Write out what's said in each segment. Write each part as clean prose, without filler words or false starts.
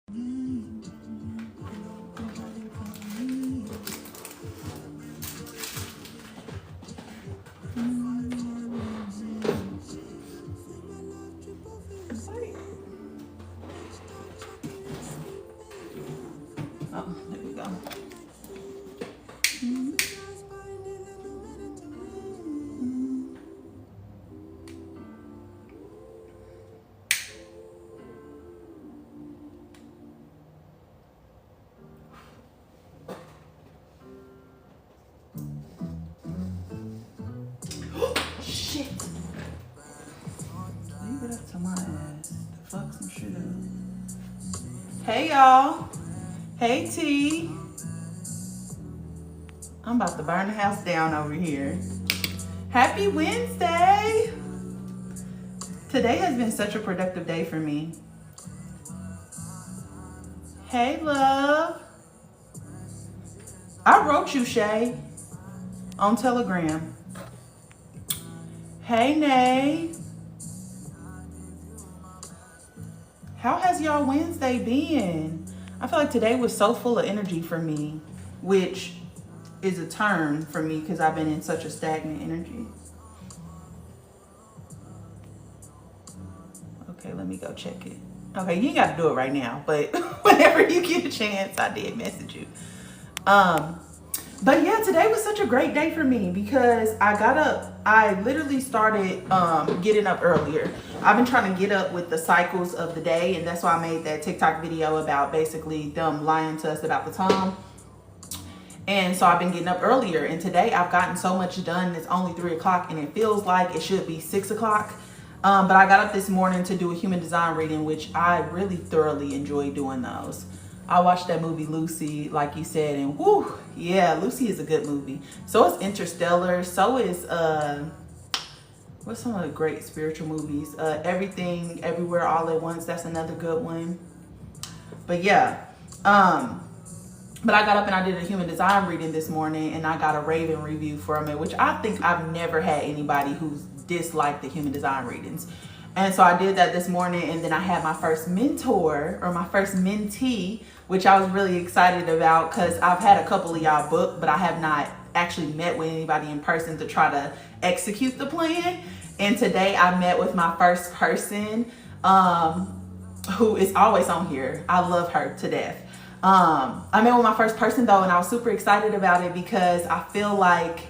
Oh, there we go. Shit. Leave it up to my ass to fuck some shit up. Hey y'all. Hey T. I'm about to burn the house down over here. Happy Wednesday. Today has been such a productive day for me. Hey love. I wrote you, Shay, on Telegram. Hey Nay. How has y'all Wednesday been? I feel like today was so full of energy for me, which is a turn for me because I've been in such a stagnant energy. Okay, let me go check it. Okay, you ain't got to do it right now, but whenever you get a chance, I did message you. But yeah, today was such a great day for me because I got up. I literally started getting up earlier. I've been trying to get up with the cycles of the day, and that's why I made that TikTok video about basically them lying to us about the time. And so I've been getting up earlier, and today I've gotten so much done. It's only 3 o'clock and it feels like it should be 6 o'clock. But I got up this morning to do a human design reading, which I really thoroughly enjoy doing those. I watched that movie Lucy, like you said, and whoo, yeah, Lucy is a good movie. So is Interstellar. So is what's some of the great spiritual movies? Everything, Everywhere, All at Once. That's another good one. But yeah, but I got up and I did a human design reading this morning, and I got a Raven review from it, which I think I've never had anybody who's disliked the human design readings. And so I did that this morning, and then I had my first mentor, or my first mentee, which I was really excited about because I've had a couple of y'all booked, but I have not actually met with anybody in person to try to execute the plan. And today I met with my first person, who is always on here. I love her to death. I met with my first person though, and I was super excited about it because I feel like,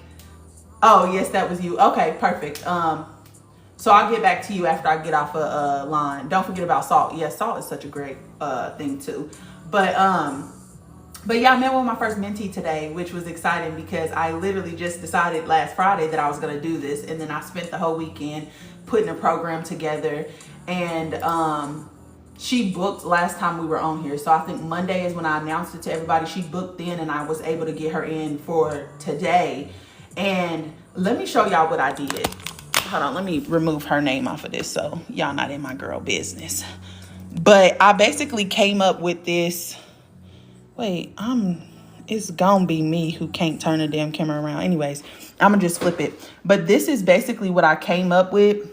oh yes, that was you. Okay, perfect. So I'll get back to you after I get off a line. Don't forget about salt. Yes, salt is such a great thing too. But yeah, I met with my first mentee today, which was exciting because I literally just decided last Friday that I was gonna do this, and then I spent the whole weekend putting a program together. And she booked last time we were on here, so I think Monday is when I announced it to everybody. She booked in, and I was able to get her in for today. And let me show y'all what I did. Hold on, let me remove her name off of this so y'all not in my girl business. But I basically came up with this. Wait, it's gonna be me who can't turn the damn camera around. Anyways, I'm gonna just flip it. But this is basically what I came up with.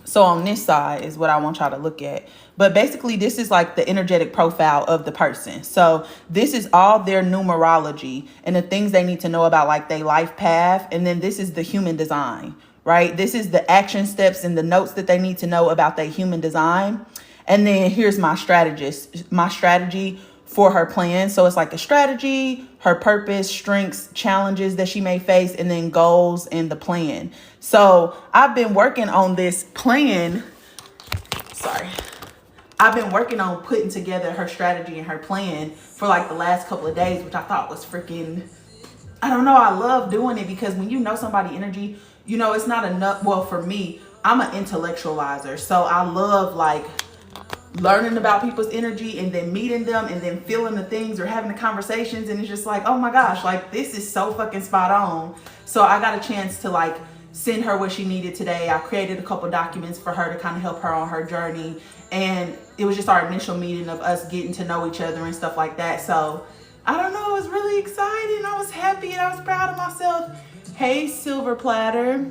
So on this side is what I want y'all to look at. But basically this is like the energetic profile of the person. So this is all their numerology and the things they need to know about like their life path. And then this is the human design, right? This is the action steps and the notes that they need to know about their human design. And then here's my strategy for her plan. So it's like a strategy, her purpose, strengths, challenges that she may face, and then goals and the plan. So I've been working on this plan. I've been working on putting together her strategy and her plan for like the last couple of days, which I thought was freaking, I don't know. I love doing it because when you know somebody energy, you know, it's not enough. Well, for me, I'm an intellectualizer. So I love like learning about people's energy and then meeting them and then feeling the things or having the conversations. And it's just like, oh my gosh, like this is so fucking spot on. So I got a chance to like send her what she needed today. I created a couple documents for her to kind of help her on her journey. And it was just our initial meeting of us getting to know each other and stuff like that. So I don't know, it was really exciting. I was happy and I was proud of myself. Hey, Silver Platter.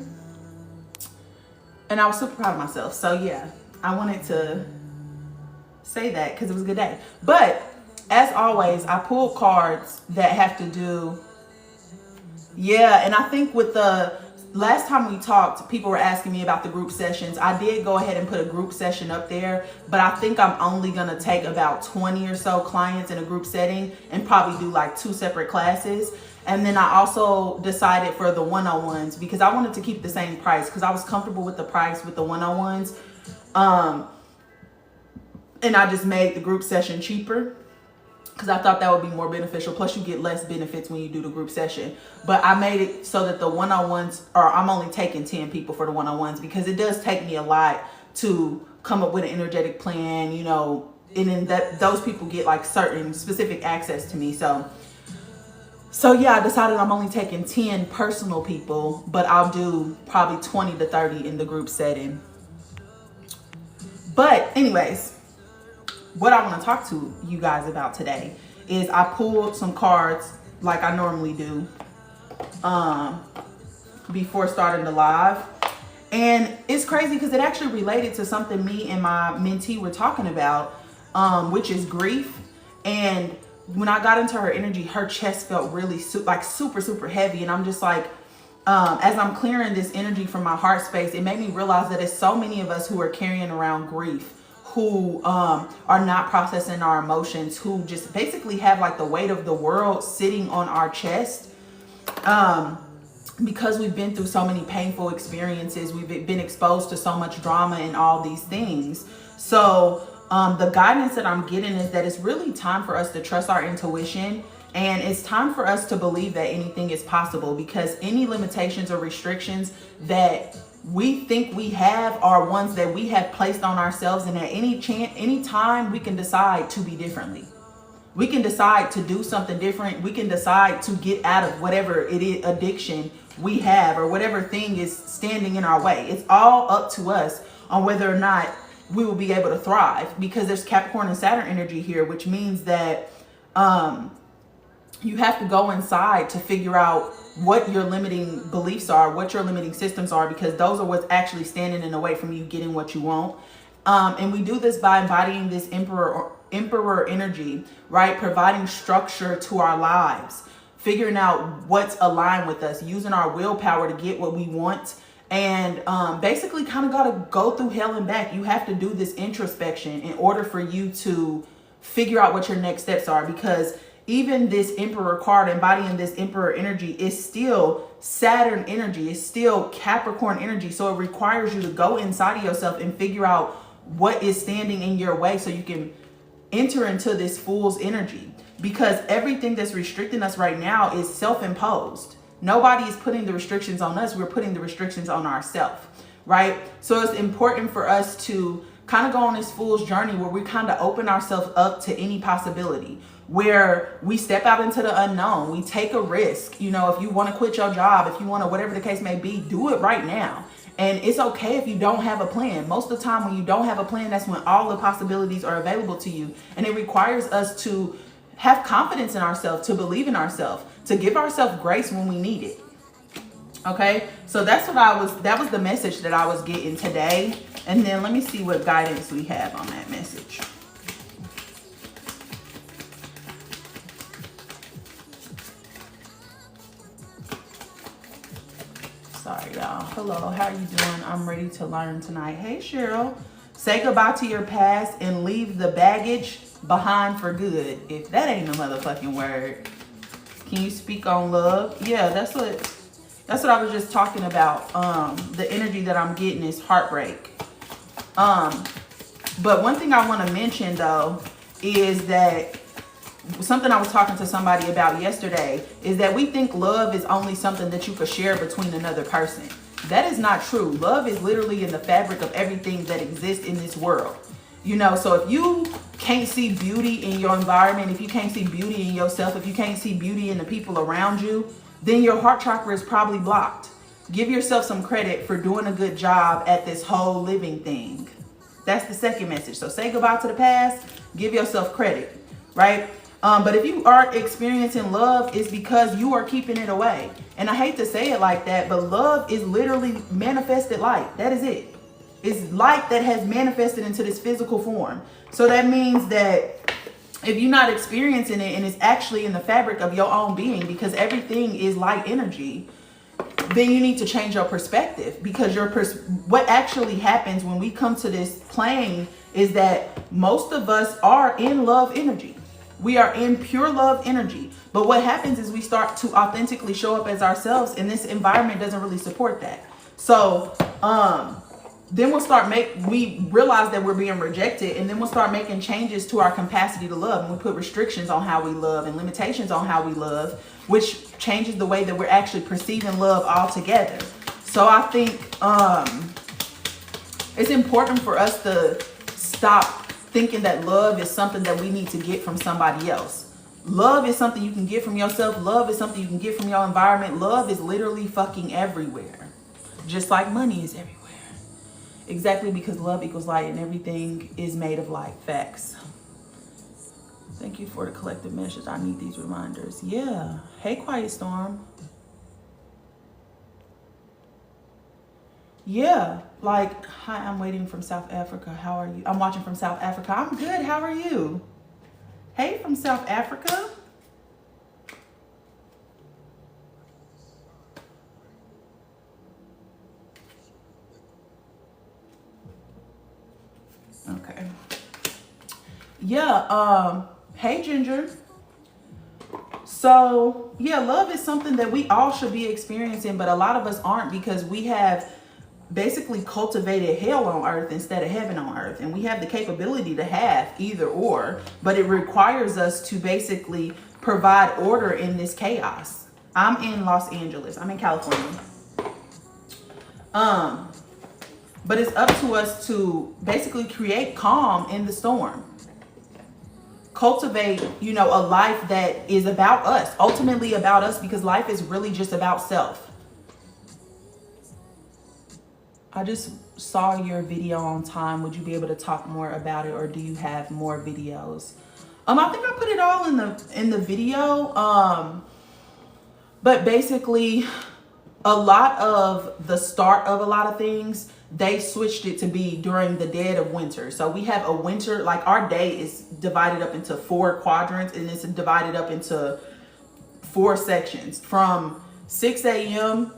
And I was super proud of myself. So yeah, I wanted to say that because it was a good day. But as always, I pulled cards that have to do, yeah, and I think with the last time we talked, people were asking me about the group sessions. I did go ahead and put a group session up there, but I think I'm only going to take about 20 or so clients in a group setting and probably do like 2 separate classes. And then I also decided for the one-on-ones, because I wanted to keep the same price because I was comfortable with the price with the one-on-ones. And I just made the group session cheaper because I thought that would be more beneficial. Plus you get less benefits when you do the group session. But I made it so that the one-on-ones are, I'm only taking 10 people for the one-on-ones because it does take me a lot to come up with an energetic plan, you know, and then that those people get like certain specific access to me. So yeah, I decided I'm only taking 10 personal people, but I'll do probably 20 to 30 in the group setting. But anyways, what I want to talk to you guys about today is I pulled some cards like I normally do before starting the live. And it's crazy because it actually related to something me and my mentee were talking about, which is grief. And when I got into her energy, her chest felt really super heavy. And I'm just like, as I'm clearing this energy from my heart space, it made me realize that it's so many of us who are carrying around grief, who are not processing our emotions, who just basically have like the weight of the world sitting on our chest. Because we've been through so many painful experiences, we've been exposed to so much drama and all these things. So the guidance that I'm getting is that it's really time for us to trust our intuition, and it's time for us to believe that anything is possible, because any limitations or restrictions that we think we have are ones that we have placed on ourselves, and at any time we can decide to be differently. We can decide to do something different. We can decide to get out of whatever it is, addiction we have, or whatever thing is standing in our way. It's all up to us on whether or not we will be able to thrive, because there's Capricorn and Saturn energy here, which means that you have to go inside to figure out what your limiting beliefs are, what your limiting systems are, because those are what's actually standing in the way from you getting what you want. And we do this by embodying this emperor energy, right? Providing structure to our lives, figuring out what's aligned with us, using our willpower to get what we want. And basically kind of got to go through hell and back. You have to do this introspection in order for you to figure out what your next steps are, because even this Emperor card embodying this Emperor energy is still Saturn energy, it's still Capricorn energy. So it requires you to go inside of yourself and figure out what is standing in your way so you can enter into this Fool's energy, because everything that's restricting us right now is self-imposed. Nobody is putting the restrictions on us. We're putting the restrictions on ourselves, right? So it's important for us to kind of go on this fool's journey where we kind of open ourselves up to any possibility, where we step out into the unknown. We take a risk. You know, if you want to quit your job, if you want to, whatever the case may be, do it right now. And it's okay if you don't have a plan. Most of the time when you don't have a plan, that's when all the possibilities are available to you. And it requires us to have confidence in ourselves, to believe in ourselves, to give ourselves grace when we need it. Okay, so that was the message that I was getting today. And then let me see what guidance we have on that message. Sorry, y'all. Hello, how are you doing? I'm ready to learn tonight. Hey, Cheryl. Say goodbye to your past and leave the baggage behind for good. If that ain't a motherfucking word. Can you speak on love? Yeah, that's what I was just talking about. The energy that I'm getting is heartbreak. But one thing I want to mention though is that something I was talking to somebody about yesterday is that we think love is only something that you could share between another person. That is not true. Love is literally in the fabric of everything that exists in this world. You know, so if you can't see beauty in your environment, if you can't see beauty in yourself, if you can't see beauty in the people around you, then your heart chakra is probably blocked. Give yourself some credit for doing a good job at this whole living thing. That's the second message. So say goodbye to the past, give yourself credit, right? But if you are experiencing love, it's because you are keeping it away. And I hate to say it like that, but love is literally manifested light. That is it. It's light that has manifested into this physical form. So that means that if you're not experiencing it and it's actually in the fabric of your own being, because everything is light energy, then you need to change your perspective, because what actually happens when we come to this plane is that most of us are in love energy. We are in pure love energy. But what happens is we start to authentically show up as ourselves, and this environment doesn't really support that. So then we realize that we're being rejected, and then we'll start making changes to our capacity to love, and we put restrictions on how we love and limitations on how we love, which changes the way that we're actually perceiving love altogether. So I think it's important for us to stop thinking that love is something that we need to get from somebody else. Love is something you can get from yourself. Love is something you can get from your environment. Love is literally fucking everywhere, just like money is everywhere. Exactly, because love equals light, and everything is made of light. Facts. Thank you for the collective message. I need these reminders. Yeah. Hey, Quiet Storm. Yeah. Like, hi, I'm waiting from South Africa. How are you? I'm watching from South Africa. I'm good. How are you? Hey, from South Africa. Okay. Yeah, hey Ginger. So yeah, love is something that we all should be experiencing, but a lot of us aren't, because we have basically cultivated hell on earth instead of heaven on earth. And we have the capability to have either or, but it requires us to basically provide order in this chaos. I'm in Los Angeles. I'm in California. But it's up to us to basically create calm in the storm. Cultivate, a life that is about us, ultimately about us, because life is really just about self. I just saw your video on time. Would you be able to talk more about it, or do you have more videos? I think I put it all in the video. But basically, a lot of the start of a lot of things, they switched it to be during the dead of winter. So we have a winter, like our day is divided up into 4 quadrants, and it's divided up into 4 sections. From 6 a.m.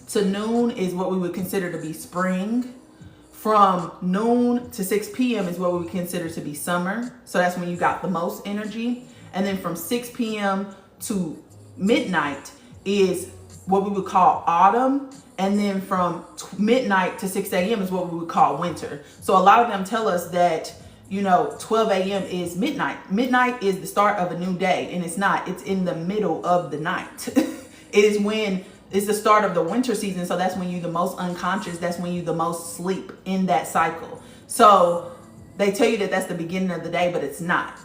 to noon is what we would consider to be spring. From noon to 6 p.m. is what we would consider to be summer. So that's when you got the most energy. And then from 6 p.m. to midnight is what we would call autumn. And then from midnight to 6 a.m. is what we would call winter. So a lot of them tell us that, 12 a.m. is midnight. Midnight is the start of a new day, and it's not. It's in the middle of the night. It's the start of the winter season. So that's when you're the most unconscious. That's when you're the most sleep in that cycle. So they tell you that that's the beginning of the day, but it's not.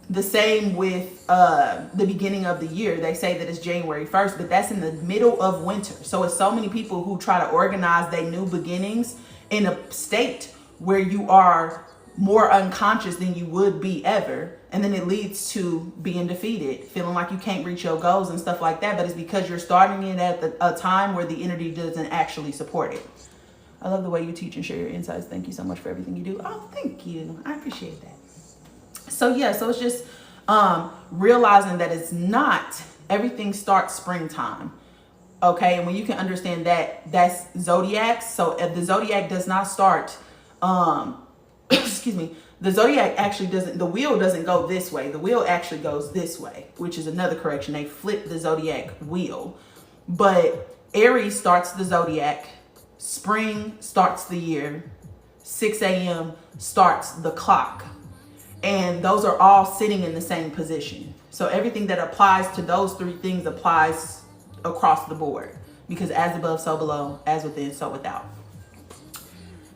The same with the beginning of the year. They say that it's January 1st, but that's in the middle of winter. So it's so many people who try to organize their new beginnings in a state where you are more unconscious than you would be ever. And then it leads to being defeated, feeling like you can't reach your goals and stuff like that. But it's because you're starting it at a time where the energy doesn't actually support it. I love the way you teach and share your insights. Thank you so much for everything you do. Oh, thank you. I appreciate that. So yeah, so it's just realizing that it's not everything starts springtime. Okay, and when you can understand that, that's zodiacs. So if the zodiac does not start, excuse me, the zodiac actually doesn't, the wheel doesn't go this way. The wheel actually goes this way, which is another correction. They flip the zodiac wheel. But Aries starts the zodiac, spring starts the year, 6 a.m. starts the clock. And those are all sitting in the same position. So everything that applies to those 3 things applies across the board, because as above, so below, as within, so without.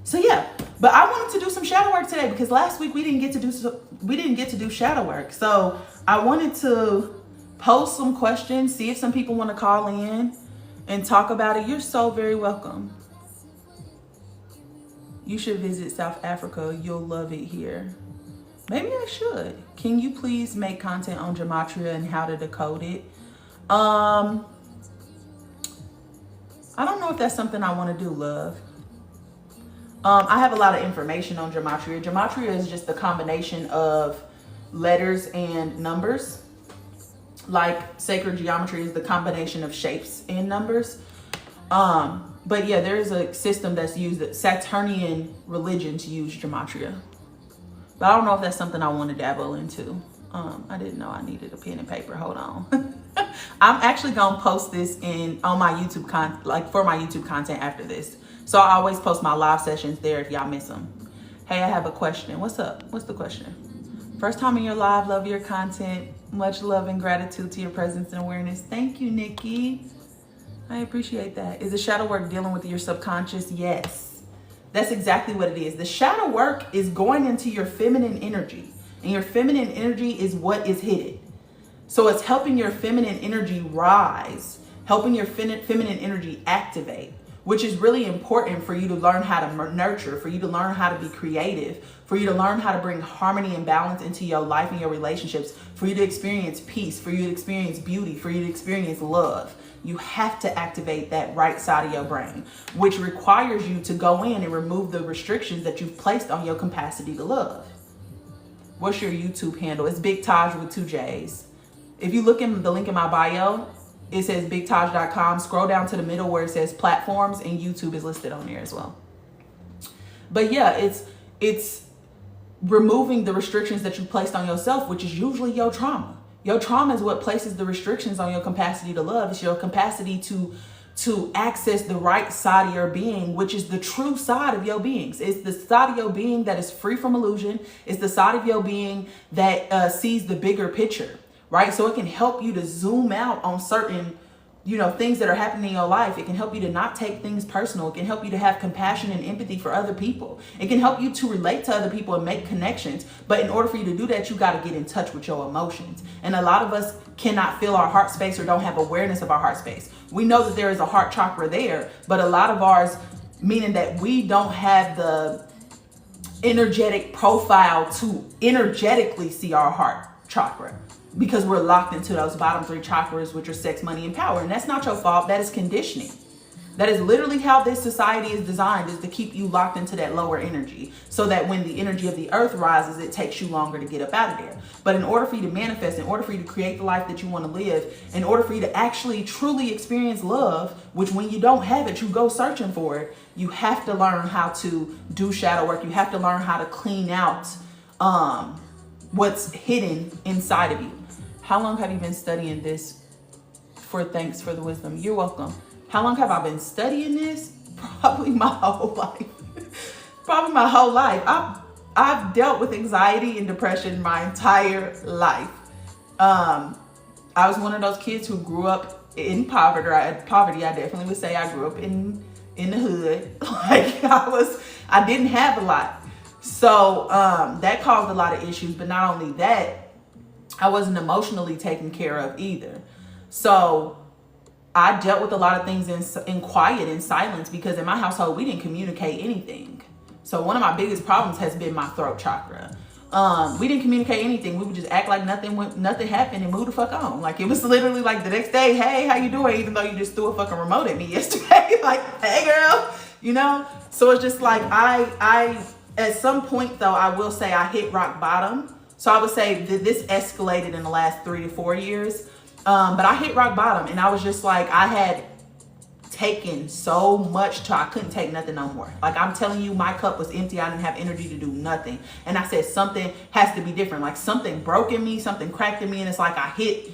So yeah, but I wanted to do some shadow work today, because last week we didn't get to do shadow work. So I wanted to post some questions, see if some people want to call in and talk about it. You're so very welcome. You should visit South Africa. You'll love it here. Maybe I should. Can you please make content on gematria and how to decode it? I don't know if that's something I want to do, love. I have a lot of information on gematria. Gematria is just the combination of letters and numbers. Like sacred geometry is the combination of shapes and numbers. But yeah, there is a system that's used, that Saturnian religions use gematria. But I don't know if that's something I want to dabble into. I didn't know I needed a pen and paper. Hold on. I'm actually gonna post this on my YouTube for my YouTube content after this. So I always post my live sessions there if y'all miss them. Hey, I have a question. What's up? What's the question? First time in your live, love your content. Much love and gratitude to your presence and awareness. Thank you, Nikki. I appreciate that. Is the shadow work dealing with your subconscious? Yes. That's exactly what it is. The shadow work is going into your feminine energy. And your feminine energy is what is hidden. So it's helping your feminine energy rise, helping your feminine energy activate, which is really important for you to learn how to nurture, for you to learn how to be creative, for you to learn how to bring harmony and balance into your life and your relationships, for you to experience peace, for you to experience beauty, for you to experience love. You have to activate that right side of your brain, which requires you to go in and remove the restrictions that you've placed on your capacity to love. What's your YouTube handle? It's Big Taj with 2 J's. If you look in the link in my bio, it says bigtaj.com. Scroll down to the middle where it says platforms, and YouTube is listed on there as well. But yeah, it's removing the restrictions that you placed on yourself, which is usually your trauma. Your trauma is what places the restrictions on your capacity to love. It's your capacity to access the right side of your being, which is the true side of your beings. It's the side of your being that is free from illusion. It's the side of your being that sees the bigger picture, right? So it can help you to zoom out on certain, things that are happening in your life. It can help you to not take things personal. It can help you to have compassion and empathy for other people. It can help you to relate to other people and make connections. But in order for you to do that, you got to get in touch with your emotions. And a lot of us cannot feel our heart space or don't have awareness of our heart space. We know that there is a heart chakra there, but a lot of ours, meaning that we don't have the energetic profile to energetically see our heart chakra, because we're locked into those bottom 3 chakras, which are sex, money, and power. And that's not your fault. That is conditioning. That is literally how this society is designed, is to keep you locked into that lower energy, so that when the energy of the earth rises, it takes you longer to get up out of there. But in order for you to manifest, in order for you to create the life that you want to live, in order for you to actually truly experience love, which when you don't have it, you go searching for it, you have to learn how to do shadow work. You have to learn how to clean out what's hidden inside of you. How long have you been studying this? Thanks for the wisdom. You're welcome. How long have I been studying this? Probably my whole life. Probably my whole life. I've dealt with anxiety and depression my entire life. I was one of those kids who grew up in poverty. I definitely would say I grew up in the hood. I didn't have a lot. So that caused a lot of issues. But not only that, I wasn't emotionally taken care of either. So I dealt with a lot of things in quiet, in silence, because in my household, we didn't communicate anything. So one of my biggest problems has been my throat chakra. We didn't communicate anything. We would just act like nothing happened and move the fuck on. Like, it was literally like the next day, hey, how you doing? Even though you just threw a fucking remote at me yesterday. Like, hey girl, So it's just like, I at some point though, I will say I hit rock bottom. So I would say that this escalated in the last 3 to 4 years. But I hit rock bottom, and I was just like, I had taken so much till I couldn't take nothing no more. Like, I'm telling you, my cup was empty. I didn't have energy to do nothing. And I said, something has to be different. Like, something broke in me, something cracked in me, and it's like I hit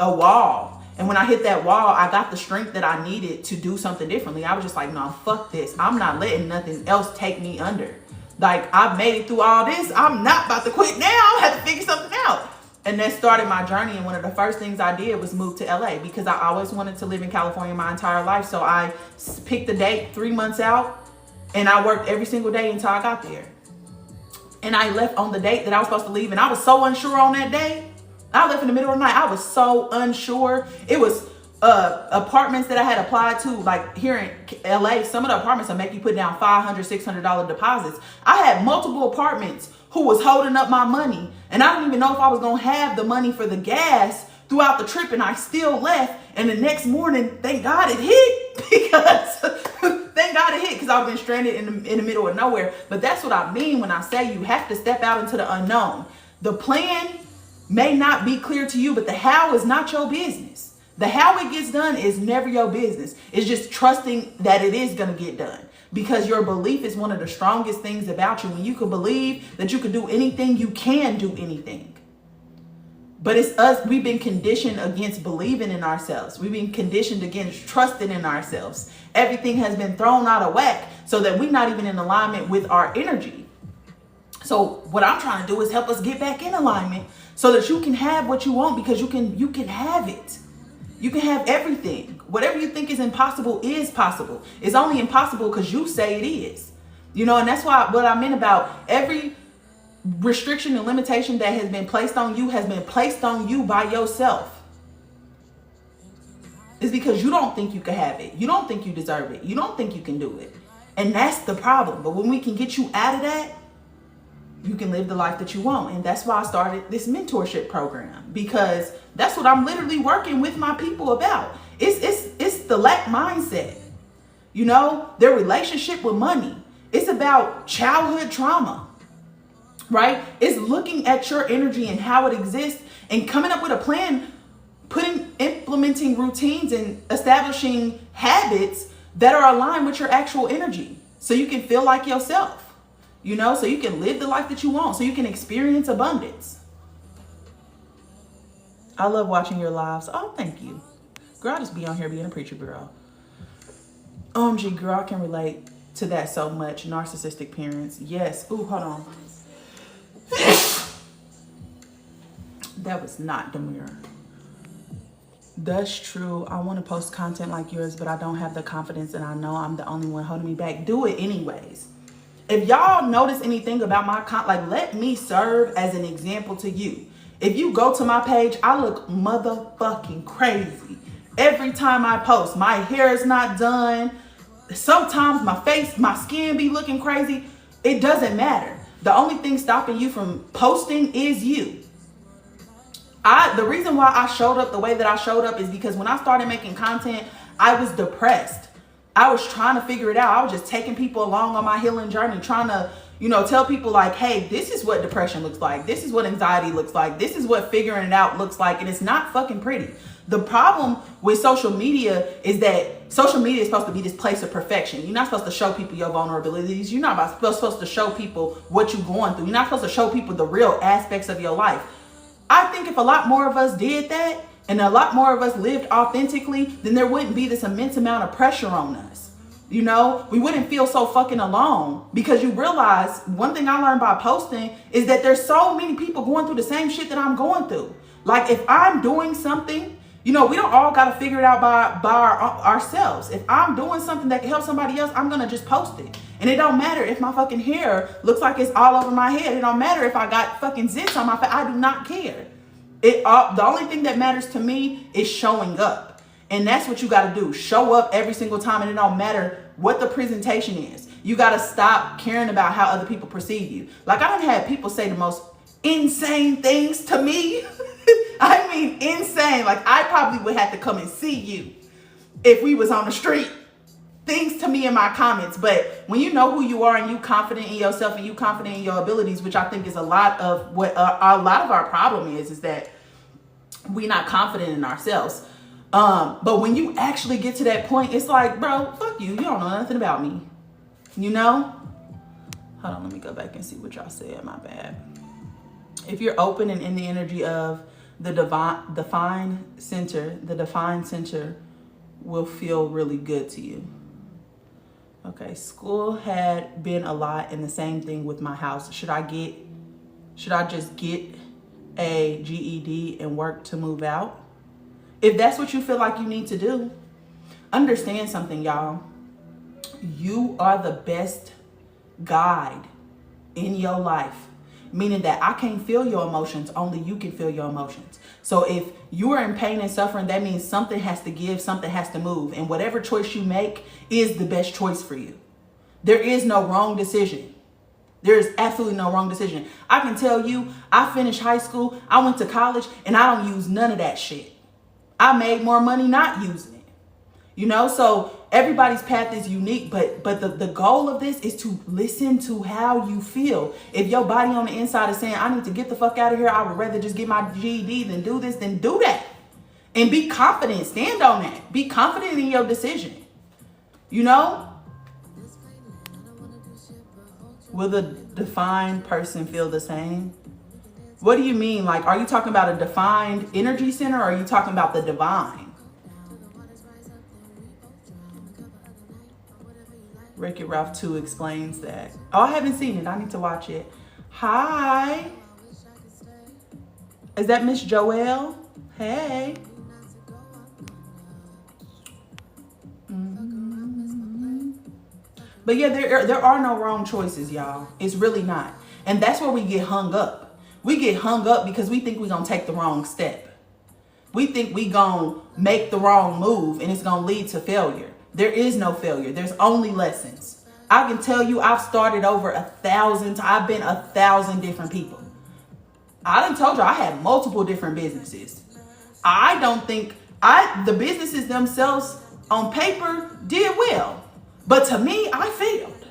a wall. And when I hit that wall, I got the strength that I needed to do something differently. I was just like, no, fuck this. I'm not letting nothing else take me under. Like, I've made it through all this. I'm not about to quit now. I had to figure something out. And that started my journey. And one of the first things I did was move to LA, because I always wanted to live in California my entire life. So I picked a date 3 months out, and I worked every single day until I got there. And I left on the date that I was supposed to leave. And I was so unsure on that day. I left in the middle of the night. I was so unsure. It was apartments that I had applied to, like here in LA, some of the apartments will make you put down $500, $600 deposits. I had multiple apartments who was holding up my money, and I didn't even know if I was gonna have the money for the gas throughout the trip, and I still left. And the next morning, thank God it hit, because Thank God it hit, because I've been stranded in the middle of nowhere. But that's what I mean when I say you have to step out into the unknown. The plan may not be clear to you, but the how is not your business. The how it gets done is never your business. It's just trusting that it is going to get done. Because your belief is one of the strongest things about you. When you can believe that you can do anything, you can do anything. But it's us. We've been conditioned against believing in ourselves. We've been conditioned against trusting in ourselves. Everything has been thrown out of whack so that we're not even in alignment with our energy. So what I'm trying to do is help us get back in alignment so that you can have what you want, because you can have it. You can have everything. Whatever you think is impossible is possible. It's only impossible because you say it is. You know, and that's why what I meant about every restriction and limitation that has been placed on you by yourself. It's because you don't think you can have it. You don't think you deserve it. You don't think you can do it. And that's the problem. But when we can get you out of that, you can live the life that you want. And that's why I started this mentorship program, because that's what I'm literally working with my people about. It's the lack mindset, you know, their relationship with money. It's about childhood trauma, right? It's looking at your energy and how it exists and coming up with a plan, implementing routines and establishing habits that are aligned with your actual energy, so you can feel like yourself. You know, so you can live the life that you want, so you can experience abundance. I love watching your lives. Oh, thank you. Girl, I just be on here being a preacher, girl. OMG, girl, I can relate to that so much. Narcissistic parents. Yes. Ooh, hold on. That was not Demure. That's true. I want to post content like yours, but I don't have the confidence, and I know I'm the only one holding me back. Do it anyways. If y'all notice anything about my content, let me serve as an example to you. If you go to my page, I look motherfucking crazy. Every time I post, my hair is not done. Sometimes my skin be looking crazy. It doesn't matter. The only thing stopping you from posting is you. The reason why I showed up the way that I showed up is because when I started making content, I was depressed. I was trying to figure it out. I was just taking people along on my healing journey, trying to, tell people like, hey, this is what depression looks like. This is what anxiety looks like. This is what figuring it out looks like. And it's not fucking pretty. The problem with social media is that social media is supposed to be this place of perfection. You're not supposed to show people your vulnerabilities. You're not supposed to show people what you're going through. You're not supposed to show people the real aspects of your life. I think if a lot more of us did that, and a lot more of us lived authentically, then there wouldn't be this immense amount of pressure on us. We wouldn't feel so fucking alone, because you realize one thing I learned by posting is that there's so many people going through the same shit that I'm going through. Like if I'm doing something, we don't all got to figure it out by ourselves. If I'm doing something that can help somebody else, I'm going to just post it. And it don't matter if my fucking hair looks like it's all over my head. It don't matter if I got fucking zits on my face. I do not care. The only thing that matters to me is showing up. And that's what you got to do. Show up every single time. And it don't matter what the presentation is. You got to stop caring about how other people perceive you. Like I done had people say the most insane things to me. I mean, insane. Like I probably would have to come and see you if we was on the street. Things to me in my comments. But when you know who you are and you confident in yourself and you confident in your abilities, which I think is a lot of what a lot of our problem is that we're not confident in ourselves. But when you actually get to that point, it's like, bro, fuck you. You don't know nothing about me. Hold on, let me go back and see what y'all said. My bad. If you're open and in the energy of the defined center will feel really good to you. Okay, school had been a lot, and the same thing with my house. Should I just get a GED and work to move out? If that's what you feel like you need to do, understand something, y'all. You are the best guide in your life, meaning that I can't feel your emotions, only you can feel your emotions. So if you are in pain and suffering, that means something has to give, something has to move. And whatever choice you make is the best choice for you. There is no wrong decision. There is absolutely no wrong decision. I can tell you, I finished high school, I went to college, and I don't use none of that shit. I made more money not using it. So everybody's path is unique, but the goal of this is to listen to how you feel. If your body on the inside is saying, I need to get the fuck out of here, I would rather just get my GED than do this, then do that. And be confident. Stand on that. Be confident in your decision. You know? Will the defined person feel the same? What do you mean? Like, are you talking about a defined energy center, or are you talking about the divine? Wreck-It Ralph 2 explains that. Oh, I haven't seen it. I need to watch it. Hi. Is that Miss Joelle? Hey. But yeah, there are no wrong choices, y'all. It's really not. And that's where we get hung up. We get hung up because we think we're going to take the wrong step. We think we going to make the wrong move and it's going to lead to failure. There is no failure. There's only lessons. I can tell you I've started over 1,000. I've been 1,000 different people. I done told you I had multiple different businesses. I don't think the businesses themselves on paper did well. But to me, I failed.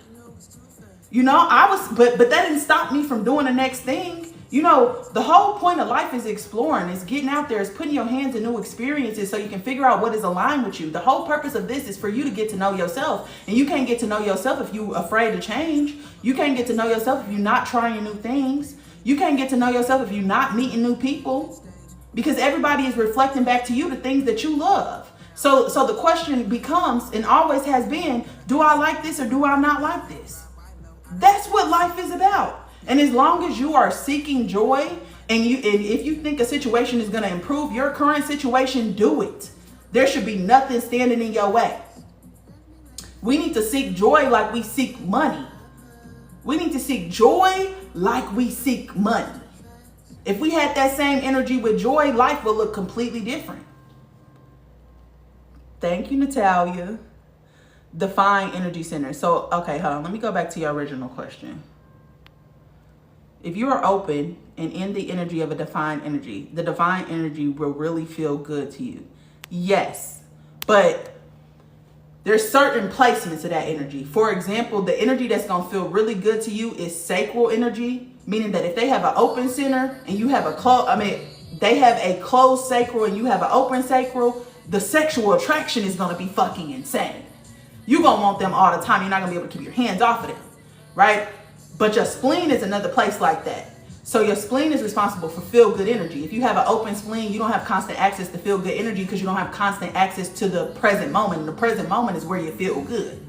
You know, but that didn't stop me from doing the next thing. You know, the whole point of life is exploring, is getting out there, is putting your hands in new experiences so you can figure out what is aligned with you. The whole purpose of this is for you to get to know yourself. And you can't get to know yourself if you're afraid to change. You can't get to know yourself if you're not trying new things. You can't get to know yourself if you're not meeting new people. Because everybody is reflecting back to you the things that you love. So the question becomes, and always has been, do I like this or do I not like this? That's what life is about. And as long as you are seeking joy, and if you think a situation is going to improve your current situation, do it. There should be nothing standing in your way. We need to seek joy like we seek money. We need to seek joy like we seek money. If we had that same energy with joy, life would look completely different. Thank you, Natalia. Define energy center. So, okay, hold on. Let me go back to your original question. If you are open and in the energy of a defined energy, the divine energy will really feel good to you. Yes, but there's certain placements of that energy. For example, the energy that's going to feel really good to you is sacral energy, meaning that if they have an open center and you have they have a closed sacral and you have an open sacral, the sexual attraction is going to be fucking insane. You're going to want them all the time. You're not going to be able to keep your hands off of them, right? But your spleen is another place like that. So your spleen is responsible for feel-good energy. If you have an open spleen, you don't have constant access to feel-good energy because you don't have constant access to the present moment. And the present moment is where you feel good,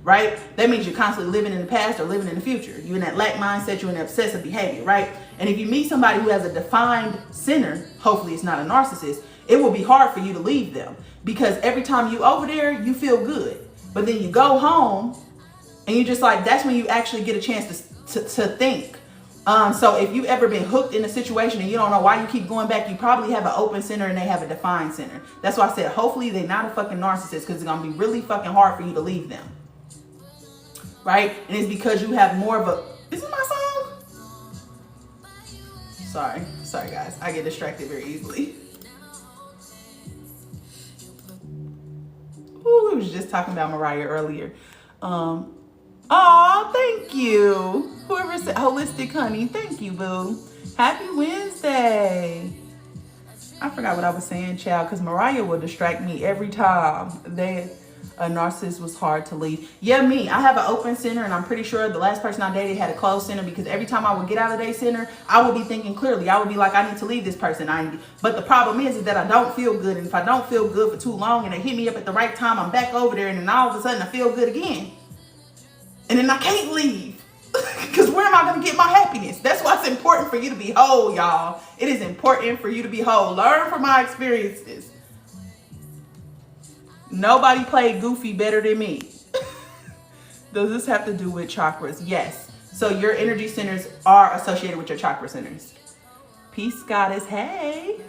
right? That means you're constantly living in the past or living in the future. You're in that lack mindset, you're in obsessive behavior, right? And if you meet somebody who has a defined center, hopefully it's not a narcissist, it will be hard for you to leave them because every time you over there, you feel good. But then you go home and you're just like, that's when you actually get a chance to think. So if you've ever been hooked in a situation and you don't know why you keep going back, you probably have an open center and they have a defined center. That's why I said, hopefully they're not a fucking narcissist because it's going to be really fucking hard for you to leave them. Right? And it's because you have more of a, is it my song? Sorry guys. I get distracted very easily. Ooh, we was just talking about Mariah earlier. Oh, thank you. Whoever said holistic honey, thank you, boo. Happy Wednesday. I forgot what I was saying, child, because Mariah will distract me every time. A narcissist was hard to leave. Yeah, me. I have an open center, and I'm pretty sure the last person I dated had a closed center because every time I would get out of their center, I would be thinking clearly. I would be like, I need to leave this person. But the problem is that I don't feel good, and if I don't feel good for too long and they hit me up at the right time, I'm back over there, and then all of a sudden I feel good again. And then I can't leave because where am I going to get my happiness? That's why it's important for you to be whole, y'all. It is important for you to be whole. Learn from my experiences. Nobody played Goofy better than me. Does this have to do with chakras? Yes. So your energy centers are associated with your chakra centers. Peace Goddess, hey.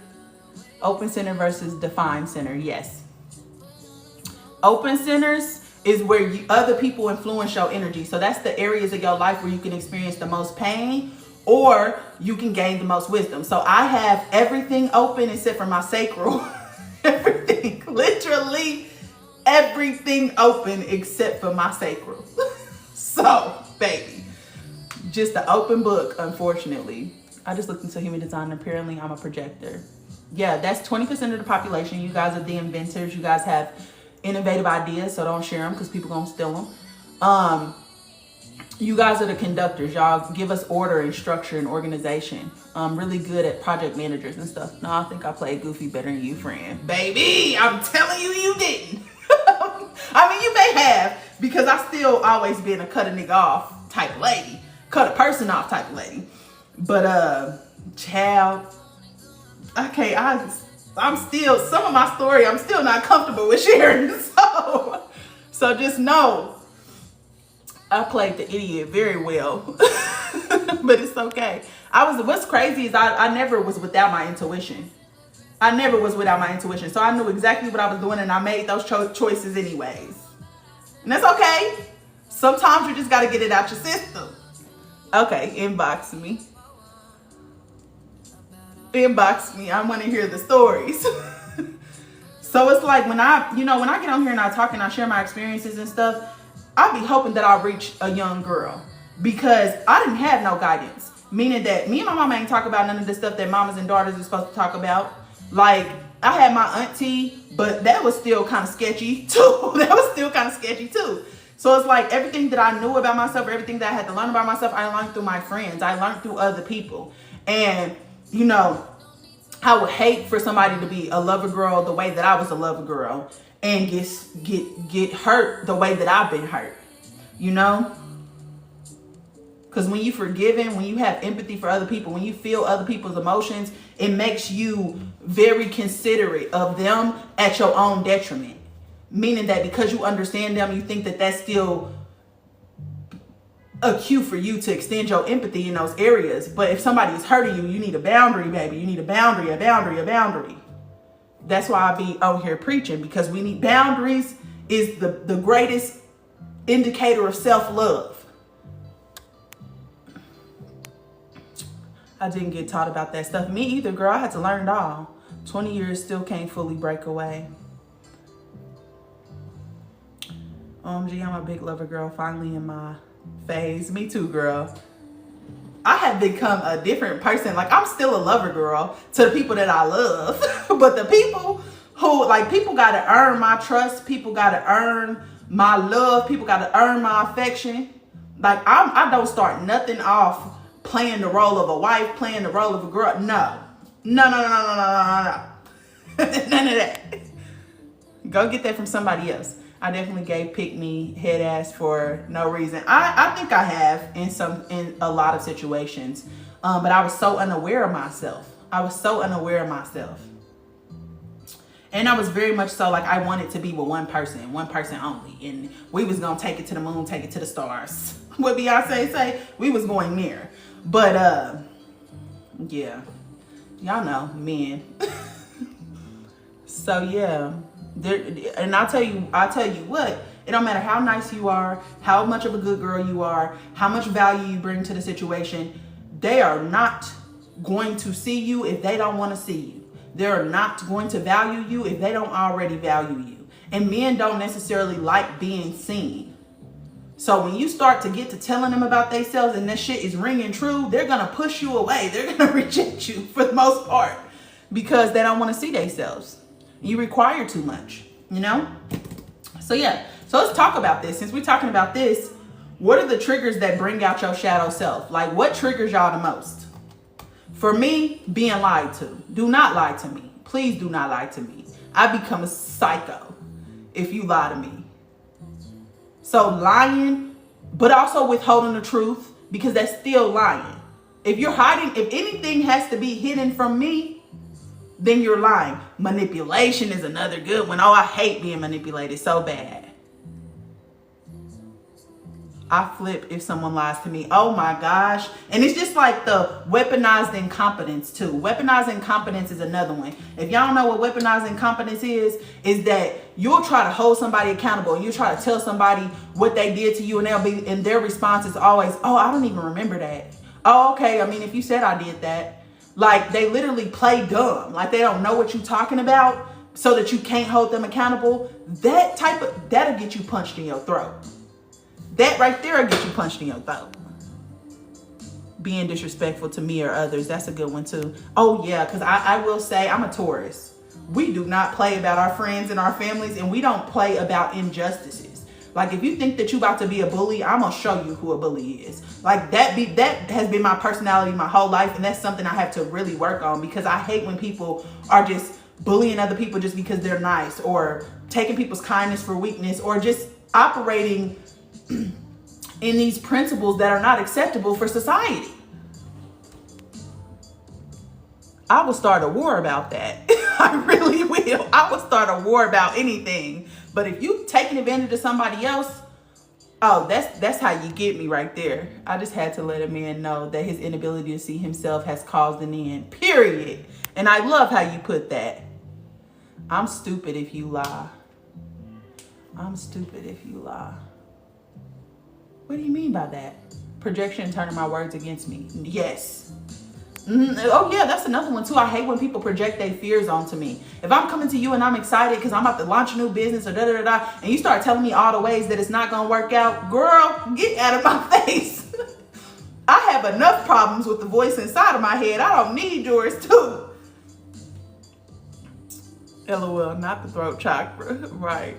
Open center versus defined center, yes. Open centers is where other people influence your energy. So that's the areas of your life where you can experience the most pain or you can gain the most wisdom. So I have everything open except for my sacral. Everything, literally everything open except for my sacral. So, baby, just an open book, unfortunately. I just looked into human design, and apparently I'm a projector. Yeah, that's 20% of the population. You guys are the inventors. You guys have innovative ideas, so don't share them because people gonna steal them. You guys are the conductors. Y'all give us order and structure and organization. Really good at project managers and stuff. No, I think I played Goofy better than you, friend. Baby, I'm telling you, you didn't. I mean, you may have, because I still always been a cut a nigga off type of lady. Cut a person off type of lady. But, child, okay, I'm still, some of my story, I'm still not comfortable with sharing. So just know, I played the idiot very well, but it's okay. What's crazy is I never was without my intuition. I never was without my intuition. So I knew exactly what I was doing, and I made those choices anyways. And that's okay. Sometimes you just got to get it out your system. Okay, inbox me. Inbox me. I want to hear the stories. So it's like when I get on here and I talk and I share my experiences and stuff, I be hoping that I'll reach a young girl, because I didn't have no guidance. Meaning that me and my mama ain't talk about none of the stuff that mamas and daughters are supposed to talk about. Like, I had my auntie, but that was still kind of sketchy too. So it's like everything that I knew about myself, or everything that I had to learn about myself, I learned through my friends. I learned through other people. And, I would hate for somebody to be a lover girl the way that I was a lover girl, and get hurt the way that I've been hurt, Because when you forgiving, when you have empathy for other people, when you feel other people's emotions, it makes you very considerate of them at your own detriment. Meaning that because you understand them, you think that that's still a cue for you to extend your empathy in those areas. But if somebody is hurting you, you need a boundary, baby. You need a boundary. That's why I be out here preaching, because we need boundaries. Is the greatest indicator of self-love. I didn't get taught about that stuff. Me either, girl. I had to learn it all. 20 years still can't fully break away. OMG, I'm a big lover girl, finally in my phase. Me too, girl. I have become a different person. Like, I'm still a lover girl to the people that I love. But the people who, people got to earn my trust. People got to earn my love. People got to earn my affection. Like, I don't start nothing off playing the role of a wife, playing the role of a girl. No. None of that. Go get that from somebody else. I definitely gave pick me head ass for no reason. I think I have in a lot of situations. But I was so unaware of myself. And I was very much so like I wanted to be with one person only. And we was going to take it to the moon, take it to the stars. What Beyonce say? We was going there. But, yeah. Y'all know, men. So, yeah. And I'll tell you what, it don't matter how nice you are, how much of a good girl you are, how much value you bring to the situation, they are not going to see you if they don't want to see you. They're not going to value you if they don't already value you. And men don't necessarily like being seen. So when you start to get to telling them about themselves and that shit is ringing true, they're going to push you away. They're going to reject you for the most part because they don't want to see themselves. You require too much, So yeah, so let's talk about this. Since we're talking about this, what are the triggers that bring out your shadow self? Like, what triggers y'all the most? For me, being lied to. Do not lie to me. Please do not lie to me. I become a psycho if you lie to me. So lying, but also withholding the truth, because that's still lying. If you're hiding, if anything has to be hidden from me, then you're lying. Manipulation is another good one. Oh, I hate being manipulated so bad. I flip if someone lies to me. Oh my gosh. And it's just like the weaponized incompetence too. Weaponized incompetence is another one. If y'all don't know what weaponized incompetence is that you'll try to hold somebody accountable and you try to tell somebody what they did to you, and their response is always, oh, I don't even remember that. Oh, okay. I mean, if you said I did that. Like, they literally play dumb. Like, they don't know what you're talking about so that you can't hold them accountable, that'll get you punched in your throat. That right there will get you punched in your throat. Being disrespectful to me or others, that's a good one too. Oh yeah, because I will say I'm a Taurus. We do not play about our friends and our families, and we don't play about injustices. Like, if you think that you about to be a bully, I'm gonna show you who a bully is. Like, that has been my personality my whole life, and that's something I have to really work on, because I hate when people are just bullying other people just because they're nice, or taking people's kindness for weakness, or just operating in these principles that are not acceptable for society. I will start a war about that. I really will. I will start a war about anything. But if you taking advantage of somebody else, oh, that's how you get me right there. I just had to let a man know that his inability to see himself has caused an end, period. And I love how you put that. I'm stupid if you lie. I'm stupid if you lie. What do you mean by that? Projection turning my words against me. Yes. Oh yeah, that's another one too. I hate when people project their fears onto me. If I'm coming to you and I'm excited because I'm about to launch a new business or da-da-da-da, and you start telling me all the ways that it's not gonna work out, girl, get out of my face. I have enough problems with the voice inside of my head. I don't need yours too. LOL, not the throat chakra. Right.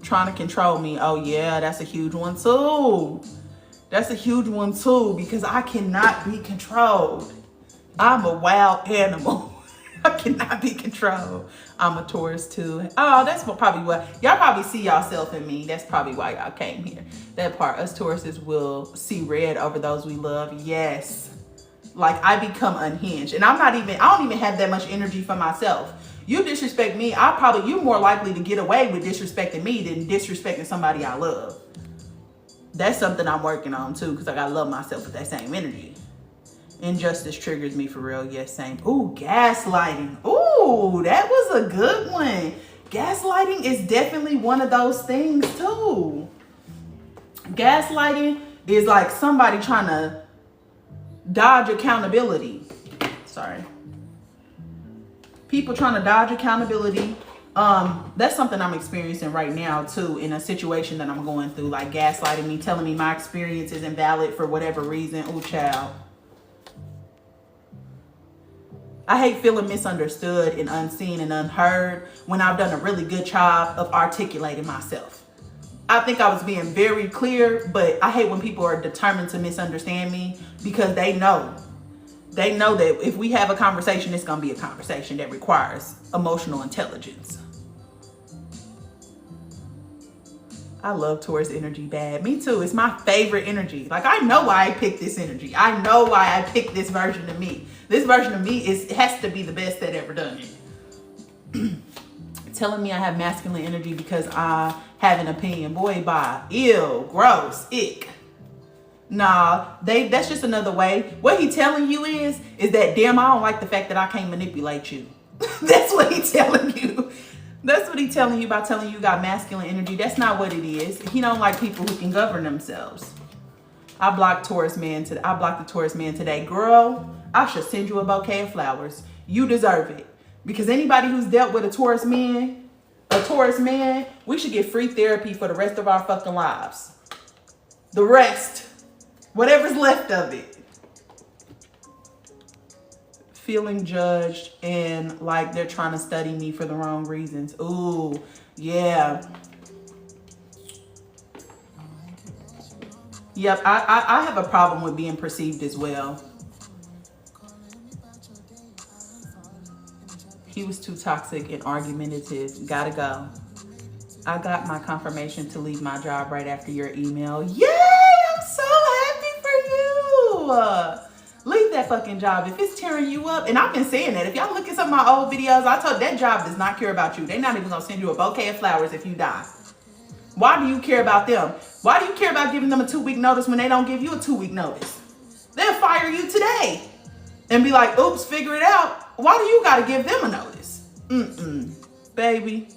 Trying to control me. Oh yeah, that's a huge one too. That's a huge one too, because I cannot be controlled. I'm a wild animal. I cannot be controlled. I'm a Taurus too. Oh, that's probably what y'all probably see yourself in me. That's probably why y'all came here. That part, us Tauruses will see red over those we love. Yes. Like, I become unhinged, and I don't even have that much energy for myself. You disrespect me, you're more likely to get away with disrespecting me than disrespecting somebody I love. That's something I'm working on too, because I gotta love myself with that same energy. Injustice triggers me for real. Yes, same. Ooh, gaslighting. Ooh, that was a good one. Gaslighting is definitely one of those things too. Gaslighting is like somebody trying to dodge accountability. Sorry. People trying to dodge accountability. That's something I'm experiencing right now too, in a situation that I'm going through, like gaslighting me, telling me my experience is invalid for whatever reason. Ooh, child. I hate feeling misunderstood and unseen and unheard when I've done a really good job of articulating myself. I think I was being very clear, but I hate when people are determined to misunderstand me, because they know that if we have a conversation, it's going to be a conversation that requires emotional intelligence. I love Taurus energy bad. Me too. It's my favorite energy. Like, I know why I picked this energy. I know why I picked this version of me. This version of me has to be the best that ever done it. Telling me I have masculine energy because I have an opinion. Boy, bye. Ew, gross, ick. Nah, that's just another way. What he telling you is that, damn, I don't like the fact that I can't manipulate you. That's what he telling you. That's what he telling you by telling you got masculine energy. That's not what it is. He don't like people who can govern themselves. I blocked the Taurus man today. Girl, I should send you a bouquet of flowers. You deserve it. Because anybody who's dealt with a Taurus man, we should get free therapy for the rest of our fucking lives. The rest. Whatever's left of it. Feeling judged and like they're trying to study me for the wrong reasons. Ooh, yeah. Yep, I have a problem with being perceived as well. He was too toxic and argumentative. Gotta go. I got my confirmation to leave my job right after your email. Yay! I'm so happy for you. Leave that fucking job if it's tearing you up. And I've been saying that. If y'all look at some of my old videos, I told that job does not care about you. They're not even gonna send you a bouquet of flowers if you die. Why do you care about them? Why do you care about giving them a 2-week notice when they don't give you a 2-week notice? They'll fire you today and be like, oops, figure it out. Why do you gotta give them a notice? Baby.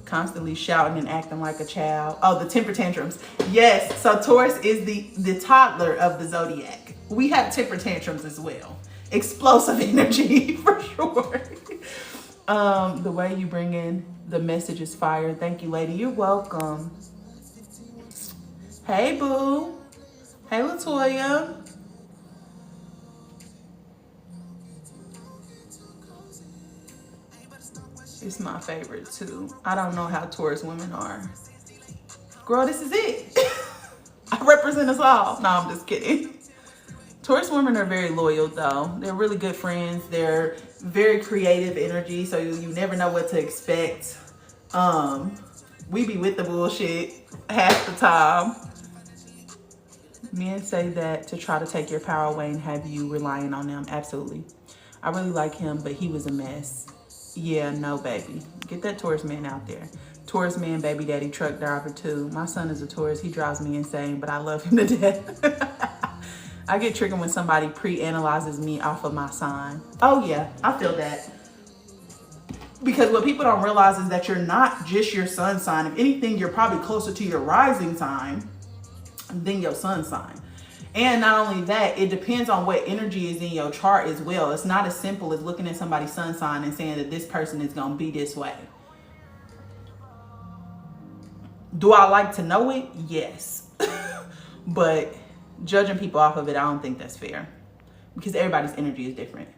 Constantly shouting and acting like a child. Oh, the temper tantrums. Yes, so Taurus is the toddler of the zodiac. We have temper tantrums as well. Explosive energy for sure. The way you bring in the message is fire. Thank you, lady. You're welcome. Hey, boo. Hey, Latoya. It's my favorite too. I don't know how Taurus women are. Girl, this is it. I represent us all. No, I'm just kidding. Taurus women are very loyal though. They're really good friends. They're very creative energy, so you never know what to expect. We be with the bullshit half the time. Men say that to try to take your power away and have you relying on them. Absolutely. I really like him, but he was a mess. Yeah, no, baby. Get that Taurus man out there. Taurus man, baby daddy, truck driver too. My son is a Taurus. He drives me insane, but I love him to death. I get triggered when somebody pre-analyzes me off of my sign. Oh yeah, I feel that. Because what people don't realize is that you're not just your sun sign. If anything, you're probably closer to your rising sign than your sun sign. And not only that, it depends on what energy is in your chart as well. It's not as simple as looking at somebody's sun sign and saying that this person is going to be this way. Do I like to know it? Yes. But judging people off of it, I don't think that's fair. Because everybody's energy is different.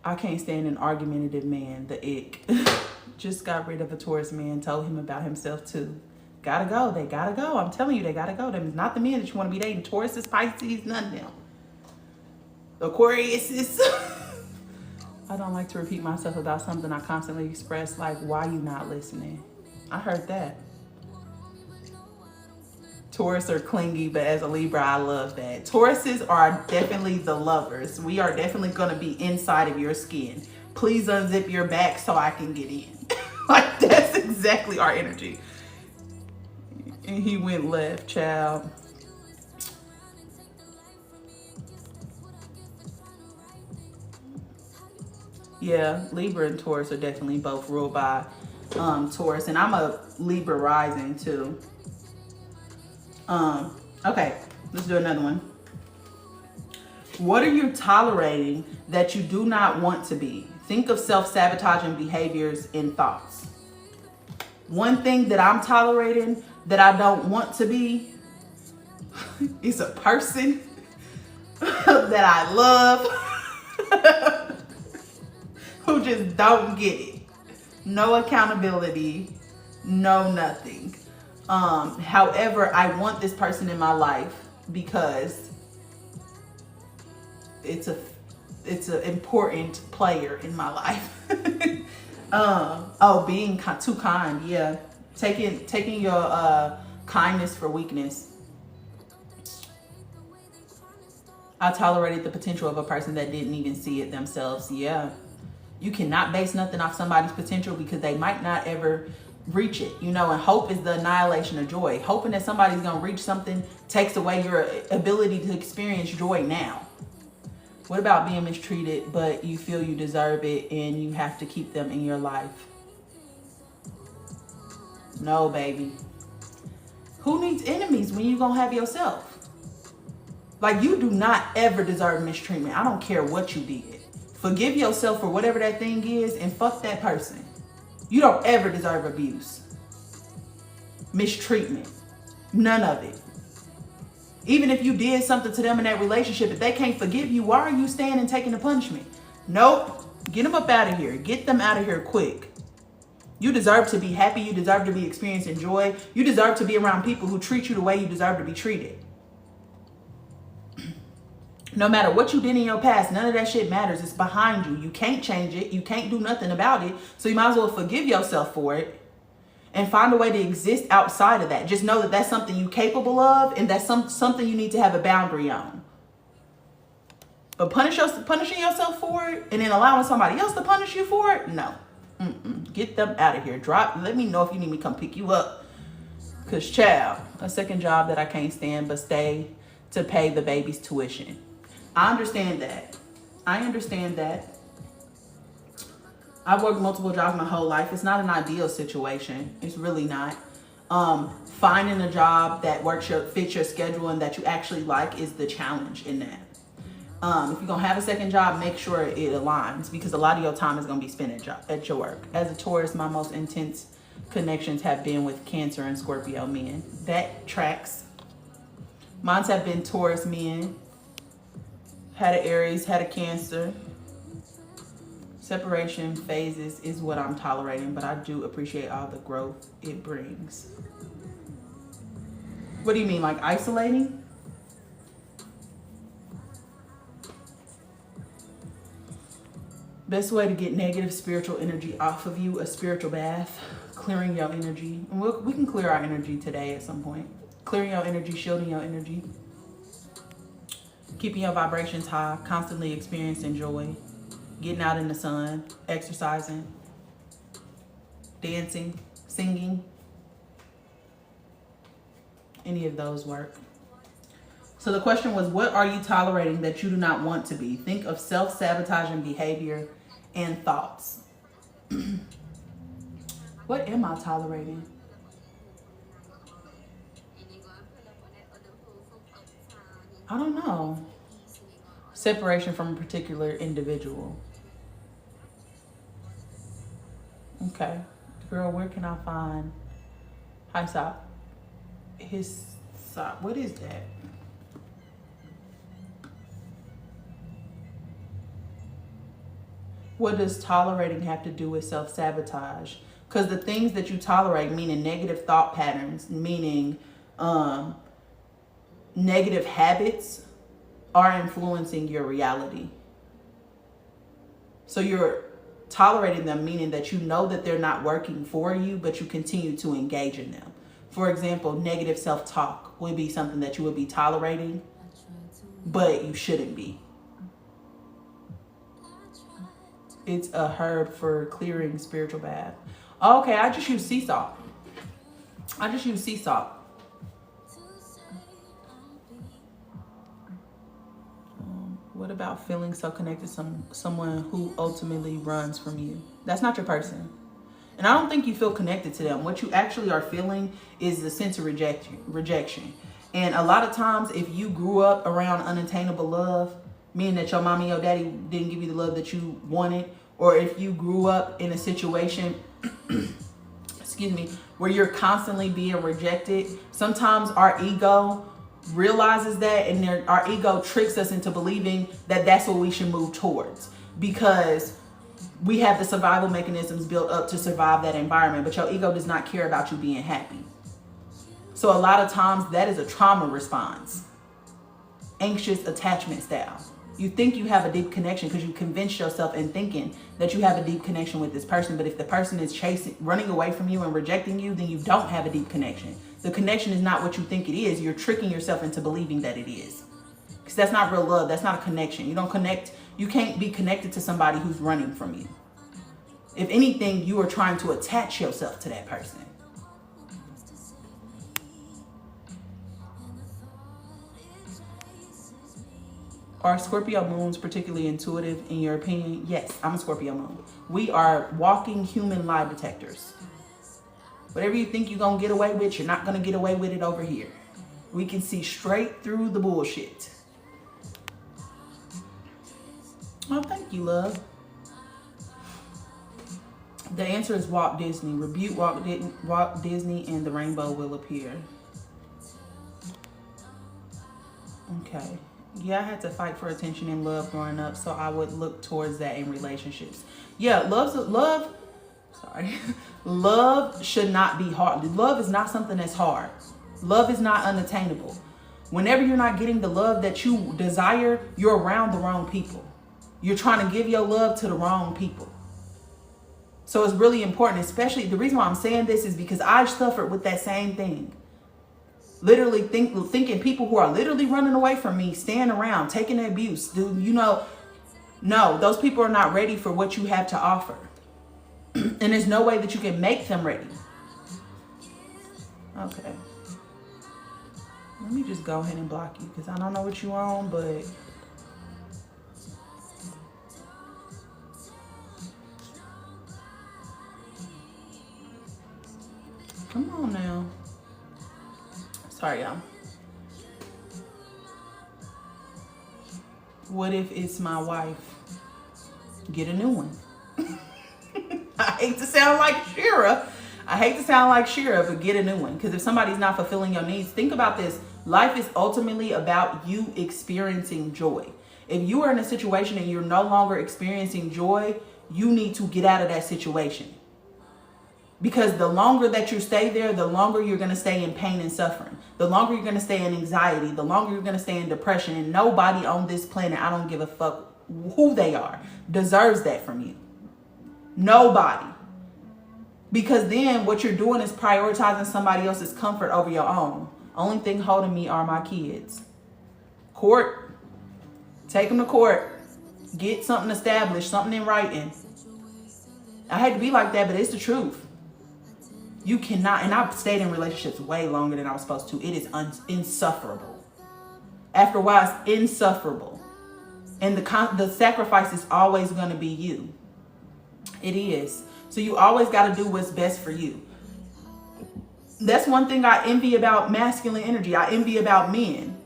I can't stand an argumentative man, the ick. Just got rid of a Taurus man, told him about himself too. Gotta go. They gotta go. I'm telling you, they gotta go. Them not the men that you want to be dating. Tauruses, Pisces, none of them. Aquariuses. I don't like to repeat myself about something I constantly express, like, why you not listening? I heard that. Taurus are clingy, but as a Libra, I love that. Tauruses are definitely the lovers. We are definitely going to be inside of your skin. Please unzip your back so I can get in. Like, that's exactly our energy. And he went left, child. Yeah, Libra and Taurus are definitely both ruled by Taurus. And I'm a Libra rising too. Okay, let's do another one. What are you tolerating that you do not want to be? Think of self-sabotaging behaviors and thoughts. One thing that I'm tolerating that I don't want to be is a person that I love who just don't get it. No accountability, no nothing. However, I want this person in my life because it's an important player in my life. Being too kind. Yeah. Taking your kindness for weakness. I tolerated the potential of a person that didn't even see it themselves. Yeah. You cannot base nothing off somebody's potential because they might not ever reach it, and hope is the annihilation of joy. Hoping that somebody's going to reach something takes away your ability to experience joy now. What about being mistreated, but you feel you deserve it and you have to keep them in your life? No, baby. Who needs enemies when you going to have yourself? Like, you do not ever deserve mistreatment. I don't care what you did. Forgive yourself for whatever that thing is and fuck that person. You don't ever deserve abuse, mistreatment, none of it. Even if you did something to them in that relationship, if they can't forgive you, why are you staying and taking the punishment? Nope. Get them up out of here. Get them out of here quick. You deserve to be happy. You deserve to be experiencing joy. You deserve to be around people who treat you the way you deserve to be treated. No matter what you did in your past, none of that shit matters. It's behind you. You can't change it. You can't do nothing about it. So you might as well forgive yourself for it and find a way to exist outside of that. Just know that that's something you're capable of and that's something you need to have a boundary on. But punishing yourself for it and then allowing somebody else to punish you for it? No. Get them out of here. Let me know if you need me to come pick you up. Because, child, a second job that I can't stand but stay to pay the baby's tuition. I understand that. I've worked multiple jobs my whole life. It's not an ideal situation. It's really not. Finding a job that fits your schedule and that you actually like is the challenge in that. If you're going to have a second job, make sure it aligns, because a lot of your time is going to be spent at your work. As a Taurus, my most intense connections have been with Cancer and Scorpio men. That tracks. Mine have been Taurus men, had an Aries, had a Cancer. Separation phases is what I'm tolerating, but I do appreciate all the growth it brings. What do you mean, like isolating? Best way to get negative spiritual energy off of you, a spiritual bath, clearing your energy. And we can clear our energy today at some point. Clearing your energy, shielding your energy, keeping your vibrations high, constantly experiencing joy, getting out in the sun, exercising, dancing, singing. Any of those work. So the question was, what are you tolerating that you do not want to be? Think of self-sabotaging behavior and thoughts. What am I tolerating? I don't know. Separation from a particular individual. Okay. Girl, where can I find Hyssop? What is that? What does tolerating have to do with self-sabotage? Because the things that you tolerate, meaning negative thought patterns, meaning negative habits, are influencing your reality. So you're tolerating them, meaning that you know that they're not working for you, but you continue to engage in them. For example, negative self-talk would be something that you would be tolerating, but you shouldn't be. It's a herb for clearing spiritual bath. Okay, I just use sea salt. What about feeling so connected to someone who ultimately runs from you? That's not your person. And I don't think you feel connected to them. What you actually are feeling is the sense of rejection. And a lot of times, if you grew up around unattainable love, meaning that your mommy or daddy didn't give you the love that you wanted, or if you grew up in a situation, excuse me, where you're constantly being rejected, sometimes our ego realizes that, and our ego tricks us into believing that that's what we should move towards, because we have the survival mechanisms built up to survive that environment, but your ego does not care about you being happy. So a lot of times that is a trauma response, anxious attachment style. You think you have a deep connection because you convince yourself in thinking that you have a deep connection with this person. But if the person is running away from you and rejecting you, then you don't have a deep connection. The connection is not what you think it is. You're tricking yourself into believing that it is. Because that's not real love. That's not a connection. You can't be connected to somebody who's running from you. If anything, you are trying to attach yourself to that person. Are Scorpio moons particularly intuitive in your opinion? Yes, I'm a Scorpio moon. We are walking human lie detectors. Whatever you think you're going to get away with, you're not going to get away with it over here. We can see straight through the bullshit. Oh, thank you, love. The answer is Walt Disney. Rebuke Walt Disney and the rainbow will appear. Okay. Yeah, I had to fight for attention and love growing up, so I would look towards that in relationships. Yeah, love should not be hard. Love is not something that's hard. Love is not unattainable. Whenever you're not getting the love that you desire, you're around the wrong people. You're trying to give your love to the wrong people. So it's really important, especially the reason why I'm saying this is because I suffered with that same thing. Literally thinking people who are literally running away from me, staying around, taking abuse. No, those people are not ready for what you have to offer. And there's no way that you can make them ready. Okay. Let me just go ahead and block you because I don't know what you're on, but come on now. Sorry, y'all. What if it's my wife? Get a new one. I hate to sound like Shira. But get a new one. Because if somebody's not fulfilling your needs, think about this. Life is ultimately about you experiencing joy. If you are in a situation and you're no longer experiencing joy, you need to get out of that situation. Because the longer that you stay there, the longer you're going to stay in pain and suffering. The longer you're going to stay in anxiety. The longer you're going to stay in depression. And nobody on this planet, I don't give a fuck who they are, deserves that from you. Nobody. Because then what you're doing is prioritizing somebody else's comfort over your own. Only thing holding me are my kids. Court. Take them to court. Get something established, something in writing. I hate to be like that, but it's the truth. You cannot, and I've stayed in relationships way longer than I was supposed to. It is insufferable. After a while, it's insufferable. And the sacrifice is always going to be you. It is. So you always got to do what's best for you. That's one thing I envy about masculine energy. I envy about men.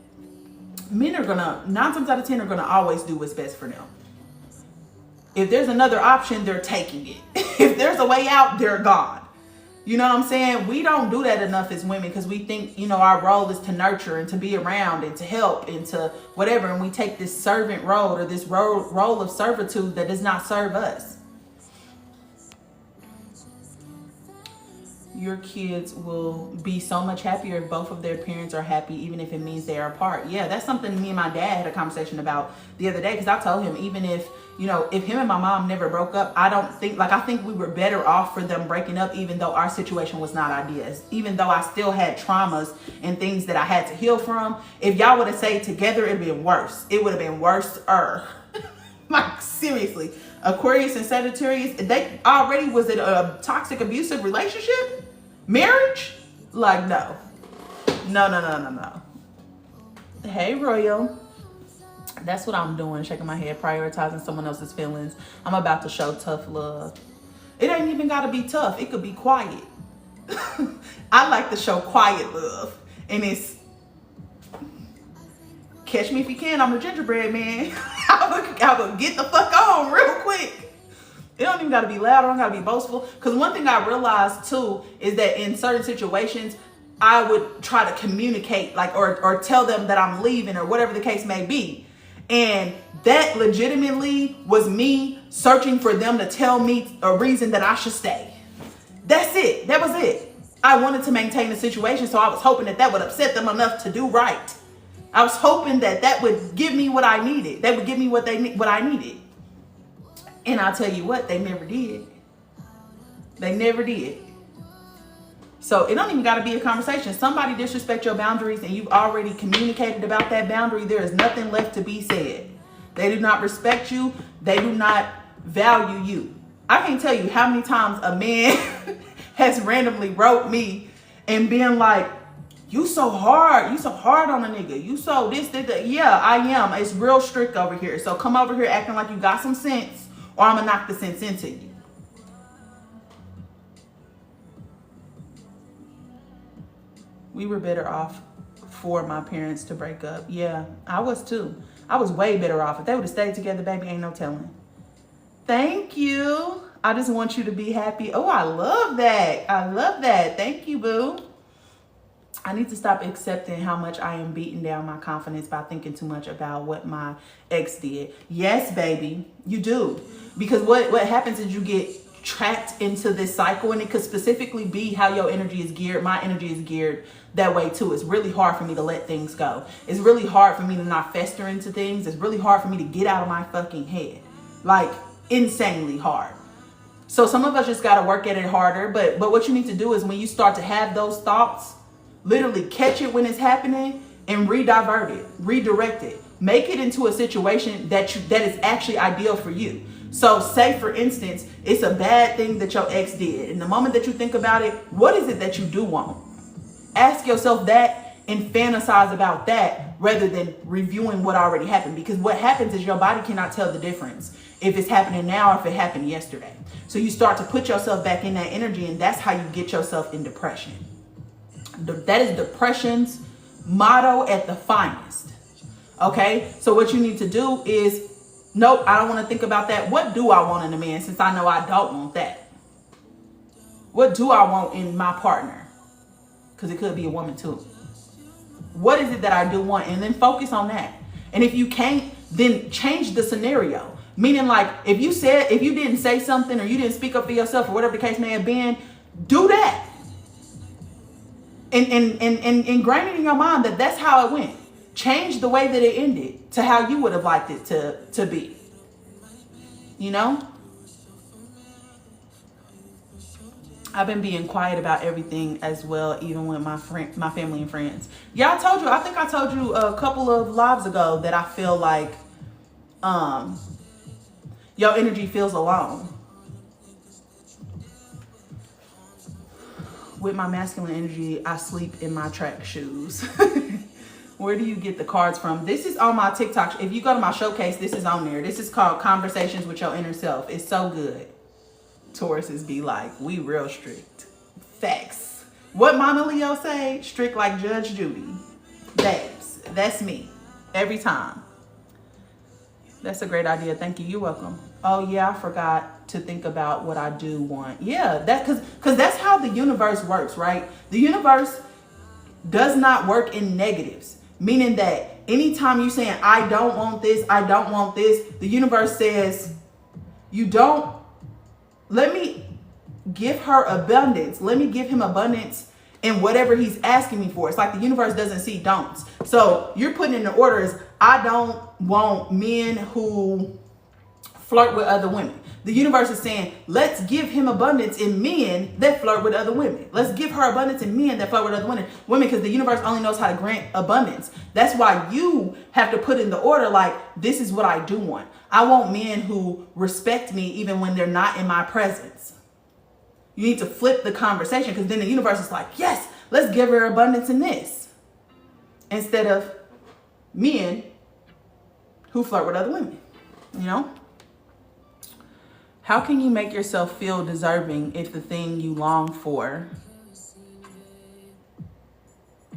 Men are going to, 9 times out of 10, are going to always do what's best for them. If there's another option, they're taking it. If there's a way out, they're gone. You know what I'm saying? We don't do that enough as women because we think, our role is to nurture and to be around and to help and to whatever. And we take this servant role or this role of servitude that does not serve us. Your kids will be so much happier if both of their parents are happy, even if it means they are apart. Yeah, that's something me and my dad had a conversation about the other day, because I told him, even if, if him and my mom never broke up, I think we were better off for them breaking up, even though our situation was not ideal. Even though I still had traumas and things that I had to heal from. If y'all would have stayed together, it'd been worse. It would have been worse-er. Like, seriously. Aquarius and Sagittarius, they already was in a toxic, abusive relationship? Marriage? Like, no. No. Hey, Royal. That's what I'm doing, shaking my head, prioritizing someone else's feelings. I'm about to show tough love. It ain't even got to be tough. It could be quiet. I like to show quiet love. And it's, catch me if you can. I'm a gingerbread man. I would get the fuck on real quick. It don't even got to be loud. I don't got to be boastful. Because one thing I realized too is that in certain situations, I would try to communicate, like, or tell them that I'm leaving or whatever the case may be. And that legitimately was me searching for them to tell me a reason that I should stay. That's it. That was it. I wanted to maintain the situation, so I was hoping that would upset them enough to do right. I was hoping that would give me what I needed. They would give me what I needed. And I'll tell you what, they never did. They never did. So it don't even got to be a conversation. Somebody disrespect your boundaries and you've already communicated about that boundary. There is nothing left to be said. They do not respect you. They do not value you. I can't tell you how many times a man has randomly wrote me and been like, you so hard on a nigga. You so this, that. Yeah, I am. It's real strict over here. So come over here acting like you got some sense, or I'm gonna knock the sense into you. We were better off for my parents to break up. Yeah, I was too. I was way better off. If they would have stayed together, baby, ain't no telling. Thank you. I just want you to be happy. Oh, I love that. I love that. Thank you, boo. I need to stop accepting how much I am beating down my confidence by thinking too much about what my ex did. Yes, baby, you do. Because what happens is you get trapped into this cycle, and it could specifically be how your energy is geared. My energy is geared that way too. It's really hard for me to let things go. It's really hard for me to not fester into things. It's really hard for me to get out of my fucking head. Like, insanely hard. So some of us just got to work at it harder. But what you need to do is, when you start to have those thoughts, literally catch it when it's happening and redirect it. Make it into a situation that is actually ideal for you. So say, for instance, it's a bad thing that your ex did. And the moment that you think about it, what is it that you do want? Ask yourself that and fantasize about that rather than reviewing what already happened. Because what happens is your body cannot tell the difference if it's happening now or if it happened yesterday. So you start to put yourself back in that energy, and that's how you get yourself in depression. That is depression's motto at the finest. Okay, so what you need to do is, nope, I don't want to think about that. What do I want in a man, since I know I don't want that? What do I want in my partner? Because it could be a woman too. What is it that I do want? And then focus on that. And if you can't, then change the scenario. Meaning, like, if you didn't say something, or you didn't speak up for yourself, or whatever the case may have been, do that. And ingrain it in your mind that that's how it went. Change the way that it ended to how you would have liked it to be. You know? I've been being quiet about everything as well, even with my family and friends. Yeah, I think I told you a couple of lives ago that I feel like your energy feels alone. With my masculine energy, I sleep in my track shoes. Where do you get the cards from? This is on my TikTok. If you go to my showcase, this is on there. This is called Conversations with Your Inner Self. It's so good. Tauruses be like, we real strict. Facts. What Mama Leo say? Strict like Judge Judy. Babes. That's me. Every time. That's a great idea. Thank you. You're welcome. Oh yeah, I forgot to think about what I do want. Yeah, that because that's how the universe works, right? The universe does not work in negatives. Meaning that anytime you're saying, I don't want this, I don't want this, the universe says, you don't. Let me give her abundance. Let me give him abundance in whatever he's asking me for. It's like the universe doesn't see don'ts. So you're putting in the orders, I don't want men who flirt with other women. The universe is saying, let's give him abundance in men that flirt with other women. Let's give her abundance in men that flirt with other women, because the universe only knows how to grant abundance. That's why you have to put in the order, like, this is what I do want. I want men who respect me even when they're not in my presence. You need to flip the conversation, because then the universe is like, yes, let's give her abundance in this. Instead of men who flirt with other women, you know? How can you make yourself feel deserving if the thing you long for,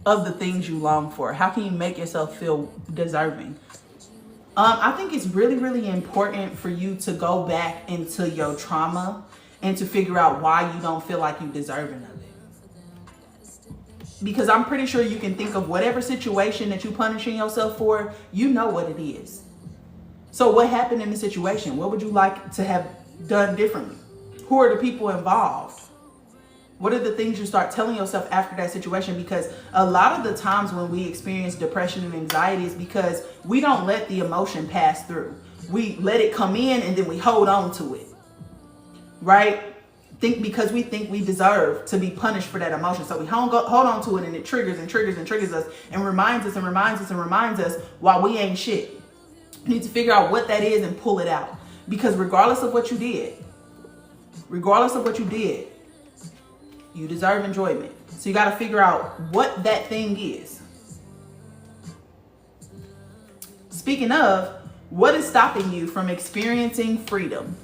of the things you long for? How can you make yourself feel deserving? I think it's really, really important for you to go back into your trauma and to figure out why you don't feel like you're deserving of it. Because I'm pretty sure you can think of whatever situation that you're punishing yourself for, you know what it is. So what happened in the situation? What would you like to have done differently? Who are the people involved? What are the things you start telling yourself after that situation? Because a lot of the times when we experience depression and anxiety is because we don't let the emotion pass through. We let it come in and then we hold on to it, right? Because we think we deserve to be punished for that emotion. So we hold on to it, and it triggers and triggers and triggers us and reminds us and reminds us and reminds us why we ain't shit. You need to figure out what that is and pull it out. Because regardless of what you did, you deserve enjoyment. So you got to figure out what that thing is. Speaking of, what is stopping you from experiencing freedom?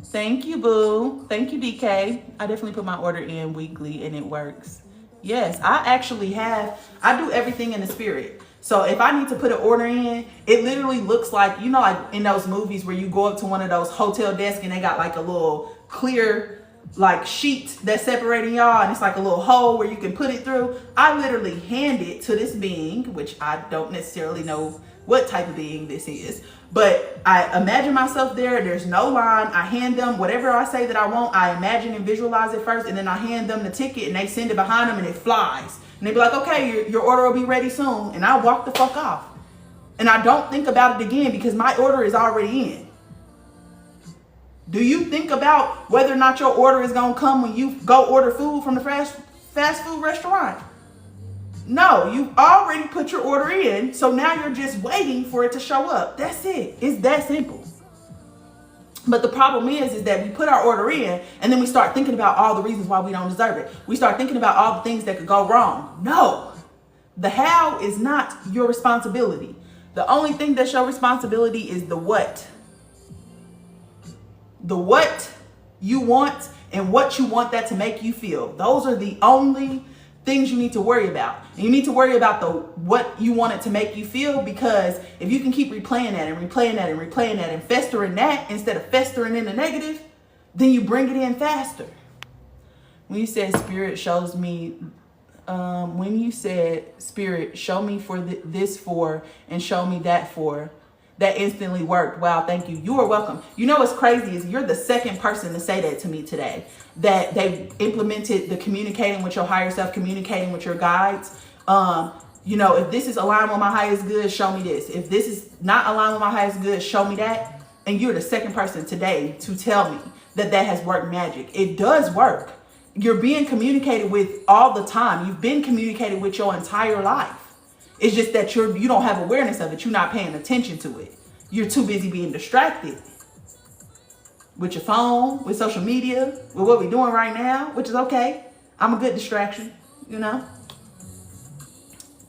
Thank you, boo. Thank you, DK. I definitely put my order in weekly and it works. Yes, I do everything in the spirit. So if I need to put an order in, it literally looks like, you know, like in those movies where you go up to one of those hotel desks and they got like a little clear like sheet that's separating y'all, and it's like a little hole where you can put it through. I literally hand it to this being, which I don't necessarily know what type of being this is, but I imagine myself there. There's no line. I hand them whatever I say that I want. I imagine and visualize it first, and then I hand them the ticket and they send it behind them and it flies. And they be like, okay, your order will be ready soon. And I walk the fuck off. And I don't think about it again because my order is already in. Do you think about whether or not your order is going to come when you go order food from the fast food restaurant? No, you've already put your order in. So now you're just waiting for it to show up. That's it. It's that simple. But the problem is that we put our order in and then we start thinking about all the reasons why we don't deserve it. We start thinking about all the things that could go wrong. No, the how is not your responsibility. The only thing that's your responsibility is the what. The what you want and what you want that to make you feel. Those are the only things you need to worry about. And you need to worry about what you want it to make you feel, because if you can keep replaying that and replaying that and replaying that and festering that instead of festering in the negative, then you bring it in faster. When you said spirit shows me, when you said spirit show me for this for and show me that for, that instantly worked. Wow, thank you. You are welcome. You know what's crazy is you're the second person to say that to me today, that they implemented the communicating with your higher self, communicating with your guides. You know, if this is aligned with my highest good, show me this. If this is not aligned with my highest good, show me that. And you're the second person today to tell me that that has worked magic. It does work. You're being communicated with all the time. You've been communicated with your entire life. It's just that you don't have awareness of it. You're not paying attention to it. You're too busy being distracted with your phone, with social media, with what we're doing right now, which is okay. I'm a good distraction, you know.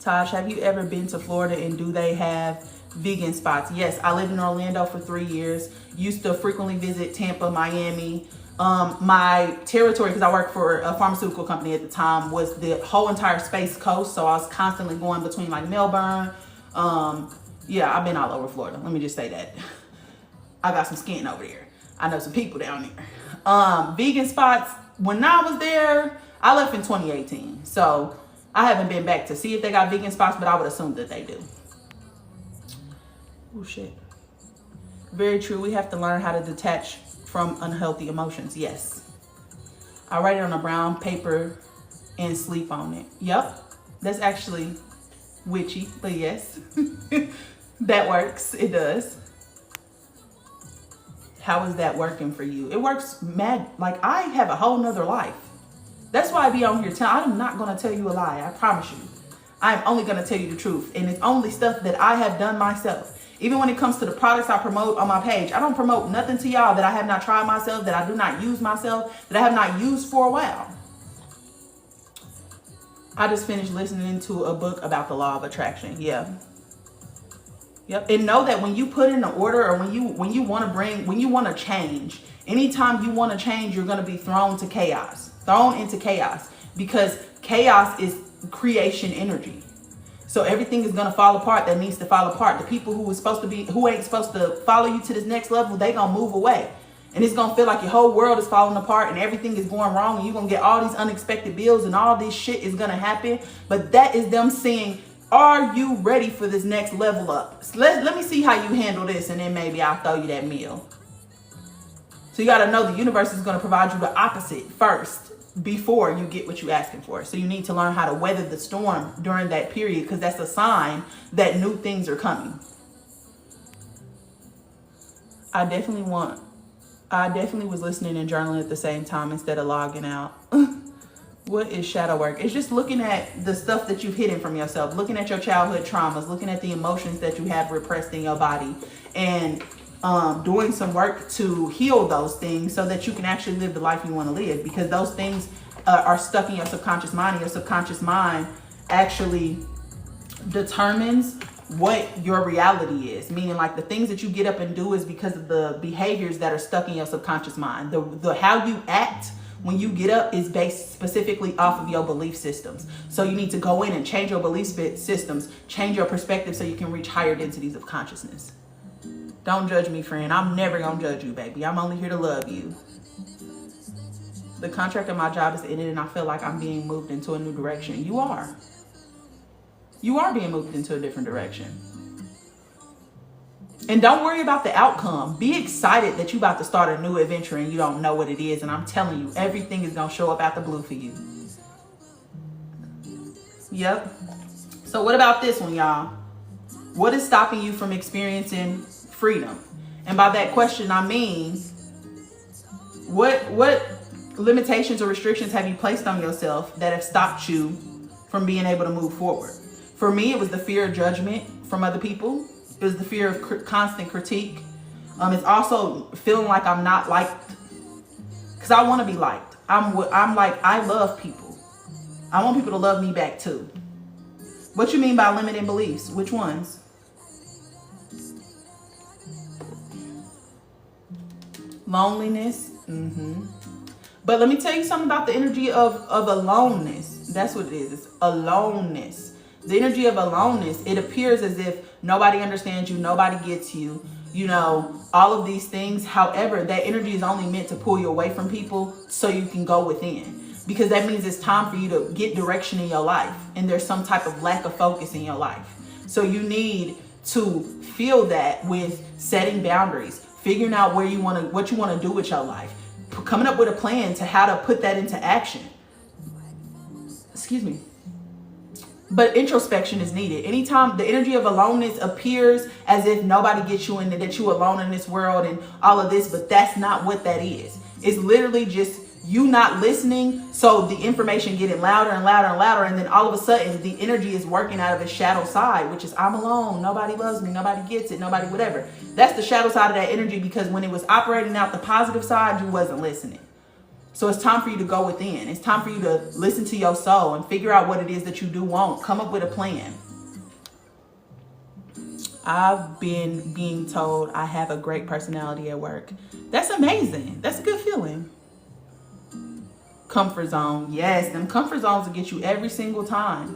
Taj, have you ever been to Florida, and do they have vegan spots? Yes, I lived in Orlando for 3 years. Used to frequently visit Tampa, Miami. My territory, because I worked for a pharmaceutical company at the time, was the whole entire Space Coast. So I was constantly going between like Melbourne. Yeah, I've been all over Florida. Let me just say that. I got some skin over there. I know some people down there. Vegan spots, when I was there, I left in 2018. So I haven't been back to see if they got vegan spots, but I would assume that they do. Oh shit. Very true. We have to learn how to detach from unhealthy emotions. Yes. I write it on a brown paper and sleep on it. Yep. That's actually witchy, but yes. That works. It does. How is that working for you? It works mad. Like, I have a whole nother life. That's why I be on here I'm not going to tell you a lie. I promise you. I'm only going to tell you the truth. And it's only stuff that I have done myself. Even when it comes to the products I promote on my page, I don't promote nothing to y'all that I have not tried myself, that I do not use myself, that I have not used for a while. I just finished listening to a book about the law of attraction. Yeah. Yep. And know that when you put in an order, or when you want to change, anytime you want to change, you're going to be thrown into chaos, because chaos is creation energy. So everything is going to fall apart that needs to fall apart. The people who ain't supposed to follow you to this next level, they going to move away. And it's going to feel like your whole world is falling apart and everything is going wrong. And you're going to get all these unexpected bills and all this shit is going to happen. But that is them saying, are you ready for this next level up? So let me see how you handle this, and then maybe I'll throw you that meal. So you got to know the universe is going to provide you the opposite first, before you get what you're asking for. So you need to learn how to weather the storm during that period, because that's a sign that new things are coming. I definitely was listening and journaling at the same time instead of logging out. What is shadow work? It's just looking at the stuff that you've hidden from yourself, looking at your childhood traumas, looking at the emotions that you have repressed in your body, and doing some work to heal those things so that you can actually live the life you want to live, because those things are stuck in your subconscious mind, and your subconscious mind actually determines what your reality is. Meaning, like, the things that you get up and do is because of the behaviors that are stuck in your subconscious mind. The how you act when you get up is based specifically off of your belief systems. So you need to go in and change your belief systems, change your perspective, so you can reach higher densities of consciousness. Don't judge me, friend. I'm never going to judge you, baby. I'm only here to love you. The contract of my job is ended, and I feel like I'm being moved into a new direction. You are. You are being moved into a different direction. And don't worry about the outcome. Be excited that you're about to start a new adventure and you don't know what it is. And I'm telling you, everything is going to show up out the blue for you. Yep. So what about this one, y'all? What is stopping you from experiencing freedom? And by that question, I mean, what limitations or restrictions have you placed on yourself that have stopped you from being able to move forward? For me, it was the fear of judgment from other people. It was the fear of constant critique. It's also feeling like I'm not liked, because I want to be liked. I'm like, I love people. I want people to love me back too. What you mean by limiting beliefs? Which ones? Loneliness. But let me tell you something about the energy of aloneness. That's what it is. It's aloneness. The energy of aloneness, it appears as if nobody understands you, nobody gets you, you know, all of these things. However, that energy is only meant to pull you away from people so you can go within. Because that means it's time for you to get direction in your life. And there's some type of lack of focus in your life. So you need to feel that with setting boundaries, figuring out where you want to, what you want to do with your life, coming up with a plan to how to put that into action. Excuse me. But introspection is needed. Anytime the energy of aloneness appears as if nobody gets you and that you alone in this world and all of this, but that's not what that is. It's literally just you not listening, so the information getting louder and louder and louder, and then all of a sudden the energy is working out of its shadow side, which is I'm alone, nobody loves me, nobody gets it, nobody whatever. That's the shadow side of that energy, because when it was operating out the positive side, you wasn't listening. So it's time for you to go within. It's time for you to listen to your soul and figure out what it is that you do want. Come up with a plan. I've been being told I have a great personality at work. That's amazing. That's a good feeling. Comfort zone. Yes, them comfort zones will get you every single time.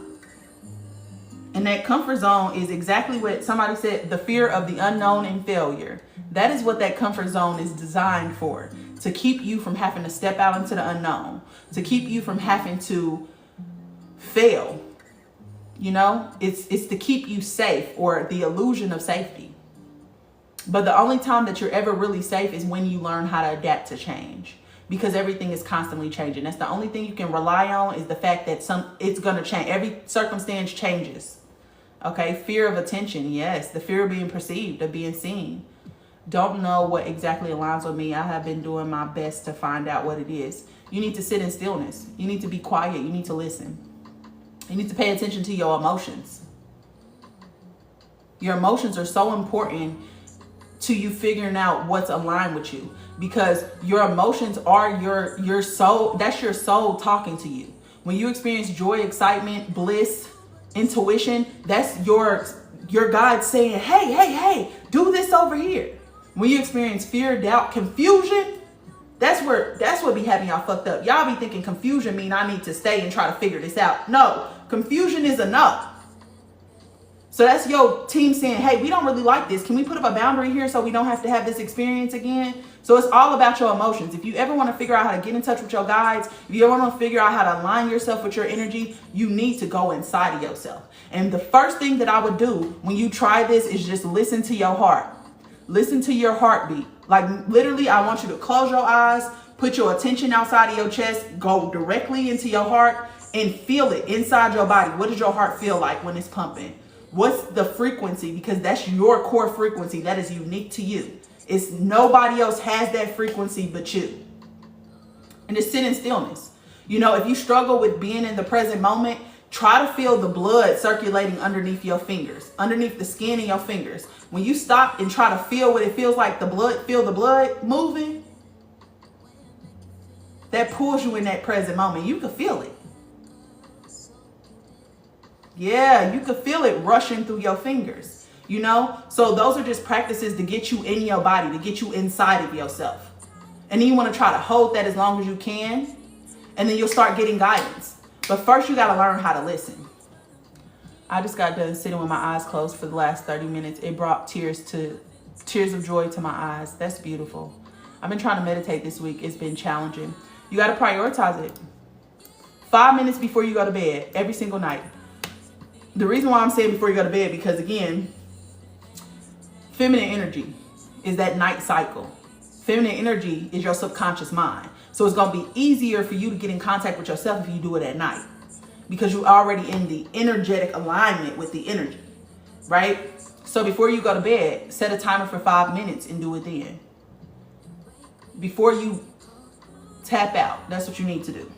And that comfort zone is exactly what somebody said, the fear of the unknown and failure. That is what that comfort zone is designed for. To keep you from having to step out into the unknown. To keep you from having to fail. You know, it's to keep you safe, or the illusion of safety. But the only time that you're ever really safe is when you learn how to adapt to change. Because everything is constantly changing. That's the only thing you can rely on, is the fact that it's going to change. Every circumstance changes. Okay, fear of attention. Yes, the fear of being perceived, of being seen. Don't know what exactly aligns with me. I have been doing my best to find out what it is. You need to sit in stillness. You need to be quiet. You need to listen. You need to pay attention to your emotions. Your emotions are so important to you figuring out what's aligned with you. Because your emotions are your soul. That's your soul talking to you. When you experience joy, excitement, bliss, intuition, that's your God saying, hey, do this over here. When you experience fear, doubt, confusion, that's what be having y'all fucked up. Y'all be thinking confusion mean I need to stay and try to figure this out. No, confusion is enough. So that's your team saying, hey, we don't really like this. Can we put up a boundary here so we don't have to have this experience again? So it's all about your emotions. If you ever want to figure out how to get in touch with your guides, if you ever want to figure out how to align yourself with your energy, you need to go inside of yourself. And the first thing that I would do when you try this is just listen to your heart. Listen to your heartbeat. Like literally, I want you to close your eyes, put your attention outside of your chest, go directly into your heart and feel it inside your body. What does your heart feel like when it's pumping? What's the frequency? Because that's your core frequency. That is unique to you. It's nobody else has that frequency but you. And just sit in stillness. You know, if you struggle with being in the present moment, try to feel the blood circulating underneath your fingers, underneath the skin in your fingers. When you stop and try to feel what it feels like, feel the blood moving, that pulls you in that present moment. You can feel it. Yeah, you could feel it rushing through your fingers, you know? So those are just practices to get you in your body, to get you inside of yourself. And then you want to try to hold that as long as you can, and then you'll start getting guidance. But first you got to learn how to listen. I just got done sitting with my eyes closed for the last 30 minutes. It brought tears of joy to my eyes. That's beautiful. I've been trying to meditate this week. It's been challenging. You got to prioritize it. 5 minutes before you go to bed, every single night. The reason why I'm saying before you go to bed, because again, feminine energy is that night cycle. Feminine energy is your subconscious mind. So it's going to be easier for you to get in contact with yourself if you do it at night, because you're already in the energetic alignment with the energy, right? So before you go to bed, set a timer for 5 minutes and do it then. Before you tap out, that's what you need to do.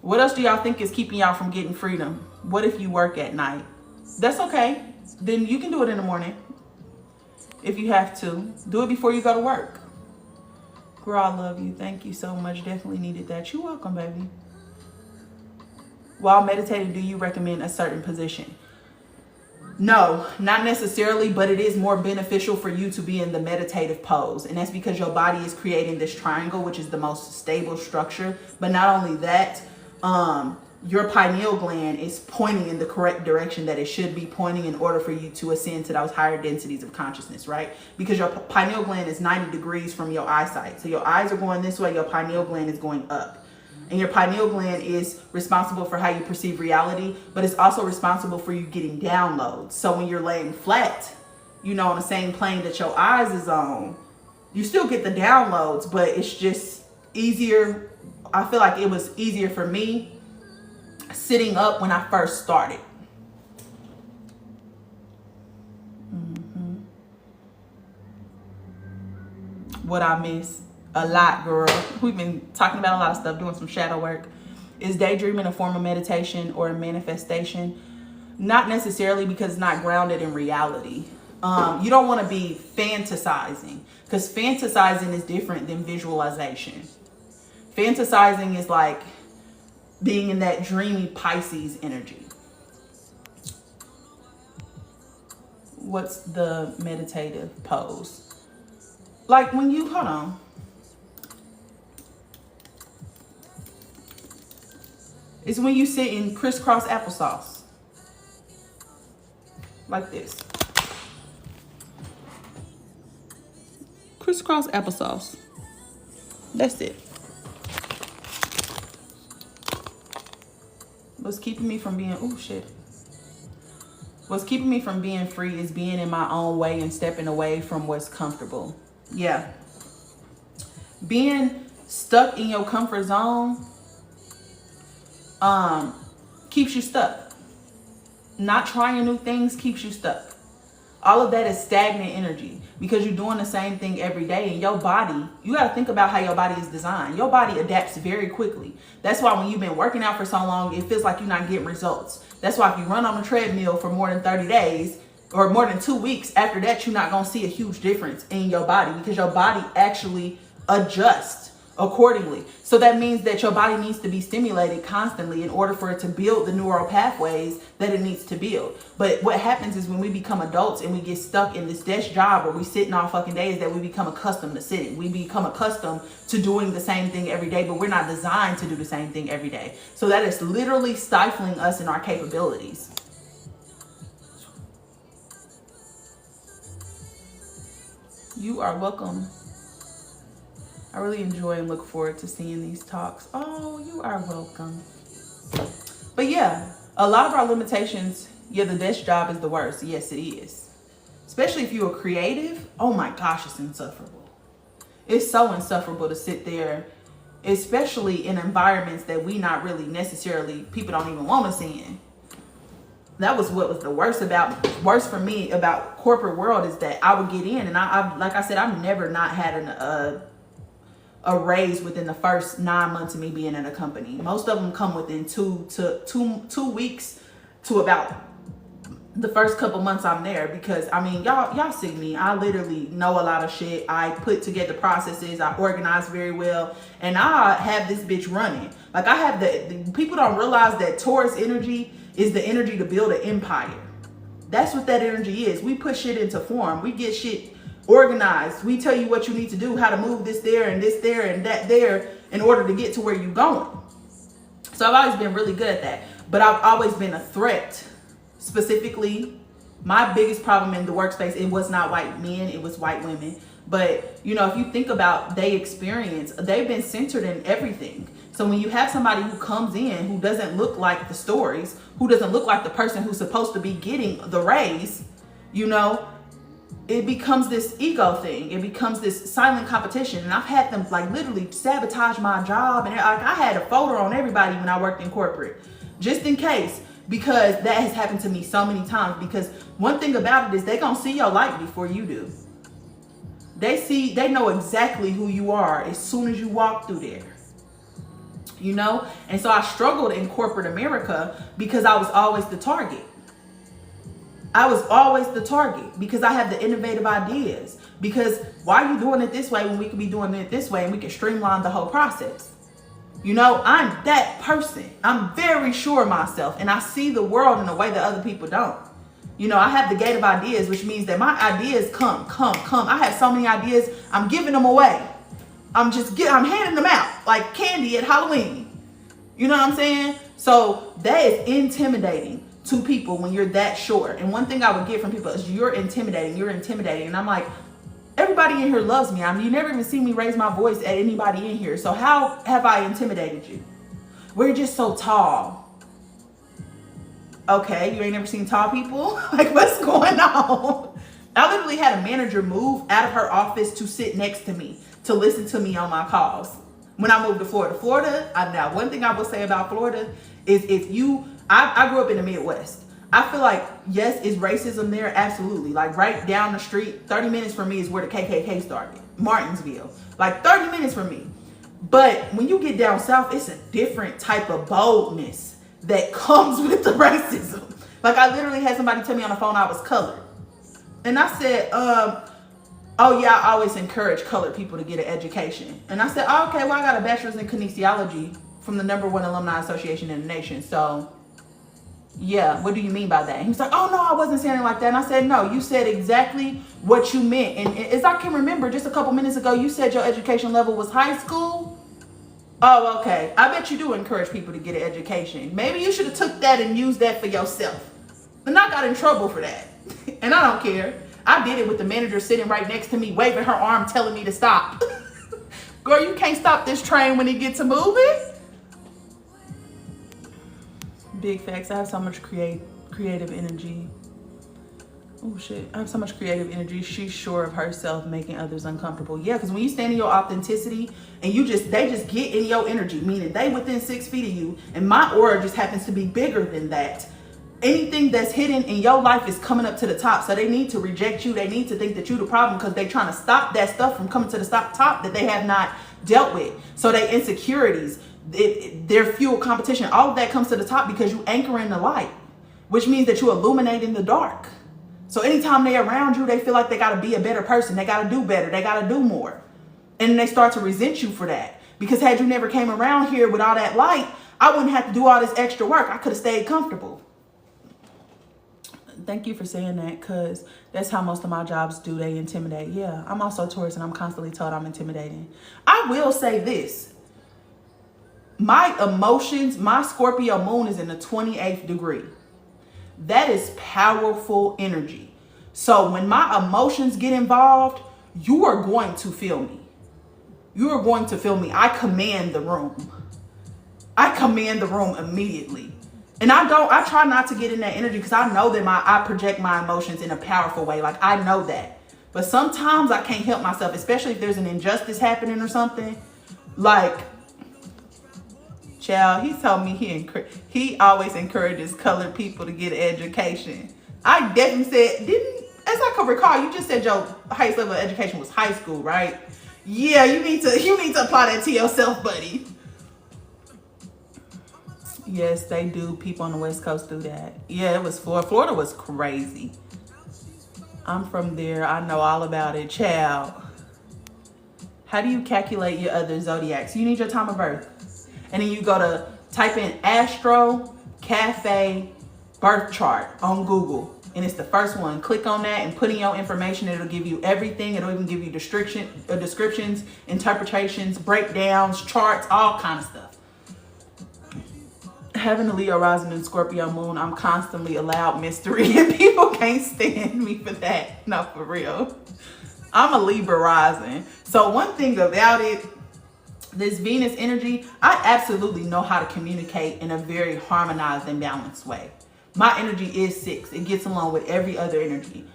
What else do y'all think is keeping y'all from getting freedom? What if you work at night? That's okay. Then you can do it in the morning. If you have to, do it before you go to work. Girl, I love you. Thank you so much. Definitely needed that. You're welcome, baby. While meditating, do you recommend a certain position? No, not necessarily, but it is more beneficial for you to be in the meditative pose. And that's because your body is creating this triangle, which is the most stable structure. But not only that, your pineal gland is pointing in the correct direction that it should be pointing in order for you to ascend to those higher densities of consciousness, right? Because your pineal gland is 90 degrees from your eyesight. So your eyes are going this way, your pineal gland is going up. And your pineal gland is responsible for how you perceive reality, but it's also responsible for you getting downloads. So when you're laying flat, you know, on the same plane that your eyes is on, you still get the downloads, but it's just easier. I feel like it was easier for me sitting up when I first started. What I miss a lot, girl. We've been talking about a lot of stuff, doing some shadow work. Is daydreaming a form of meditation or a manifestation? Not necessarily, because it's not grounded in reality. You don't want to be fantasizing, because fantasizing is different than visualization. Fantasizing is like being in that dreamy Pisces energy. What's the meditative pose? Like when you, hold on. It's when you sit in crisscross applesauce. Like this. Crisscross applesauce. That's it. What's keeping me from being, oh shit. What's keeping me from being free is being in my own way and stepping away from what's comfortable. Yeah. Being stuck in your comfort zone keeps you stuck. Not trying new things keeps you stuck. All of that is stagnant energy, because you're doing the same thing every day, and your body, you got to think about how your body is designed. Your body adapts very quickly. That's why when you've been working out for so long, it feels like you're not getting results. That's why if you run on a treadmill for more than 30 days or more than 2 weeks, after that, you're not going to see a huge difference in your body, because your body actually adjusts accordingly. So that means that your body needs to be stimulated constantly in order for it to build the neural pathways that it needs to build. But what happens is when we become adults and we get stuck in this desk job where we sitting all fucking days, that we become accustomed to sitting. We become accustomed to doing the same thing every day, but we're not designed to do the same thing every day. So that is literally stifling us in our capabilities. You are welcome. I really enjoy and look forward to seeing these talks. Oh, you are welcome. But yeah, a lot of our limitations, yeah, the desk job is the worst. Yes, it is. Especially if you're a creative. Oh my gosh, it's insufferable. It's so insufferable to sit there, especially in environments that we not really necessarily, people don't even want us in. That was what was the worst for me about corporate world, is that I would get in and I like I said, I've never not had a raise within the first 9 months of me being in a company. Most of them come within two weeks to about the first couple months I'm there, because I mean, y'all see me. I literally know a lot of shit. I put together processes. I organize very well, and I have this bitch running. Like I have the people don't realize that Taurus energy is the energy to build an empire. That's what that energy is. We put shit into form. We get shit organized. We tell you what you need to do, how to move this there and that there in order to get to where you're going. So I've always been really good at that, but I've always been a threat. Specifically, my biggest problem in the workspace, it was not white men, it was white women. But you know, if you think about their experience, they've been centered in everything. So when you have somebody who comes in who doesn't look like the stories, who doesn't look like the person who's supposed to be getting the raise, you know, it becomes this ego thing. It becomes this silent competition. And I've had them like literally sabotage my job. And I had a folder on everybody when I worked in corporate, just in case, because that has happened to me so many times. Because one thing about it is they gonna see your light before you do. They know exactly who you are as soon as you walk through there. You know? And so I struggled in corporate America because I was always the target. I was always the target because I have the innovative ideas. Because why are you doing it this way when we could be doing it this way and we can streamline the whole process? You know, I'm that person. I'm very sure of myself, and I see the world in a way that other people don't. You know, I have the gate of ideas, which means that my ideas come. I have so many ideas, I'm giving them away. I'm handing them out like candy at Halloween. You know what I'm saying? So that is intimidating to people when you're that short. And one thing I would get from people is you're intimidating. And I'm like, everybody in here loves me. I mean, you never even see me raise my voice at anybody in here. So how have I intimidated you? We're just so tall. Okay, you ain't never seen tall people? Like, what's going on? I literally had a manager move out of her office to sit next to me, to listen to me on my calls. When I moved to Florida, now one thing I will say about Florida is I grew up in the Midwest. I feel like, yes, is racism there? Absolutely. Like right down the street, 30 minutes from me is where the KKK started, Martinsville. Like 30 minutes from me. But when you get down south, it's a different type of boldness that comes with the racism. Like I literally had somebody tell me on the phone I was colored. And I said, oh yeah, I always encourage colored people to get an education. And I said, oh, okay, well, I got a bachelor's in kinesiology from the #1 alumni association in the nation. So yeah, what do you mean by that? And he was like, oh no, I wasn't saying it like that. And I said, no, you said exactly what you meant. And as I can remember, just a couple minutes ago, you said your education level was high school. Oh, okay. I bet you do encourage people to get an education. Maybe you should have took that and used that for yourself. And I got in trouble for that. And I don't care. I did it with the manager sitting right next to me, waving her arm, telling me to stop. Girl, you can't stop this train when it gets to moving. Big facts. I have so much creative energy. Oh shit. I have so much creative energy. She's sure of herself, making others uncomfortable. Yeah, because when you stand in your authenticity and they just get in your energy, meaning they within 6 feet of you, and my aura just happens to be bigger than that. Anything that's hidden in your life is coming up to the top. So they need to reject you. They need to think that you're the problem because they're trying to stop that stuff from coming to the top that they have not dealt with. So they insecurities, their fuel competition, all of that comes to the top because you anchor in the light, which means that you illuminate in the dark. So anytime they're around you, they feel like they got to be a better person. They got to do better. They got to do more. And then they start to resent you for that. Because had you never came around here with all that light, I wouldn't have to do all this extra work. I could have stayed comfortable. Thank you for saying that, because that's how most of my jobs do. They intimidate. Yeah, I'm also Taurus and I'm constantly told I'm intimidating. I will say this. My emotions, my Scorpio moon is in the 28th degree. That is powerful energy. So when my emotions get involved, you are going to feel me. You are going to feel me. I command the room. I command the room immediately. And I try not to get in that energy because I know that I project my emotions in a powerful way. Like I know that. But sometimes I can't help myself, especially if there's an injustice happening or something. Like, child, he told me he always encourages colored people to get an education. I definitely said, as I can recall, you just said your highest level of education was high school, right? Yeah, you need to apply that to yourself, buddy. Yes, they do. People on the West Coast do that. Yeah, it was Florida. Florida was crazy. I'm from there. I know all about it. Child. How do you calculate your other zodiacs? You need your time of birth. And then you go to type in Astro Cafe birth chart on Google. And it's the first one. Click on that and put in your information. It'll give you everything. It'll even give you descriptions, interpretations, breakdowns, charts, all kind of stuff. Having a Leo rising and Scorpio moon, I'm constantly allowed mystery and people can't stand me for that. No, for real. I'm a Libra rising. So one thing about it, this Venus energy, I absolutely know how to communicate in a very harmonized and balanced way. My energy is 6. It gets along with every other energy.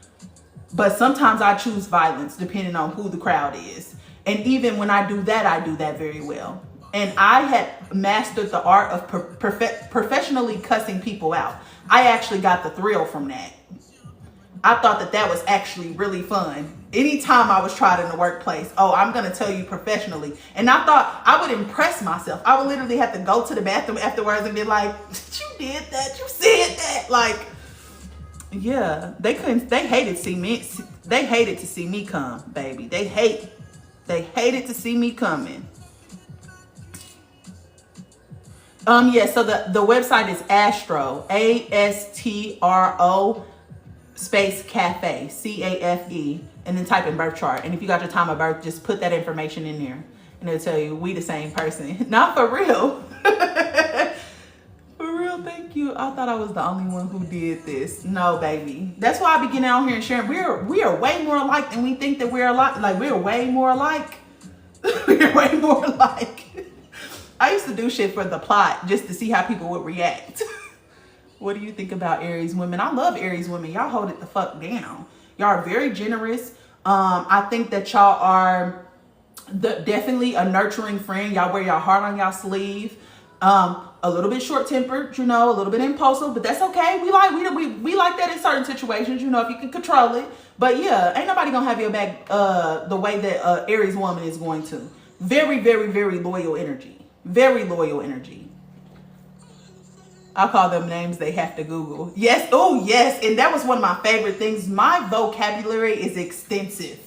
But sometimes I choose violence depending on who the crowd is. And even when I do that very well. And I had mastered the art of professionally cussing people out. I actually got the thrill from that. I thought that was actually really fun. Anytime I was tried in the workplace, oh, I'm going to tell you professionally. And I thought I would impress myself. I would literally have to go to the bathroom afterwards and be like, you did that, you said that. Like, yeah, they hated to see me come, baby. They hated to see me coming. Yeah, so the website is Astro, ASTRO space cafe, CAFE, and then type in birth chart. And if you got your time of birth, just put that information in there and it'll tell you we the same person. Not for real. I thought I was the only one who did this. No, baby. That's why I be getting out here and sharing. We are way more alike than we think that we're alike. Like, we're way more alike. We're way more alike. I used to do shit for the plot just to see how people would react. What do you think about Aries women? I love Aries women. Y'all hold it the fuck down. Y'all are very generous. I think that y'all are definitely a nurturing friend. Y'all wear y'all heart on y'all sleeve. A little bit short-tempered, you know, a little bit impulsive, but that's okay. We like that in certain situations, you know, if you can control it. But yeah, ain't nobody gonna have your back the way that Aries woman is going to. Very, very, very loyal energy. Very loyal energy. I call them names they have to Google. Yes, oh yes, and that was one of my favorite things. My vocabulary is extensive.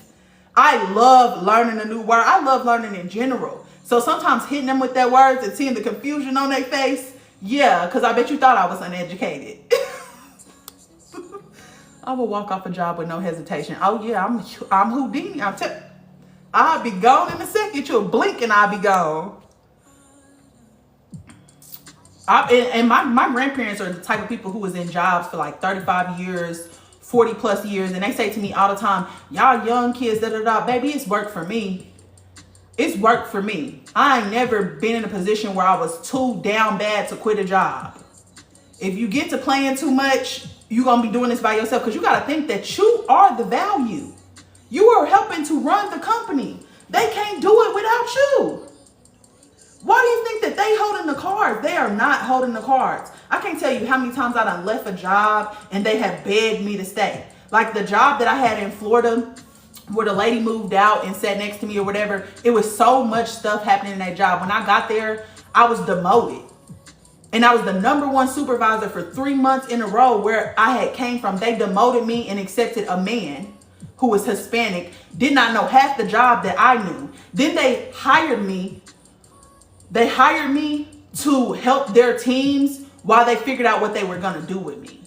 I love learning a new word. I love learning in general. So sometimes hitting them with that words and seeing the confusion on their face, yeah, because I bet you thought I was uneducated. I will walk off a job with no hesitation. Oh yeah, I'm Houdini. I'll be gone in a second. You'll blink and I'll be gone. And my grandparents are the type of people who was in jobs for like 35 years, 40 plus years. And they say to me all the time, y'all young kids, baby, it's work for me. It's work for me. I ain't never been in a position where I was too down bad to quit a job. If you get to playing too much, you're going to be doing this by yourself, because you got to think that you are the value. You are helping to run the company. They can't do it without you. Why do you think that they holding the cards? They are not holding the cards. I can't tell you how many times I done left a job and they have begged me to stay. Like the job that I had in Florida, where the lady moved out and sat next to me or whatever. It was so much stuff happening in that job. When I got there, I was demoted. And I was the #1 supervisor for 3 months in a row. Where I had came from, they demoted me and accepted a man who was Hispanic, did not know half the job that I knew. Then they hired me. They hired me to help their teams while they figured out what they were going to do with me.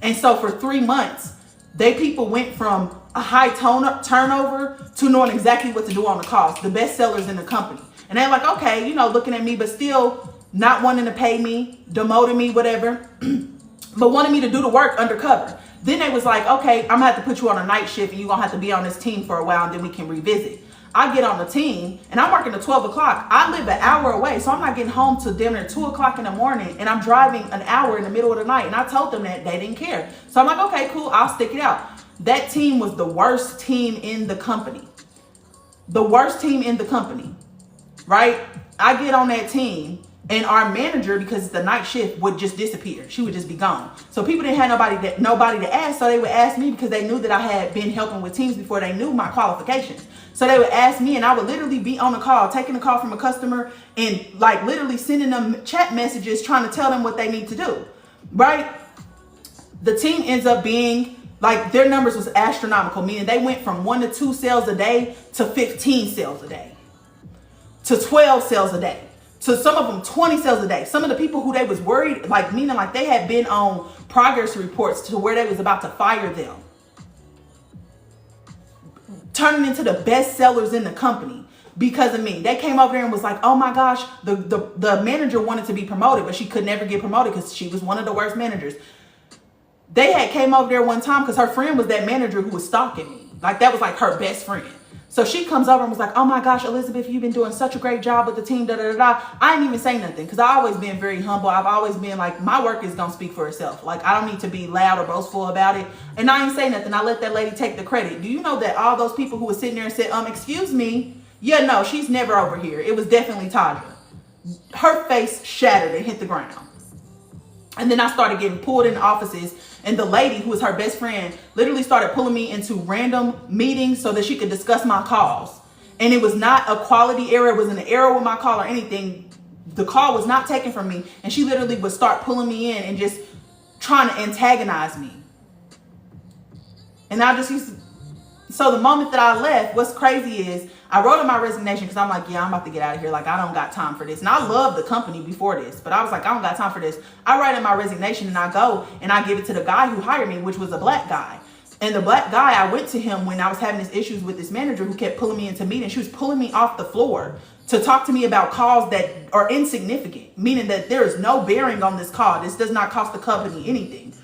And so for 3 months, people went from a high turnover to knowing exactly what to do on the calls, the best sellers in the company. And they're like, okay, you know, looking at me, but still not wanting to pay me, demoting me, whatever, but wanting me to do the work undercover. Then they was like, okay, I'm gonna have to put you on a night shift and you're gonna have to be on this team for a while and then we can revisit. I get on the team and I'm working at 12 o'clock. I live an hour away, so I'm not getting home till damn near 2 o'clock in the morning, and I'm driving an hour in the middle of the night. And I told them that they didn't care. So I'm like, okay, cool, I'll stick it out. That team was the worst team in the company. The worst team in the company, right? I get on that team and our manager, because it's the night shift, would just disappear. She would just be gone. So people didn't have nobody to ask, so they would ask me, because they knew that I had been helping with teams before. They knew my qualifications. So they would ask me, and I would literally be on a call, taking a call from a customer and like literally sending them chat messages, trying to tell them what they need to do, right? The team ends up being like, their numbers was astronomical, meaning they went from 1 to 2 sales a day to 15 sales a day to 12 sales a day. So some of them 20 sales a day. Some of the people who they was worried, like meaning like they had been on progress reports to where they was about to fire them, turning into the best sellers in the company because of me. They came over there and was like, oh my gosh, the manager wanted to be promoted, but she could never get promoted because she was one of the worst managers. They had came over there one time because her friend was that manager who was stalking me. Like that was like her best friend. So she comes over and was like, oh my gosh, Elizabeth, you've been doing such a great job with the team, da da da da. I didn't even say nothing because I always been very humble. I've always been like, my work is going to speak for itself. Like I don't need to be loud or boastful about it. And I didn't say nothing. I let that lady take the credit. Do you know that all those people who were sitting there and said, excuse me. Yeah, no, she's never over here. It was definitely Taja. Her face shattered and hit the ground. And then I started getting pulled in offices, and the lady who was her best friend literally started pulling me into random meetings so that she could discuss my calls. And it was not a quality error. It wasn't an error with my call or anything. The call was not taken from me. And she literally would start pulling me in and just trying to antagonize me. And I just used to, so the moment that I left, what's crazy is I wrote in my resignation because I'm like, yeah, I'm about to get out of here. Like, I don't got time for this. And I loved the company before this, but I was like, I don't got time for this. I write in my resignation and I go and I give it to the guy who hired me, which was a black guy. And the black guy, I went to him when I was having these issues with this manager who kept pulling me into meetings. She was pulling me off the floor to talk to me about calls that are insignificant, meaning that there is no bearing on this call. This does not cost the company anything.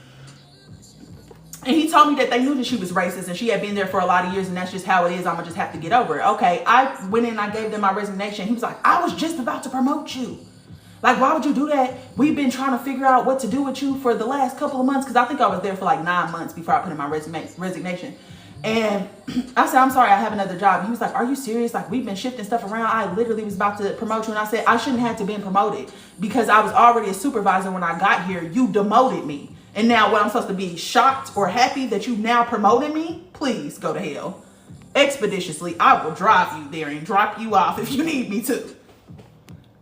And he told me that they knew that she was racist and she had been there for a lot of years and that's just how it is. I'm going to just have to get over it. Okay, I went in and I gave them my resignation. He was like, I was just about to promote you. Like, why would you do that? We've been trying to figure out what to do with you for the last couple of months. Because I think I was there for like 9 months before I put in my resignation. And I said, I'm sorry, I have another job. He was like, are you serious? Like, we've been shifting stuff around. I literally was about to promote you. And I said, I shouldn't have to be promoted because I was already a supervisor when I got here. You demoted me. And now what, I'm supposed to be shocked or happy that you now promoted me? Please go to hell. Expeditiously, I will drive you there and drop you off if you need me to.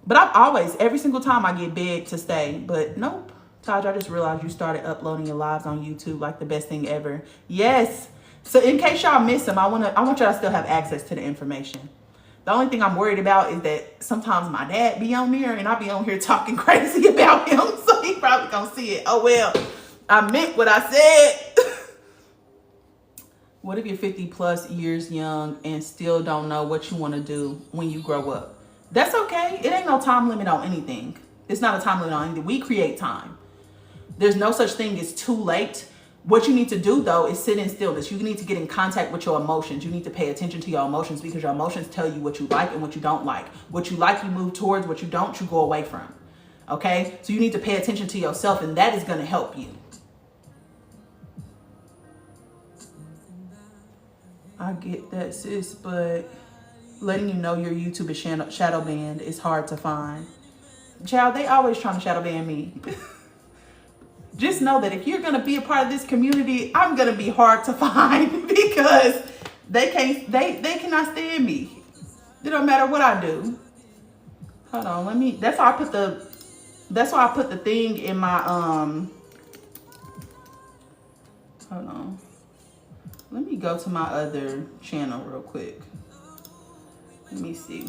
But I've always, every single time I get begged to stay, but nope. Taj, I just realized you started uploading your lives on YouTube like the best thing ever. Yes. So in case y'all miss them, I want y'all to still have access to the information. The only thing I'm worried about is that sometimes my dad be on there and I be on here talking crazy about him. So he probably gonna see it. Oh, well, I meant what I said. What if you're 50 plus years young and still don't know what you want to do when you grow up? That's okay. It ain't no time limit on anything. It's not a time limit on anything. We create time. There's no such thing as too late. What you need to do, though, is sit in stillness. You need to get in contact with your emotions. You need to pay attention to your emotions because your emotions tell you what you like and what you don't like. What you like, you move towards. What you don't, you go away from. Okay? So you need to pay attention to yourself, and that is going to help you. I get that, sis, but letting you know your YouTube is shadow banned is hard to find. Child, they always trying to shadow ban me. Just know that if you're going to be a part of this community, I'm going to be hard to find because they cannot stand me. It don't matter what I do. Hold on, that's why I put the thing in my hold on. Let me go to my other channel real quick. Let me see.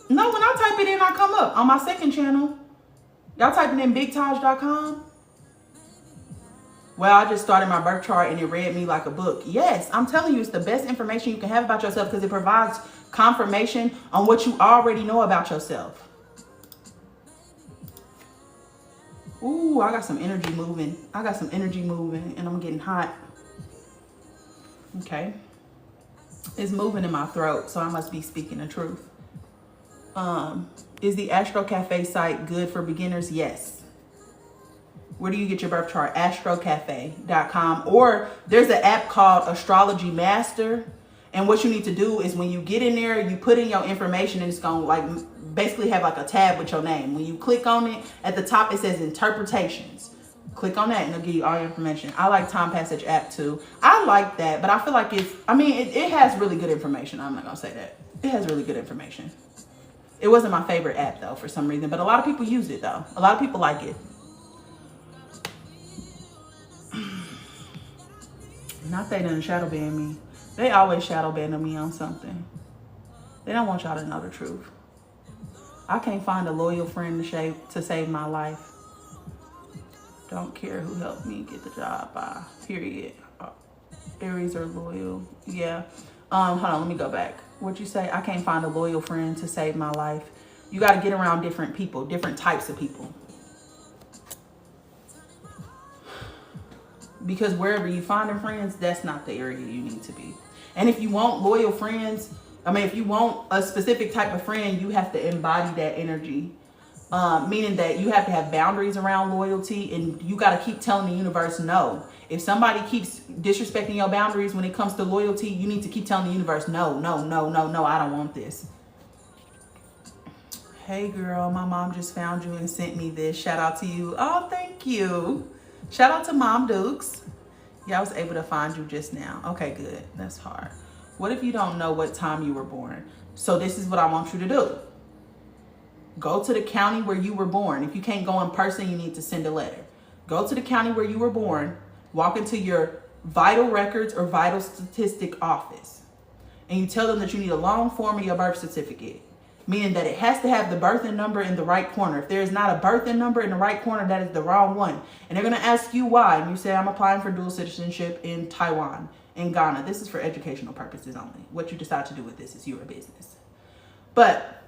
No, when I type it in, I come up on my second channel. Y'all typing in BigTaj.com? Well, I just started my birth chart and it read me like a book. Yes, I'm telling you, it's the best information you can have about yourself because it provides confirmation on what you already know about yourself. Ooh, I got some energy moving. And I'm getting hot. Okay. It's moving in my throat, so I must be speaking the truth. Is the Astro Cafe site good for beginners? Yes. Where do you get your birth chart? astrocafe.com, or there's an app called Astrology Master. And what you need to do is when you get in there, you put in your information and it's going to like basically have like a tab with your name. When you click on it, at the top it says interpretations. Click on that and it'll give you all your information. I like Time Passage app too. I like that, but I feel like it has really good information. I'm not going to say that. It has really good information. It wasn't my favorite app though for some reason, but a lot of people use it though. A lot of people like it. Not they done shadow ban me. They always shadow ban me on something. They don't want y'all to know the truth. I can't find a loyal friend to save my life. Don't care who helped me get the job by, period. Aries are loyal. Yeah. Hold on, let me go back. What'd you say? I can't find a loyal friend to save my life. You got to get around different people, different types of people. Because wherever you find friends, that's not the area you need to be. And if you want loyal friends, if you want a specific type of friend, you have to embody that energy. Meaning that you have to have boundaries around loyalty, and you got to keep telling the universe no. If somebody keeps disrespecting your boundaries when it comes to loyalty, you need to keep telling the universe no, no, no, no, no, I don't want this. Hey girl, my mom just found you and sent me this. Shout out to you. Oh, thank you. Shout out to Mom Dukes. Yeah, I was able to find you just now. Okay, good. That's hard. What if you don't know what time you were born? So this is what I want you to do. Go to the county where you were born. If you can't go in person, you need to send a letter. Go to the county where you were born, walk into your vital records or vital statistic office, and you tell them that you need a long form of your birth certificate. meaning that it has to have the birthing number in the right corner. If there is not a birthing number in the right corner, that is the wrong one. And they're going to ask you why. And you say, I'm applying for dual citizenship in Taiwan, in Ghana. This is for educational purposes only. What you decide to do with this is your business. But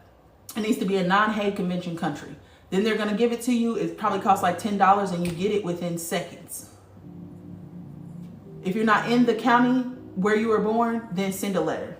it needs to be a non-Hague Convention country. Then they're going to give it to you. It probably costs like $10 and you get it within seconds. If you're not in the county where you were born, then send a letter.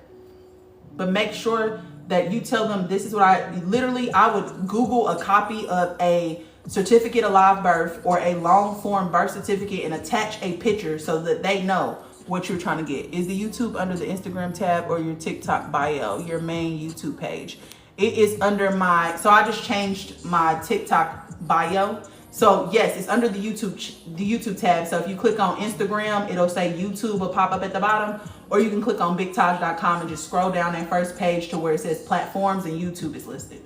But make sure that you tell them, this is what I would Google a copy of a certificate of live birth or a long form birth certificate and attach a picture so that they know what you're trying to get. Is the YouTube under the Instagram tab or your TikTok bio, your main YouTube page? It is under so I just changed my TikTok bio. So yes, it's under the YouTube tab. So if you click on Instagram, it'll say YouTube will pop up at the bottom, or you can click on BigTaj.com and just scroll down that first page to where it says platforms and YouTube is listed.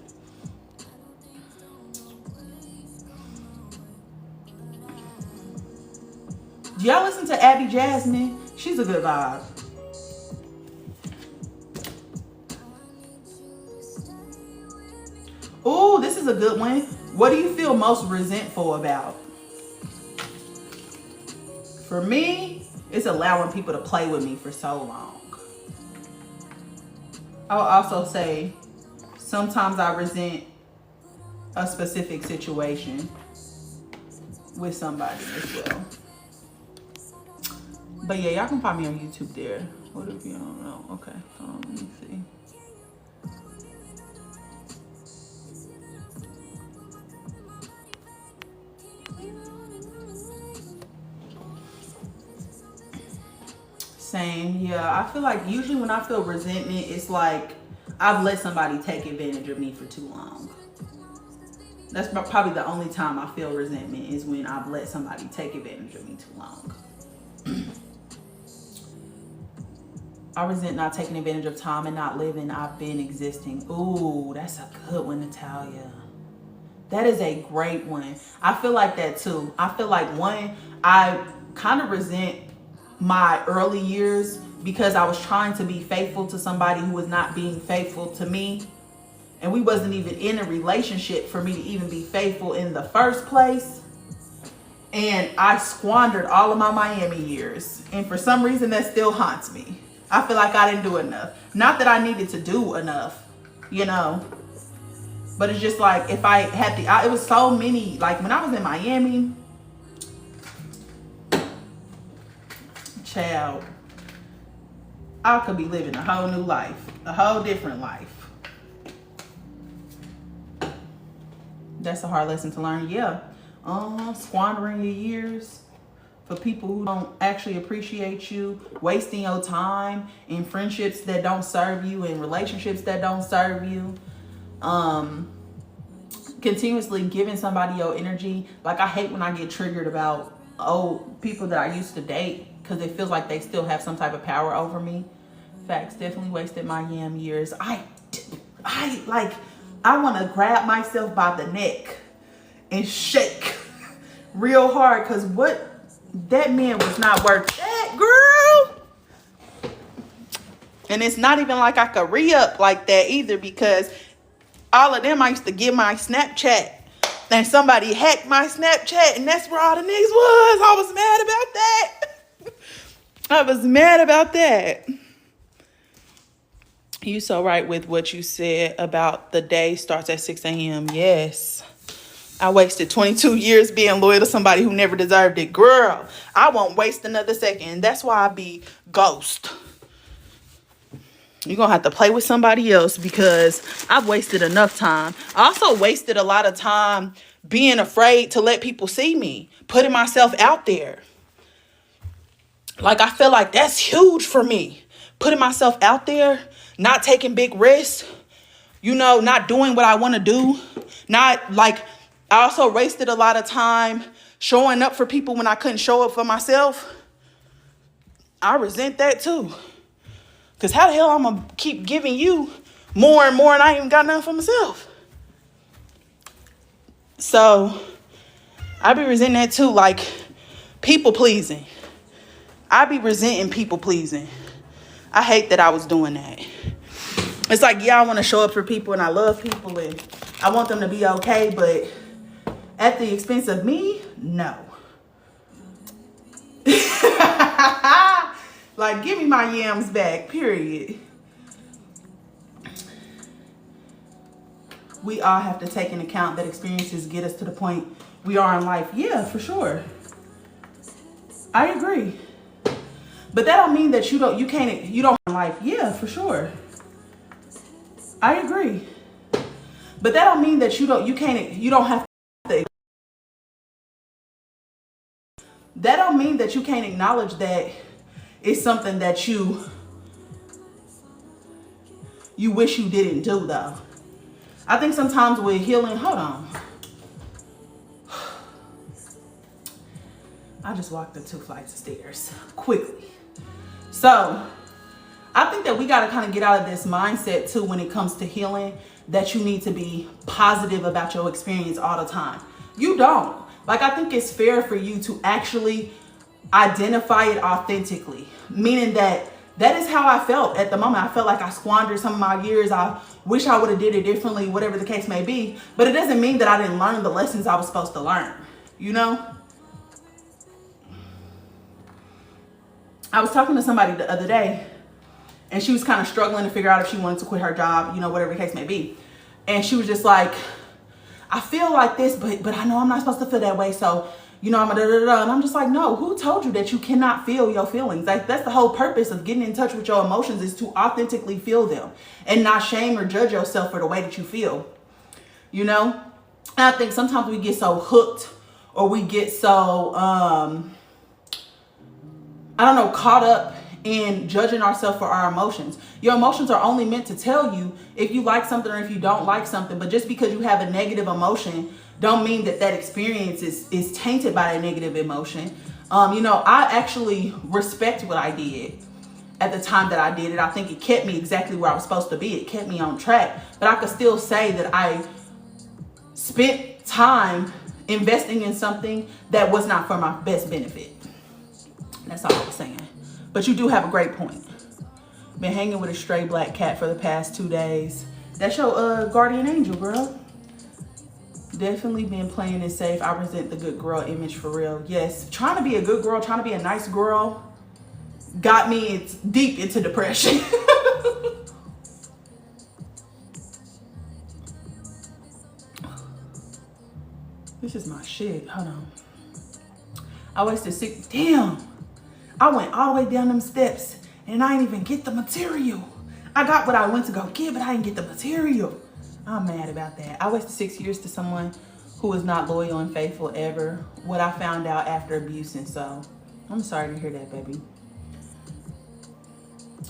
Do y'all listen to Abby Jasmine? She's a good vibe. Ooh, this is a good one. What do you feel most resentful about? For me, it's allowing people to play with me for so long. I'll also say sometimes I resent a specific situation with somebody as well. But yeah, y'all can find me on YouTube there. What if you don't know? Okay, let me see. Same, yeah. I feel like usually when I feel resentment, it's like I've let somebody take advantage of me for too long. That's probably the only time I feel resentment, is when I've let somebody take advantage of me too long. I resent not taking advantage of time and not living. I've been existing. Ooh, that's a good one, Natalia. That is a great one. I feel like that too. I feel like I kind of resent my early years because I was trying to be faithful to somebody who was not being faithful to me. And we wasn't even in a relationship for me to even be faithful in the first place. And I squandered all of my Miami years. And for some reason that still haunts me. I feel like I didn't do enough. Not that I needed to do enough, you know. But it's just like if I had it was so many, like when I was in Miami, child, I could be living a whole new life, a whole different life. That's a hard lesson to learn. Yeah. Squandering your years for people who don't actually appreciate you, wasting your time in friendships that don't serve you, in relationships that don't serve you, continuously giving somebody your energy. Like I hate when I get triggered about people that I used to date, because it feels like they still have some type of power over me. Facts, definitely wasted my years. I want to grab myself by the neck and shake real hard, because that man was not worth that, girl. And it's not even like I could re-up like that either, because all of them I used to get my Snapchat, and somebody hacked my Snapchat, and that's where all the niggas was. I was mad about that. I was mad about that. You so right with what you said about the day starts at 6 a.m. Yes. I wasted 22 years being loyal to somebody who never deserved it. Girl, I won't waste another second. That's why I be ghost. You're going to have to play with somebody else, because I've wasted enough time. I also wasted a lot of time being afraid to let people see me, putting myself out there. Like, I feel like that's huge for me. Putting myself out there, not taking big risks, not doing what I want to do. I also wasted a lot of time showing up for people when I couldn't show up for myself. I resent that too. Because how the hell I'm going to keep giving you more and more and I ain't even got nothing for myself? So I be resenting that too. Like people pleasing. I be resenting people pleasing. I hate that I was doing that. It's like, yeah, I want to show up for people and I love people and I want them to be okay, but at the expense of me, no. Like, give me my yams back, period. We all have to take into account that experiences get us to the point we are in life. Yeah, for sure. I agree. But that don't mean that you don't in life. Yeah, for sure. I agree. But that don't mean that you don't have to. That don't mean that you can't acknowledge that it's something that you wish you didn't do, though. I think sometimes with healing, hold on. I just walked up 2 flights of stairs quickly. So I think that we got to kind of get out of this mindset too when it comes to healing, that you need to be positive about your experience all the time. You don't. Like, I think it's fair for you to actually identify it authentically, meaning that is how I felt at the moment. I felt like I squandered some of my years. I wish I would have did it differently, whatever the case may be. But it doesn't mean that I didn't learn the lessons I was supposed to learn, you know? I was talking to somebody the other day, and she was kind of struggling to figure out if she wanted to quit her job, you know, whatever the case may be. And she was just like, I feel like this, but I know I'm not supposed to feel that way. So, you know, I'm da-da-da-da. And I'm just like, no, who told you that you cannot feel your feelings? Like, that's the whole purpose of getting in touch with your emotions, is to authentically feel them and not shame or judge yourself for the way that you feel, you know? And I think sometimes we get so hooked, or we get so, caught up in judging ourselves for our emotions. Your emotions are only meant to tell you if you like something or if you don't like something. But just because you have a negative emotion don't mean that experience is tainted by a negative emotion. You know, I actually respect what I did at the time that I did it. I think it kept me exactly where I was supposed to be. It kept me on track. But I could still say that I spent time investing in something that was not for my best benefit. That's all I was saying. But you do have a great point. Been hanging with a stray black cat for the past 2 days. That's your guardian angel, girl. Definitely been playing it safe. I resent the good girl image, for real. Yes, trying to be a good girl, trying to be a nice girl got me deep into depression. This is my shit. Hold on. I wasted 6. Damn. I went all the way down them steps and I didn't even get the material. I got what I went to go get, but I didn't get the material. I'm mad about that. I wasted 6 years to someone who was not loyal and faithful ever. What I found out after abuse, and so I'm sorry to hear that, baby.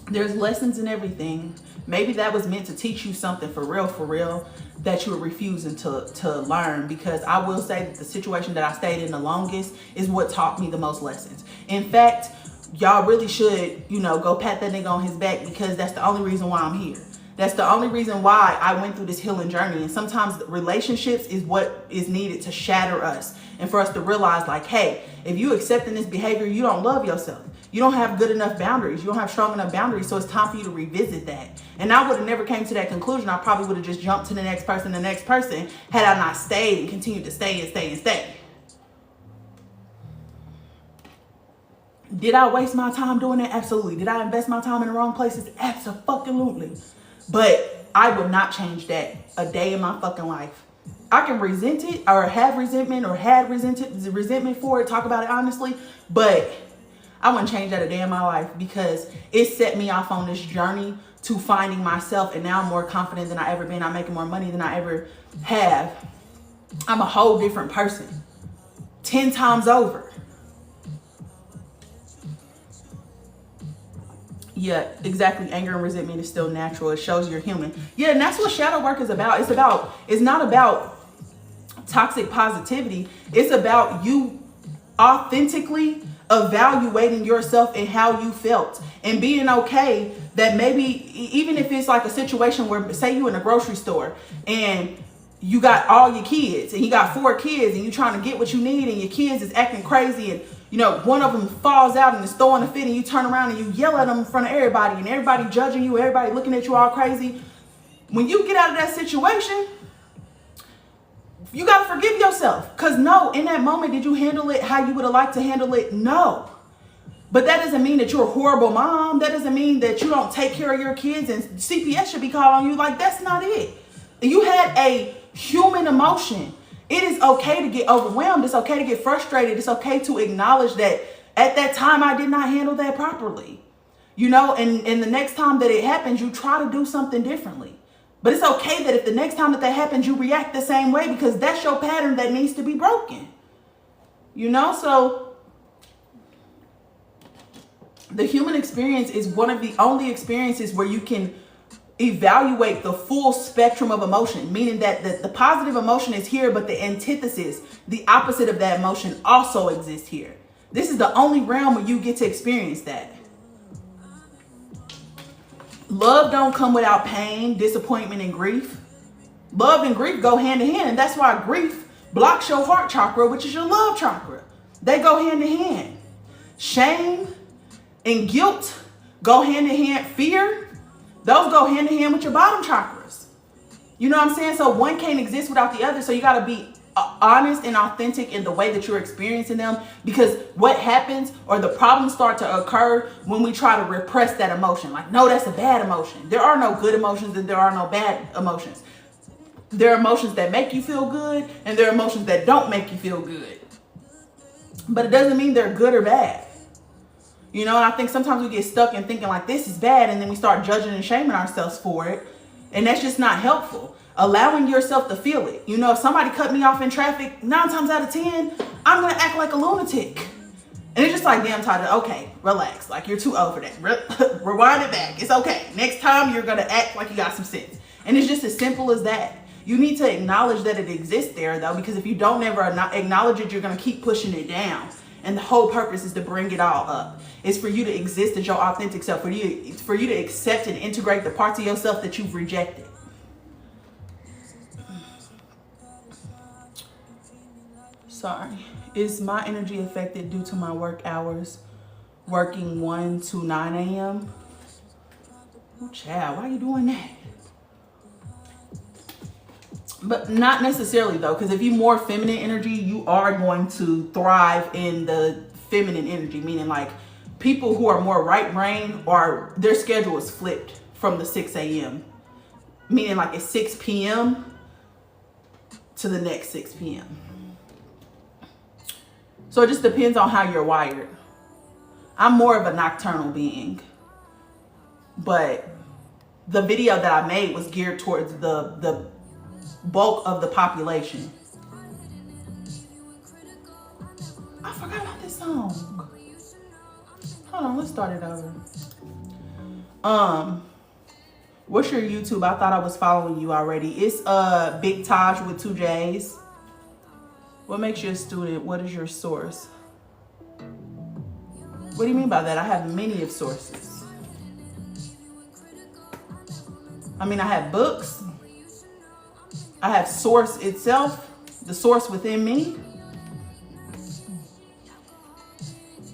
There's lessons in everything. Maybe that was meant to teach you something for real, that you were refusing to learn. Because I will say that the situation that I stayed in the longest is what taught me the most lessons. In fact, y'all really should, you know, go pat that nigga on his back, because that's the only reason why I'm here. That's the only reason why I went through this healing journey. And sometimes relationships is what is needed to shatter us and for us to realize, like, hey, if you accepting this behavior, you don't love yourself. You don't have good enough boundaries. You don't have strong enough boundaries. So it's time for you to revisit that. And I would have never came to that conclusion. I probably would have just jumped to the next person, had I not stayed and continued to stay. Did I waste my time doing that? Absolutely. Did I invest my time in the wrong places? Absolutely. But I would not change that a day in my fucking life. I can resent it, or have resentment, or had resentment for it, talk about it honestly, but I wouldn't change that a day in my life, because it set me off on this journey to finding myself. And now I'm more confident than I ever been. I'm making more money than I ever have. I'm a whole different person, 10 times over. Yeah, exactly. Anger and resentment is still natural. It shows you're human. Yeah, and that's what shadow work is about. It's not about toxic positivity. It's about you authentically evaluating yourself and how you felt, and being okay that maybe even if it's like a situation where, say you in a grocery store and you got all your kids and you got 4 kids and you're trying to get what you need and your kids is acting crazy and you know, one of them falls out and is throwing a fit, and you turn around and you yell at them in front of everybody, and everybody judging you, everybody looking at you all crazy. When you get out of that situation, you got to forgive yourself. Because no, in that moment, did you handle it how you would have liked to handle it? No. But that doesn't mean that you're a horrible mom. That doesn't mean that you don't take care of your kids and CPS should be called on you. Like, that's not it. You had a human emotion. It is okay to get overwhelmed. It's okay to get frustrated. It's okay to acknowledge that at that time I did not handle that properly. You know, and the next time that it happens, you try to do something differently. But it's okay that if the next time that happens, you react the same way, because that's your pattern that needs to be broken. You know, so the human experience is one of the only experiences where you can evaluate the full spectrum of emotion, meaning that the positive emotion is here, but the antithesis, the opposite of that emotion, also exists here. This is the only realm where you get to experience that. Love don't come without pain, disappointment, and grief. Love and grief go hand in hand, and that's why grief blocks your heart chakra, which is your love chakra. They go hand in hand. Shame and guilt go hand in hand. Fear, those go hand in hand with your bottom chakras. You know what I'm saying? So one can't exist without the other. So you got to be honest and authentic in the way that you're experiencing them, because what happens, or the problems start to occur when we try to repress that emotion. Like, no, that's a bad emotion. There are no good emotions and there are no bad emotions. There are emotions that make you feel good and there are emotions that don't make you feel good. But it doesn't mean they're good or bad. You know, and I think sometimes we get stuck in thinking like this is bad, and then we start judging and shaming ourselves for it. And that's just not helpful. Allowing yourself to feel it. You know, if somebody cut me off in traffic, 9 times out of 10, I'm going to act like a lunatic. And it's just like, damn, Tyler, okay, relax. Like, you're too old for that. Rewind it back. It's okay. Next time, you're going to act like you got some sense. And it's just as simple as that. You need to acknowledge that it exists there, though, because if you don't ever acknowledge it, you're going to keep pushing it down. And the whole purpose is to bring it all up. It's for you to exist as your authentic self, for you to accept and integrate the parts of yourself that you've rejected. Sorry. Is my energy affected due to my work hours working 1 to 9 a.m.? Oh, child, why are you doing that? But not necessarily, though, because if you're more feminine energy, you are going to thrive in the feminine energy, meaning like people who are more right brain, or their schedule is flipped from the 6 a.m. Meaning like it's 6 p.m. to the next 6 p.m. So it just depends on how you're wired. I'm more of a nocturnal being, but the video that I made was geared towards the bulk of the population. I forgot about this song. Hold on, let's start it over. What's your YouTube? I thought I was following you already. It's Big Taj with 2 J's. What makes you a student? What is your source? What do you mean by that? I have many of sources. I mean, I have books. I have source itself, the source within me.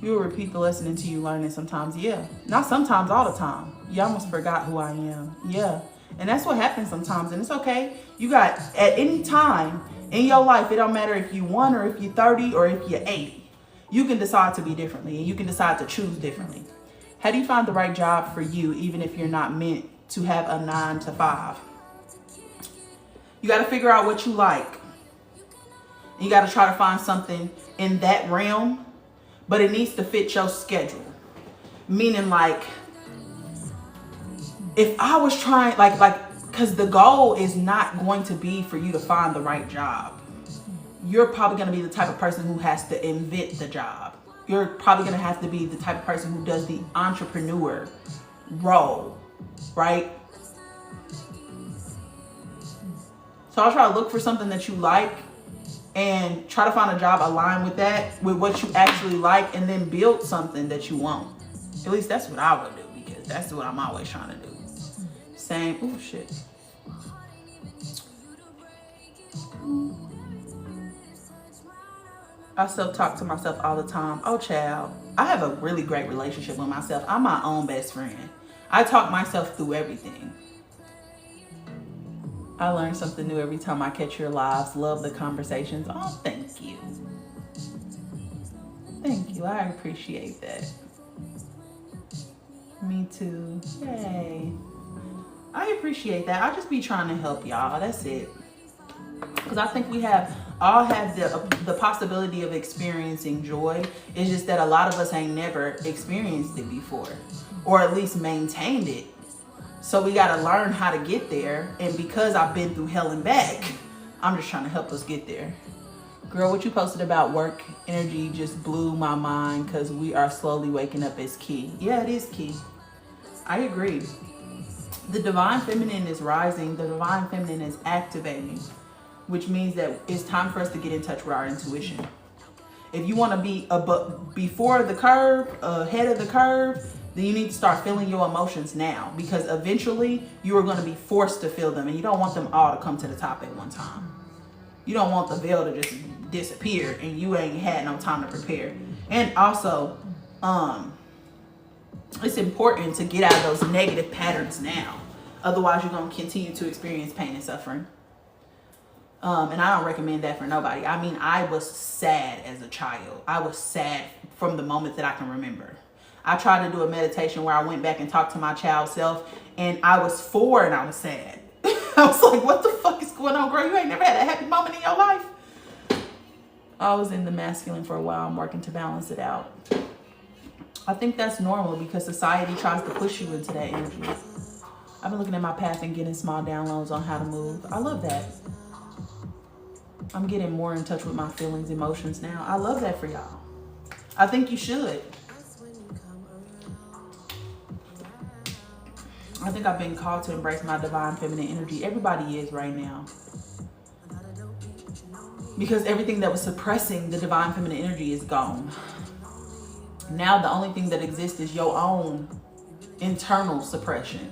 You will repeat the lesson until you learn it sometimes. Yeah. Not sometimes, all the time. You almost forgot who I am. Yeah. And that's what happens sometimes. And it's okay. You got, at any time in your life, it don't matter if you're 1 or if you're 30 or if you're 80. You can decide to be differently, and you can decide to choose differently. How do you find the right job for you, even if you're not meant to have a 9 to 5? You got to figure out what you like. You got to try to find something in that realm, but it needs to fit your schedule. Meaning like, if I was trying, because the goal is not going to be for you to find the right job. You're probably going to be the type of person who has to invent the job. You're probably going to have to be the type of person who does the entrepreneur role, right? So I'll try to look for something that you like and try to find a job aligned with that, with what you actually like, and then build something that you want. At least that's what I would do, because that's what I'm always trying to do. Same. Oh, shit. I self-talk to myself all the time. Oh, child, I have a really great relationship with myself. I'm my own best friend. I talk myself through everything. I learn something new every time I catch your lives. Love the conversations. Oh, thank you. Thank you. I appreciate that. Me too. Yay. I appreciate that. I just be trying to help y'all. That's it. Because I think we all have the possibility of experiencing joy. It's just that a lot of us ain't never experienced it before, or at least maintained it. So we got to learn how to get there. And because I've been through hell and back, I'm just trying to help us get there. Girl, what you posted about work energy just blew my mind, because we are slowly waking up is key. Yeah, it is key. I agree. The divine feminine is rising. The divine feminine is activating, which means that it's time for us to get in touch with our intuition. If you want to be before the curve, ahead of the curve, then you need to start feeling your emotions now, because eventually you are going to be forced to feel them, and you don't want them all to come to the top at one time. You don't want the veil to just disappear and you ain't had no time to prepare. And also, it's important to get out of those negative patterns now. Otherwise, you're going to continue to experience pain and suffering. And I don't recommend that for nobody. I mean, I was sad as a child. I was sad from the moment that I can remember. I tried to do a meditation where I went back and talked to my child self, and I was 4 and I was sad. I was like, what the fuck is going on, girl? You ain't never had a happy moment in your life. I was in the masculine for a while. I'm working to balance it out. I think that's normal because society tries to push you into that energy. I've been looking at my path and getting small downloads on how to move. I love that. I'm getting more in touch with my feelings, emotions now. I love that for y'all. I think you should. I think I've been called to embrace my divine feminine energy. Everybody is right now. Because everything that was suppressing the divine feminine energy is gone. Now the only thing that exists is your own internal suppression.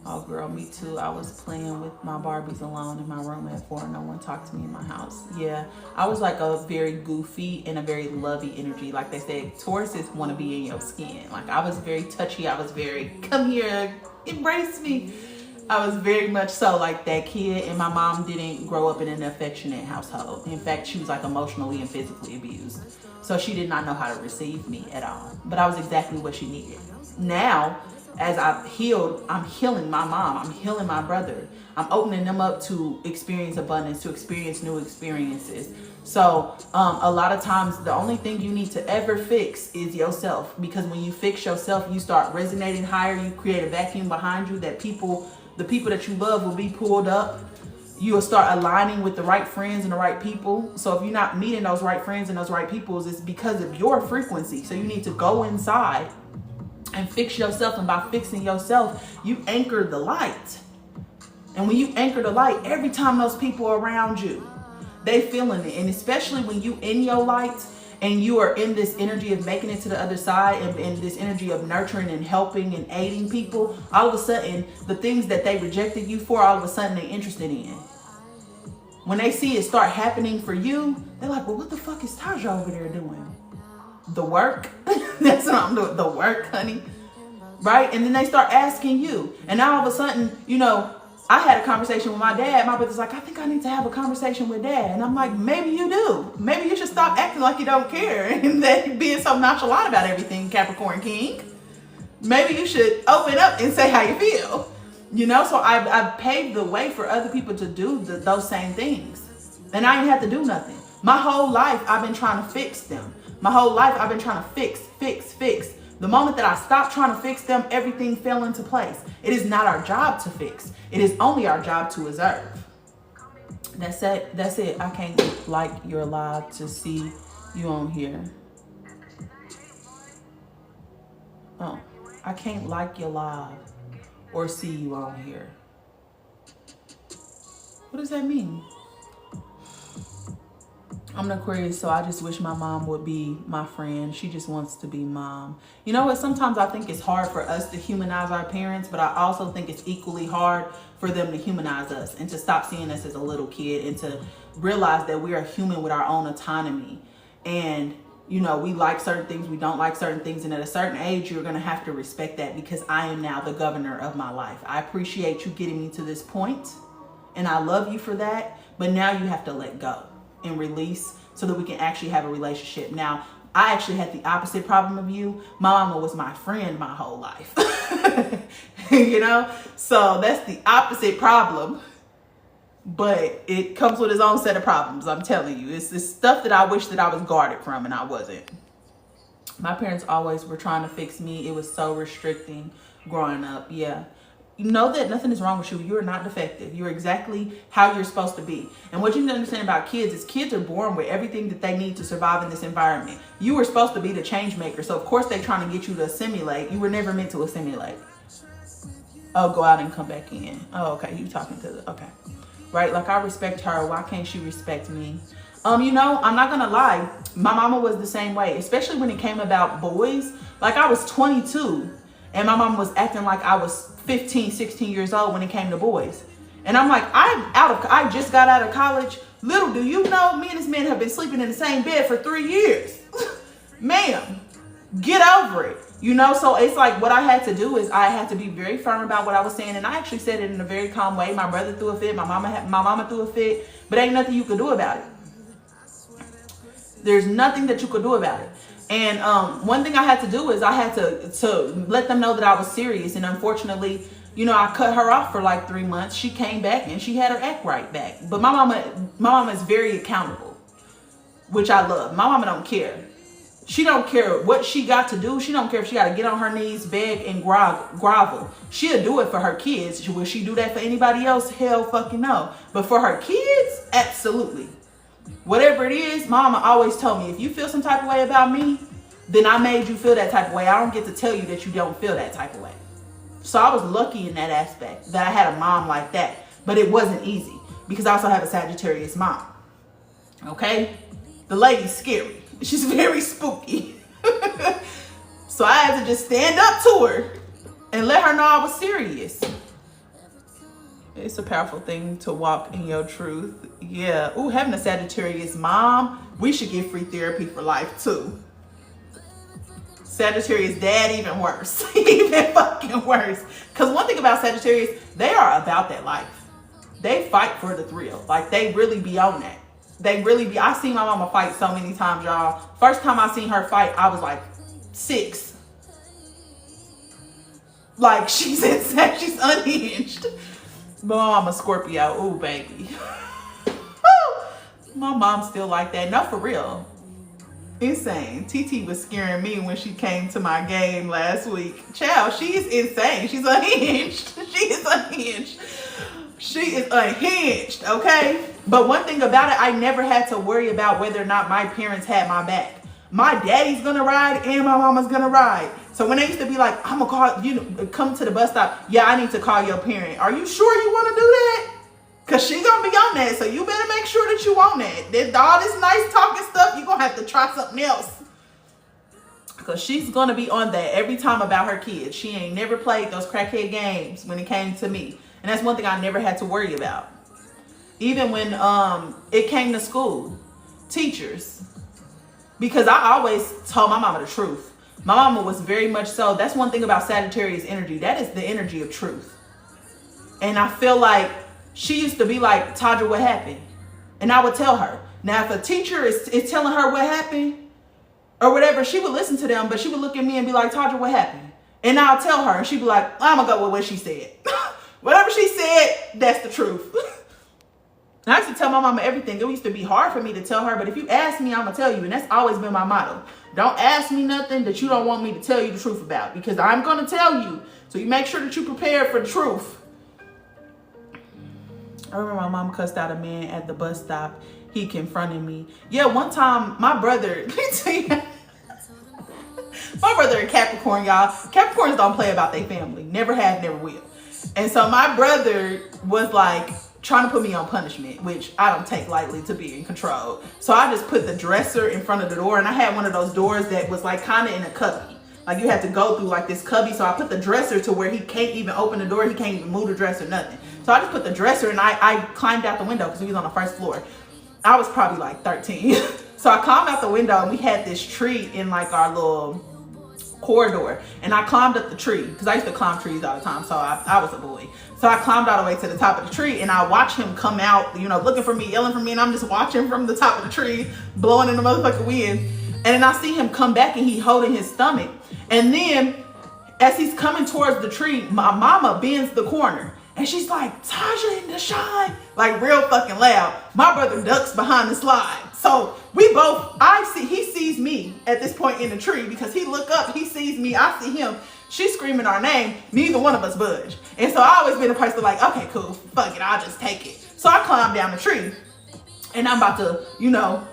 Oh girl, me too. I was playing with my Barbies alone in my room at 4. No one talked to me in my house. Yeah, I was like a very goofy and a very lovey energy. Like they said, Tauruses want to be in your skin. Like I was very touchy. I was very, come here, embrace me. I was very much so like that kid, and my mom didn't grow up in an affectionate household. In fact, she was like emotionally and physically abused. So she did not know how to receive me at all. But I was exactly what she needed. Now, as I've healed, I'm healing my mom. I'm healing my brother. I'm opening them up to experience abundance, to experience new experiences. So a lot of times, the only thing you need to ever fix is yourself. Because when you fix yourself, you start resonating higher. You create a vacuum behind you that the people that you love will be pulled up. You'll start aligning with the right friends and the right people. So if you're not meeting those right friends and those right people, it's because of your frequency. So you need to go inside and fix yourself. And by fixing yourself, you anchor the light. And when you anchor the light, every time those people are around you, they feeling it. And especially when you in your light and you are in this energy of making it to the other side, and this energy of nurturing and helping and aiding people, all of a sudden, the things that they rejected you for, all of a sudden they're interested in. When they see it start happening for you, they're like, well, what the fuck is Taja over there doing? The work? That's what I'm doing. The work, honey. Right? And then they start asking you. And now all of a sudden, you know, I had a conversation with my dad. My brother's like, I think I need to have a conversation with dad. And I'm like, maybe you do. Maybe you should stop acting like you don't care and that being so nonchalant about everything, Capricorn King. Maybe you should open up and say how you feel. You know, so I've paved the way for other people to do those same things. And I ain't have to do nothing. My whole life, I've been trying to fix them. My whole life, I've been trying to fix. The moment that I stopped trying to fix them, everything fell into place. It is not our job to fix. It is only our job to observe. That's it. I can't like your live to see you on here. Oh, I can't like your live or see you on here. What does that mean? I'm an Aquarius, so I just wish my mom would be my friend. She just wants to be mom. You know what? Sometimes I think it's hard for us to humanize our parents, but I also think it's equally hard for them to humanize us and to stop seeing us as a little kid and to realize that we are human with our own autonomy. And, you know, we like certain things, we don't like certain things. And at a certain age, you're going to have to respect that because I am now the governor of my life. I appreciate you getting me to this point, and I love you for that. But now you have to let go and release so that we can actually have a relationship. Now, I actually had the opposite problem of you. My mama was my friend my whole life. You know? So that's the opposite problem. But it comes with its own set of problems, I'm telling you. It's this stuff that I wish that I was guarded from and I wasn't. My parents always were trying to fix me. It was so restricting growing up. Yeah. You know that nothing is wrong with you. You're not defective. You're exactly how you're supposed to be. And what you need to understand about kids is kids are born with everything that they need to survive in this environment. You were supposed to be the change maker. So of course they're trying to get you to assimilate. You were never meant to assimilate. Oh, go out and come back in. Oh, okay. You talking to the, okay. Right? Like, I respect her. Why can't she respect me? You know, I'm not gonna lie. My mama was the same way, especially when it came about boys. Like, I was 22 and my mom was acting like I was 15, 16 years old when it came to boys. And I'm like, I just got out of college. Little do you know, me and this man have been sleeping in the same bed for 3 years. Ma'am, get over it. You know, so it's like what I had to do is I had to be very firm about what I was saying. And I actually said it in a very calm way. My brother threw a fit. My mama threw a fit. But ain't nothing you could do about it. There's nothing that you could do about it. And one thing I had to do is I had to let them know that I was serious. And unfortunately, you know, I cut her off for like 3 months. She came back and she had her act right back. But my mama is very accountable, which I love. My mama don't care. She don't care what she got to do. She don't care if she got to get on her knees, beg, and grovel. She'll do it for her kids. Will she do that for anybody else? Hell fucking no. But for her kids, absolutely. Whatever it is, mama always told me, if you feel some type of way about me, then I made you feel that type of way. I don't get to tell you that you don't feel that type of way. So I was lucky in that aspect that I had a mom like that. But it wasn't easy because I also have a Sagittarius mom. Okay? The lady's scary. She's very spooky. So I had to just stand up to her and let her know I was serious. It's a powerful thing to walk in your truth. Yeah. Ooh, having a Sagittarius mom, we should get free therapy for life too. Sagittarius dad, even worse. Even fucking worse. Because one thing about Sagittarius, they are about that life. They fight for the thrill. Like, they really be on that. They really be. I seen my mama fight so many times, y'all. First time I seen her fight, I was like 6. Like, she's insane. She's unhinged. But my mama Scorpio. Ooh, baby. My mom's still like that. No, for real. Insane. TT was scaring me when she came to my game last week. Child, she's insane. She's unhinged. She is unhinged. She is unhinged, okay? But one thing about it, I never had to worry about whether or not my parents had my back. My daddy's gonna ride and my mama's gonna ride. So when they used to be like, I'm gonna call, you know, come to the bus stop. Yeah, I need to call your parent. Are you sure you wanna do that? Cause she's gonna be on that. So you better make sure that you want that. There's all this nice talking stuff, you're gonna have to try something else. Cause she's gonna be on that every time about her kids. She ain't never played those crackhead games when it came to me. And that's one thing I never had to worry about. Even when it came to school, teachers. Because I always told my mama the truth. My mama was very much so. That's one thing about Sagittarius energy. That is the energy of truth. And I feel like she used to be like, Tadra, what happened? And I would tell her. Now, if a teacher is telling her what happened or whatever, she would listen to them, but she would look at me and be like, Tadra, what happened? And I'll tell her and she'd be like, I'm going to go with what she said. Whatever she said, that's the truth. I used to tell my mama everything. It used to be hard for me to tell her, but if you ask me, I'm going to tell you. And that's always been my motto. Don't ask me nothing that you don't want me to tell you the truth about, because I'm going to tell you. So you make sure that you prepare for the truth. I remember my mom cussed out a man at the bus stop. He confronted me. Yeah, one time, my brother, let me tell you, my brother a Capricorn, y'all. Capricorns don't play about their family. Never have, never will. And so my brother was like trying to put me on punishment, which I don't take lightly to being controlled. So I just put the dresser in front of the door, and I had one of those doors that was like kind of in a cubby. Like you have to go through like this cubby. So I put the dresser to where he can't even open the door. He can't even move the dresser, nothing. So I just put the dresser, and I climbed out the window because we was on the first floor. I was probably like 13. So I climbed out the window, and we had this tree in like our little corridor, and I climbed up the tree because I used to climb trees all the time, so I was a boy. So I climbed all the way to the top of the tree, and I watched him come out, you know, looking for me, yelling for me, and I'm just watching from the top of the tree, blowing in the motherfucking wind. And then I see him come back, and he holding his stomach. And then as he's coming towards the tree, my mama bends the corner, and she's like, Tasha and Deshaun, like real fucking loud. My brother ducks behind the slide. So we both, he sees me at this point in the tree because he look up, he sees me, I see him. She's screaming our name. Neither one of us budge. And so I always been a person like, okay, cool, fuck it, I'll just take it. So I climb down the tree, and I'm about to, you know,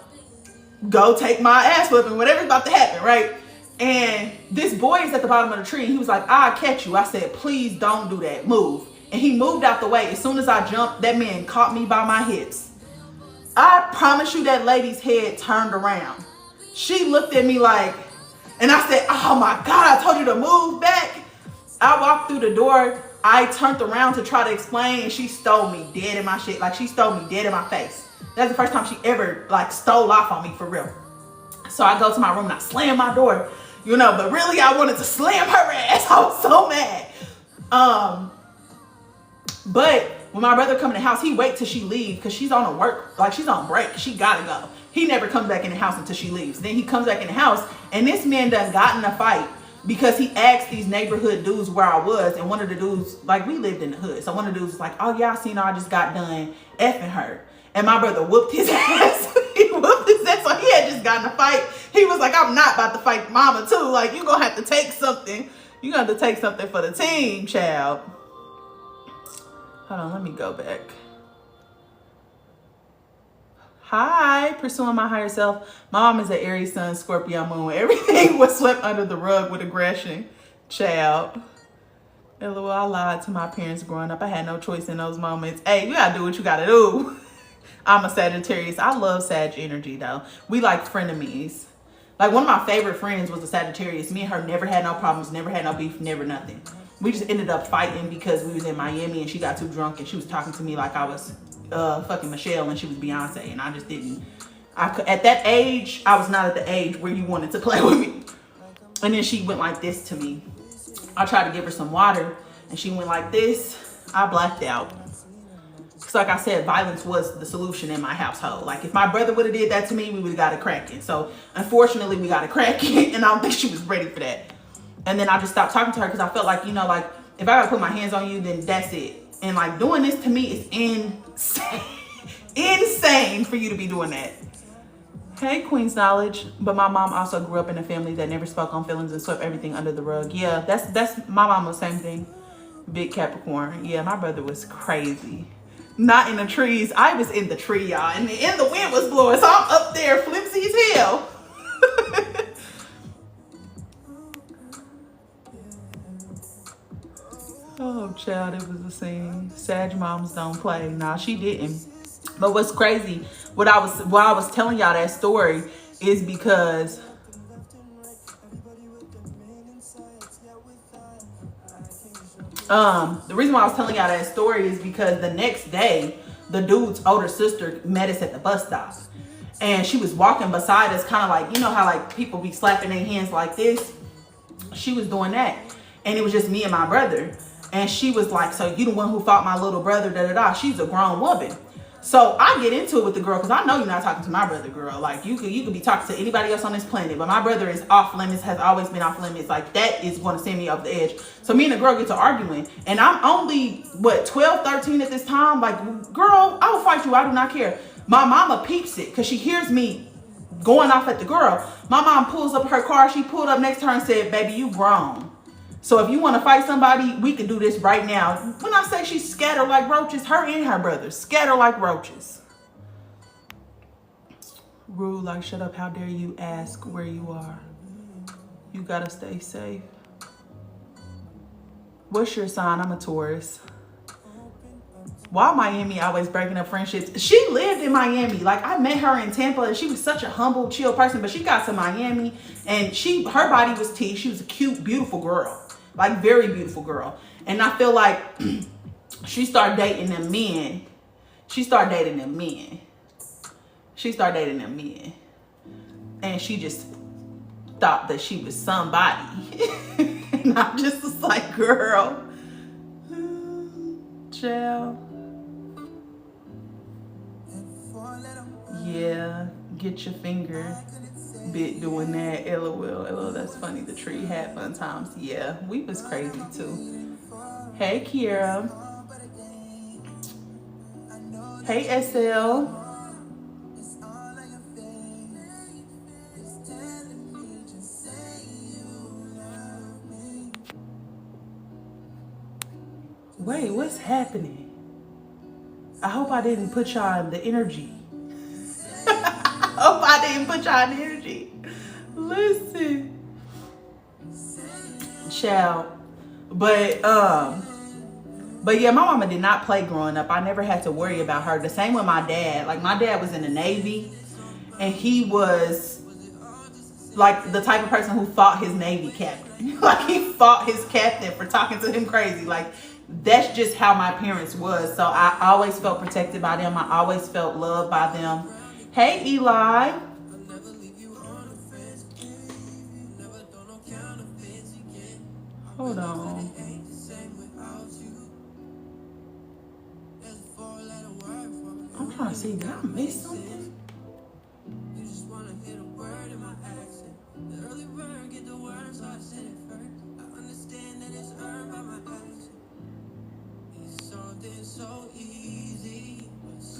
go take my ass whipping, whatever's about to happen, right? And this boy is at the bottom of the tree, and he was like, I'll catch you. I said, please don't do that, move. And he moved out the way. As soon as I jumped, that man caught me by my hips. I promise you that lady's head turned around. She looked at me like, and I said, oh my God, I told you to move back. I walked through the door. I turned around to try to explain, and she stole me dead in my shit. Like, she stole me dead in my face. That's the first time she ever like stole off on me for real. So I go to my room and I slam my door, you know, but really I wanted to slam her ass. I was so mad. But when my brother come in the house, he wait till she leave because she's on a work, like she's on break. She gotta go. He never comes back in the house until she leaves. Then he comes back in the house, and this man done got in a fight because he asked these neighborhood dudes where I was, and one of the dudes, like we lived in the hood, so one of the dudes was like, oh yeah, I seen her, I just got done effing her. And my brother whooped his ass. He whooped his ass, so he had just gotten a fight. He was like, I'm not about to fight mama too. Like, you gonna have to take something. You gonna have to take something for the team, child. Hold on, let me go back. Hi, pursuing my higher self. My mom is an Aries sun, Scorpio moon. Everything was swept under the rug with aggression, child. LOL, I lied to my parents growing up. I had no choice in those moments. Hey, you gotta do what you gotta do. I'm a Sagittarius. I love Sag energy though. We like frenemies. Like one of my favorite friends was a Sagittarius. Me and her never had no problems, never had no beef, never nothing. We just ended up fighting because we was in Miami and she got too drunk and she was talking to me like I was fucking Michelle and she was Beyonce, and I just didn't. At that age, I was not at the age where you wanted to play with me. And then she went like this to me. I tried to give her some water and she went like this. I blacked out. Because like I said, violence was the solution in my household. Like if my brother would have did that to me, we would have got it cracking. So unfortunately, we got it cracking, and I don't think she was ready for that. And then I just stopped talking to her because I felt like, you know, like if I gotta put my hands on you, then that's it. And like doing this to me is insane. Insane for you to be doing that. Hey, Queen's Knowledge. But my mom also grew up in a family that never spoke on feelings and swept everything under the rug. Yeah, that's my mom was the same thing. Big Capricorn. Yeah, my brother was crazy. Not in the trees. I was in the tree, y'all. And the wind was blowing. So I'm up there flimsy as hell. Oh, child, it was a scene. Sag moms don't play. Nah, she didn't. But what's crazy, why I was telling y'all that story is because the reason why I was telling y'all that story is because the next day, the dude's older sister met us at the bus stop. And she was walking beside us, kind of like, you know how like people be slapping their hands like this? She was doing that. And it was just me and my brother. And she was like, so you the one who fought my little brother, da-da-da. She's a grown woman. So I get into it with the girl because I know you're not talking to my brother, girl. Like you could be talking to anybody else on this planet, but my brother is off limits, has always been off limits. Like that is going to send me off the edge. So me and the girl get to arguing, and I'm only, what, 12, 13 at this time? Like, girl, I will fight you. I do not care. My mama peeps it because she hears me going off at the girl. My mom pulls up her car. She pulled up next to her and said, baby, you grown. So if you want to fight somebody, we can do this right now. When I say she's scattered like roaches, her and her brother scatter like roaches. Rude, like, shut up. How dare you ask where you are? You gotta stay safe. What's your sign? I'm a Taurus. Why Miami always breaking up friendships? She lived in Miami. Like, I met her in Tampa and she was such a humble, chill person, but she got to Miami and her body was tea. She was a cute, beautiful girl. Like, very beautiful girl. And I feel like she started dating them men. She started dating them men. And she just thought that she was somebody. And I just was like, girl, chill. Yeah, get your finger bit doing that. LOL, that's funny. The tree had fun times. Yeah, we was crazy too. Hey, Kiera. Hey, SL. Wait, what's happening? I hope I didn't put y'all in the energy. Hope I didn't put y'all in the energy. Listen. Child. But yeah, my mama did not play growing up. I never had to worry about her. The same with my dad. Like, my dad was in the Navy, and he was like the type of person who fought his Navy captain. Like, he fought his captain for talking to him crazy. Like, that's just how my parents was. So I always felt protected by them. I always felt loved by them. Hey, Eli. Hold on. I'm trying to see, did I miss something?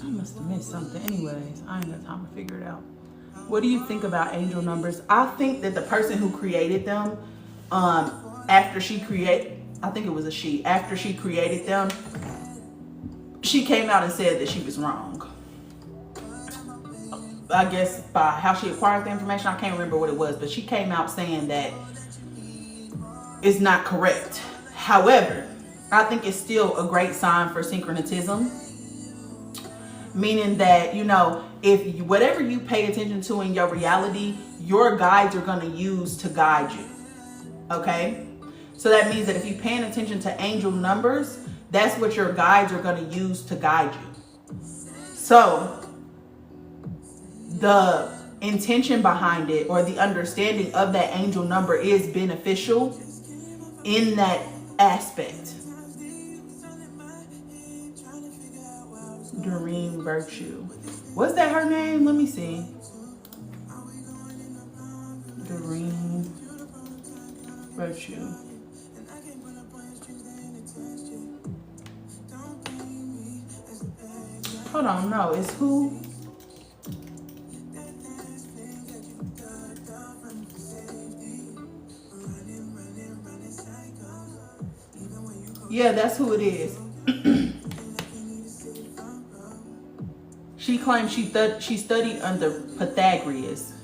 I must have missed something. Anyways, I ain't got time to figure it out. What do you think about angel numbers? I think that the person who created them, after she created them, she came out and said that she was wrong. I guess by how she acquired the information, I can't remember what it was, but she came out saying that it's not correct. However, I think it's still a great sign for syncretism, meaning that, you know, if whatever you pay attention to in your reality, your guides are going to use to guide you. Okay? So that means that if you're paying attention to angel numbers, that's what your guides are going to use to guide you. So the intention behind it, or the understanding of that angel number, is beneficial in that aspect. Doreen Virtue. Was that her name? Let me see. Doreen Virtue. Hold on, no, it's who? Yeah, that's who it is. She claims she studied under Pythagoras.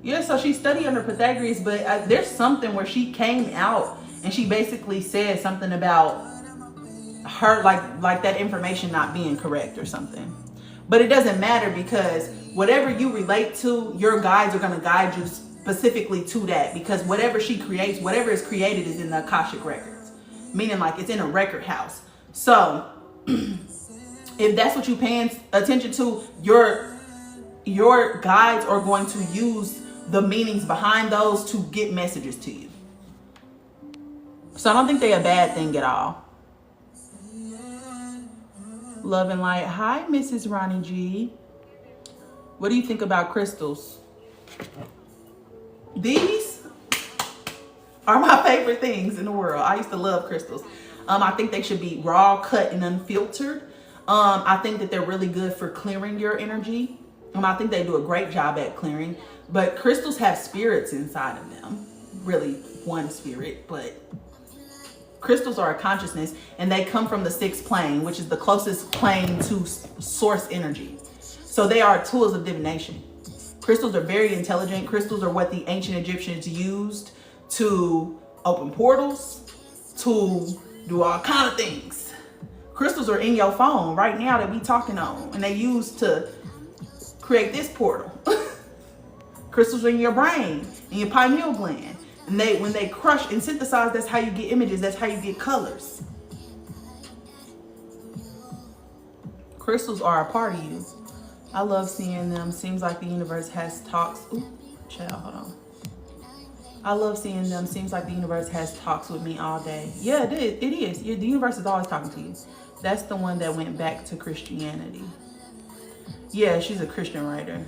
Yeah, so she studied under Pythagoras, but there's something where she came out and she basically said something about her, like that information not being correct or something. But it doesn't matter, because whatever you relate to, your guides are going to guide you specifically to that, because whatever she creates, whatever is created is in the Akashic records, meaning like it's in a record house. So if that's what you're paying attention to, your guides are going to use the meanings behind those to get messages to you. So I don't think they're a bad thing at all. Love and light. Hi, Mrs. Ronnie G. What do you think about crystals? These are my favorite things in the world. I used to love crystals. I think they should be raw, cut, and unfiltered. I think that they're really good for clearing your energy. I think they do a great job at clearing. But crystals have spirits inside of them. Really, one spirit, but crystals are a consciousness, and they come from the sixth plane, which is the closest plane to source energy. So they are tools of divination. Crystals are very intelligent. Crystals are what the ancient Egyptians used to open portals, to do all kind of things. Crystals are in your phone right now that we talking on, and they used to create this portal. Crystals are in your brain, in your pineal gland. And when they crush and synthesize, that's how you get images, that's how you get colors. Crystals are a part of you. I love seeing them. Seems like the universe has talks. Ooh, child, hold on. I love seeing them. Seems like the universe has talks with me all day. Yeah, it is. It is. The universe is always talking to you. That's the one that went back to Christianity. Yeah, she's a Christian writer.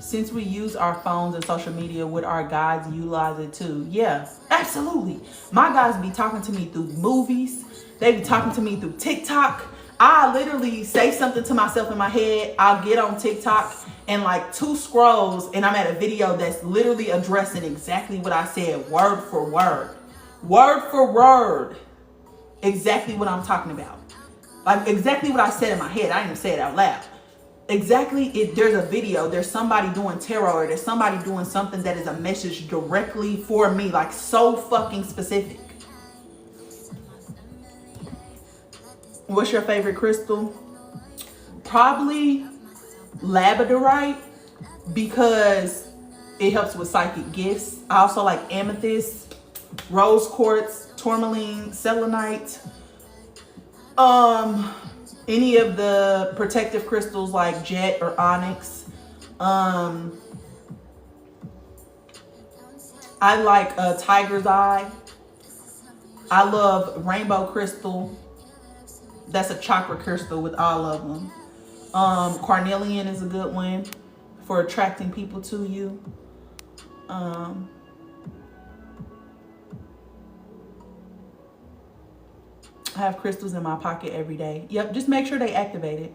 Since we use our phones and social media, would our guides utilize it too? Yeah, absolutely. My guides be talking to me through movies. They be talking to me through TikTok. I literally say something to myself in my head. I'll get on TikTok and like 2 scrolls and I'm at a video that's literally addressing exactly what I said, word for word. Word for word. Exactly what I'm talking about. Like exactly what I said in my head. I didn't even say it out loud. Exactly, there's a video, there's somebody doing tarot, or there's somebody doing something that is a message directly for me, like so fucking specific. What's your favorite crystal? Probably labradorite, because it helps with psychic gifts. I also like amethyst, rose quartz, tourmaline, selenite. Any of the protective crystals like jet or onyx. I like a tiger's eye. I love rainbow crystal. That's a chakra crystal with all of them. Carnelian is a good one for attracting people to you. I have crystals in my pocket every day. Yep, just make sure they activate it.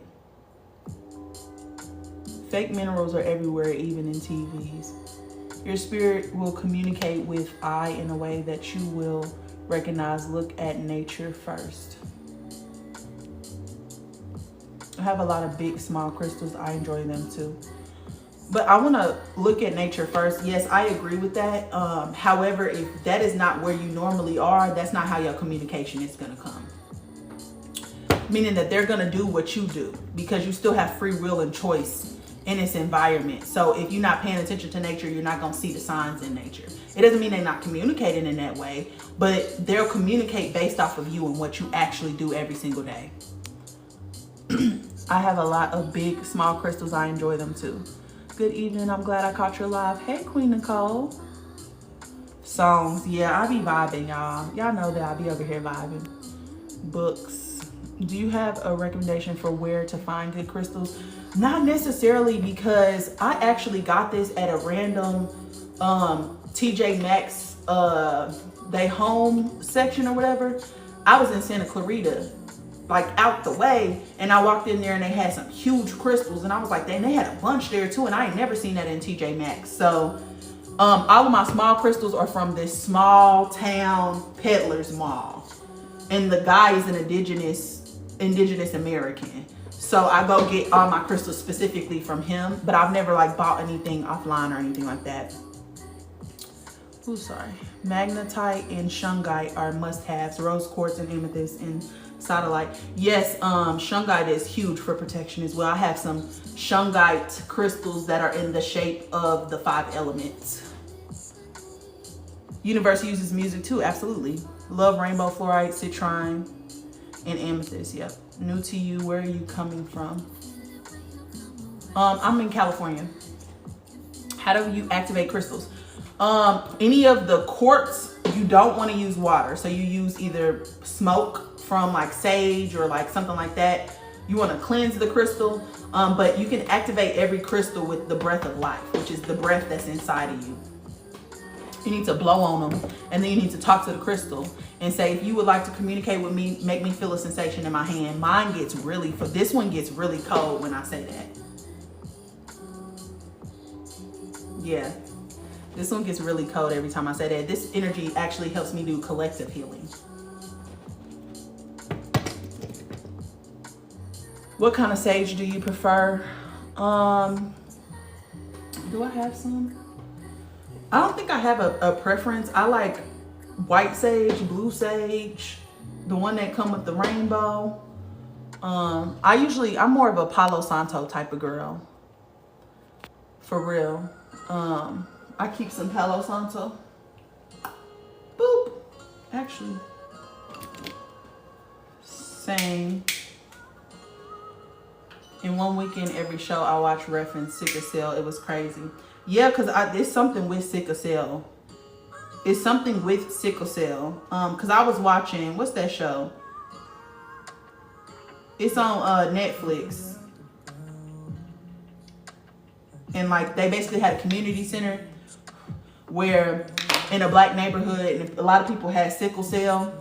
Fake minerals are everywhere, even in TVs. Your spirit will communicate with I in a way that you will recognize. Look at nature first. I have a lot of big, small crystals. I enjoy them too. But I want to look at nature first. Yes, I agree with that. However, if that is not where you normally are, that's not how your communication is going to come. Meaning that they're going to do what you do, because you still have free will and choice in this environment. So if you're not paying attention to nature, you're not going to see the signs in nature. It doesn't mean they're not communicating in that way, but they'll communicate based off of you and what you actually do every single day. I have a lot of big, small crystals. I enjoy them too. Good evening. I'm glad I caught your live. Hey, Queen Nicole. Songs. Yeah, I be vibing, y'all. Y'all know that I be over here vibing. Books. Do you have a recommendation for where to find good crystals? Not necessarily, because I actually got this at a random TJ Maxx they home section or whatever. I was in Santa Clarita, like out the way, and I walked in there and they had some huge crystals, and I was like, they had a bunch there too, and I ain't never seen that in TJ Maxx. So all of my small crystals are from this small town peddler's mall, and the guy is an indigenous American. So I go get all my crystals specifically from him, but I've never like bought anything offline or anything like that. Ooh, sorry. Magnetite and shungite are must-haves. Rose quartz and amethyst and satellite. Yes, shungite is huge for protection as well. I have some shungite crystals that are in the shape of the 5 elements. Universe uses music too, absolutely. Love rainbow fluorite, citrine, and amethyst. Yep. New to you. Where are you coming from? I'm in California. How do you activate crystals? Any of the quartz, you don't want to use water. So you use either smoke from like sage or like something like that. You want to cleanse the crystal, but you can activate every crystal with the breath of life, which is the breath that's inside of you. You need to blow on them, and then you need to talk to the crystal and say, if you would like to communicate with me, make me feel a sensation in my hand. Mine gets really, this one gets really cold when I say that. Yeah. This one gets really cold every time I say that. This energy actually helps me do collective healing. What kind of sage do you prefer? Do I have some? I don't think I have a preference. I like white sage, blue sage, the one that come with the rainbow. I'm more of a Palo Santo type of girl. For real. I keep some Palo Santo. Boop. Actually, same. In one weekend, every show I watched reference sickle cell. It was crazy. Yeah, because it's something with sickle cell. It's something with sickle cell. Because I was watching, what's that show? It's on Netflix. And like they basically had a community center where in a black neighborhood, and a lot of people had sickle cell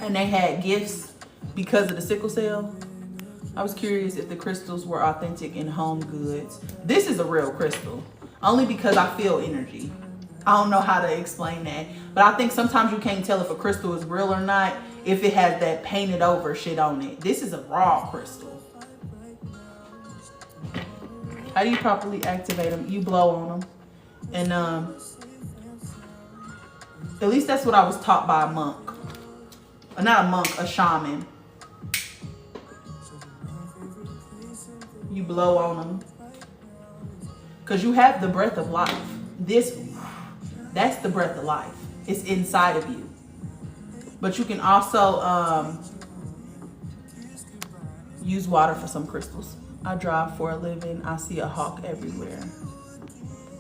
and they had gifts because of the sickle cell. I was curious if the crystals were authentic in home goods. This is a real crystal, only because I feel energy. I don't know how to explain that, but I think sometimes you can't tell if a crystal is real or not if it has that painted over shit on it. This is a raw crystal. How do you properly activate them? You blow on them. And at least that's what I was taught by a monk. Not a monk, a shaman. You blow on them. Because you have the breath of life. That's the breath of life. It's inside of you. But you can also use water for some crystals. I drive for a living. I see a hawk everywhere.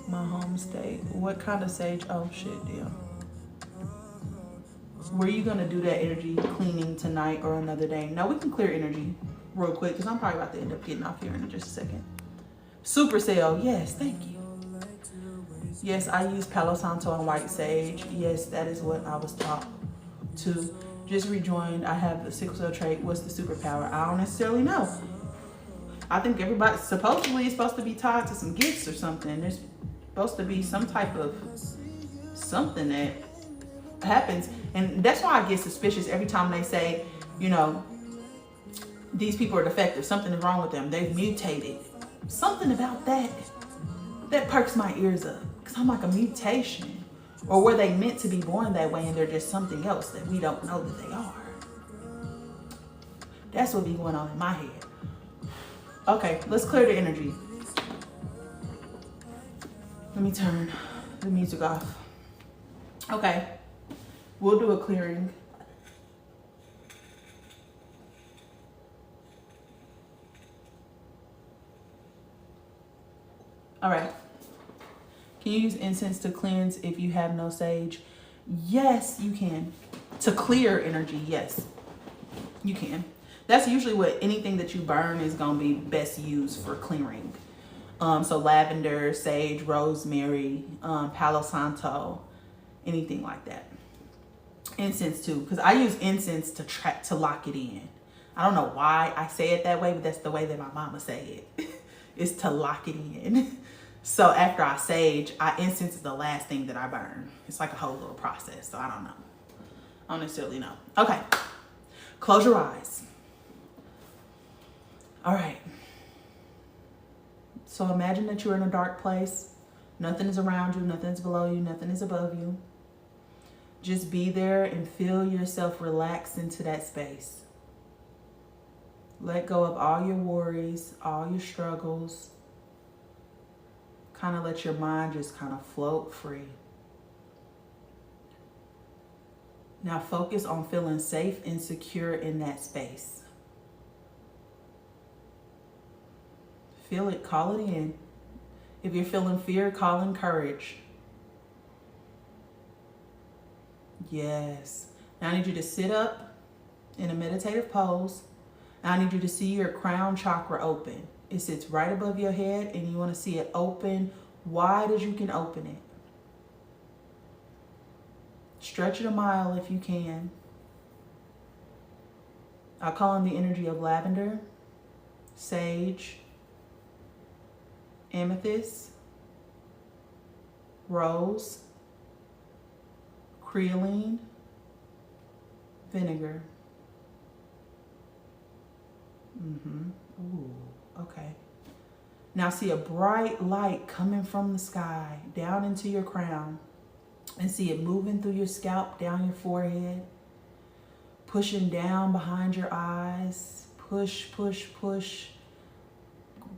My home state. What kind of sage? Oh shit, damn. Were you gonna do that energy cleaning tonight or another day? No, we can clear energy real quick because I'm probably about to end up getting off here in just a second. Supercell, yes, thank you. Yes, I use Palo Santo and white sage. Yes, that is what I was taught to. Just rejoined. I have the sickle cell trait. What's the superpower? I don't necessarily know. I think everybody supposedly is supposed to be tied to some gifts or something. There's supposed to be some type of something that happens. And that's why I get suspicious every time they say, you know, these people are defective. Something is wrong with them. They've mutated. Something about that perks my ears up. Because I'm like, a mutation. Or were they meant to be born that way and they're just something else that we don't know that they are? That's what be going on in my head. Okay, let's clear the energy. Let me turn the music off. Okay, we'll do a clearing. All right. Can you use incense to cleanse if you have no sage? Yes, you can. To clear energy, yes, you can. That's usually what anything that you burn is going to be best used for clearing. So lavender, sage, rosemary, Palo Santo, anything like that. Incense too, because I use incense to lock it in. I don't know why I say it that way, but that's the way that my mama say it. Is to lock it in. So after I sage, incense is the last thing that I burn. It's like a whole little process, so I don't know. I don't necessarily know. Okay, close your eyes. All right. So imagine that you're in a dark place. Nothing is around you, nothing is below you, nothing is above you. Just be there and feel yourself relax into that space. Let go of all your worries, all your struggles. Kind of let your mind just kind of float free. Now focus on feeling safe and secure in that space. Feel it, call it in. If you're feeling fear, call in courage. Yes. Now I need you to sit up in a meditative pose. Now I need you to see your crown chakra open. It sits right above your head and you want to see it open wide as you can open it. Stretch it a mile if you can. I call on the energy of lavender, sage, amethyst, rose, creoline, vinegar. Ooh, okay. Now see a bright light coming from the sky down into your crown, and see it moving through your scalp, down your forehead, pushing down behind your eyes, push, push, push,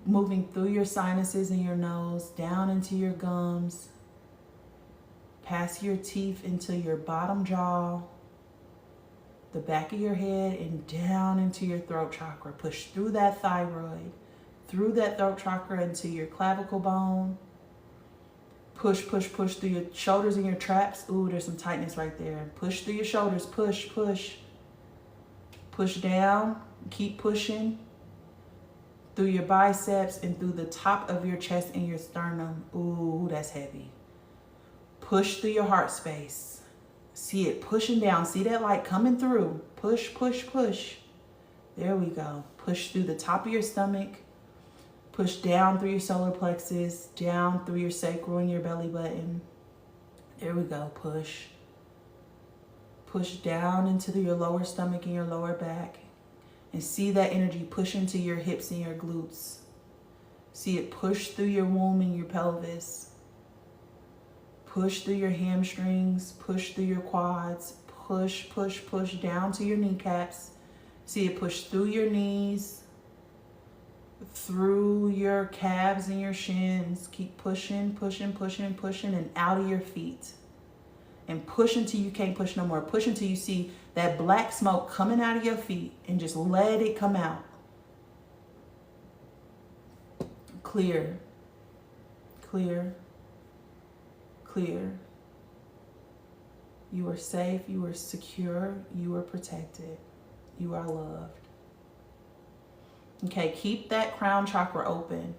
moving through your sinuses and your nose, down into your gums, past your teeth into your bottom jaw, the back of your head, and down into your throat chakra. Push through that thyroid, through that throat chakra into your clavicle bone. Push, push, push through your shoulders and your traps. Ooh, there's some tightness right there. Push through your shoulders. Push, push. Push down. Keep pushing through your biceps and through the top of your chest and your sternum. Ooh, that's heavy. Push through your heart space. See it pushing down. See that light coming through. Push, push, push. There we go. Push through the top of your stomach. Push down through your solar plexus, down through your sacral and your belly button. There we go. Push. Push down into your lower stomach and your lower back. And see that energy push into your hips and your glutes. See it push through your womb and your pelvis. Push through your hamstrings. Push through your quads. Push, push, push down to your kneecaps. See it push through your knees, through your calves and your shins. Keep pushing, pushing, pushing, pushing, and out of your feet. And push until you can't push no more. Push until you see that black smoke coming out of your feet, and just let it come out. Clear, clear, clear. You are safe, you are secure, you are protected, you are loved. Okay, keep that crown chakra open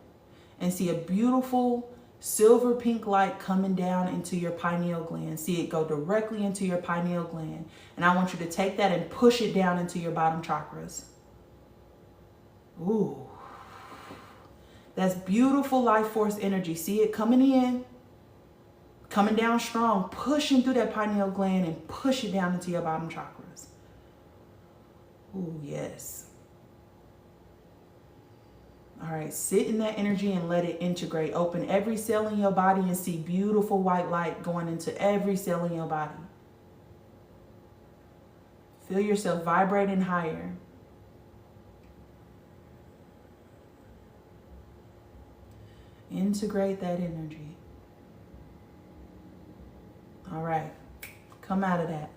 and see a beautiful silver pink light coming down into your pineal gland. See it go directly into your pineal gland. And I want you to take that and push it down into your bottom chakras. Ooh. That's beautiful life force energy. See it coming in, coming down strong, pushing through that pineal gland and push it down into your bottom chakras. Ooh, yes. All right, sit in that energy and let it integrate. Open every cell in your body and see beautiful white light going into every cell in your body. Feel yourself vibrating higher. Integrate that energy. All right, come out of that.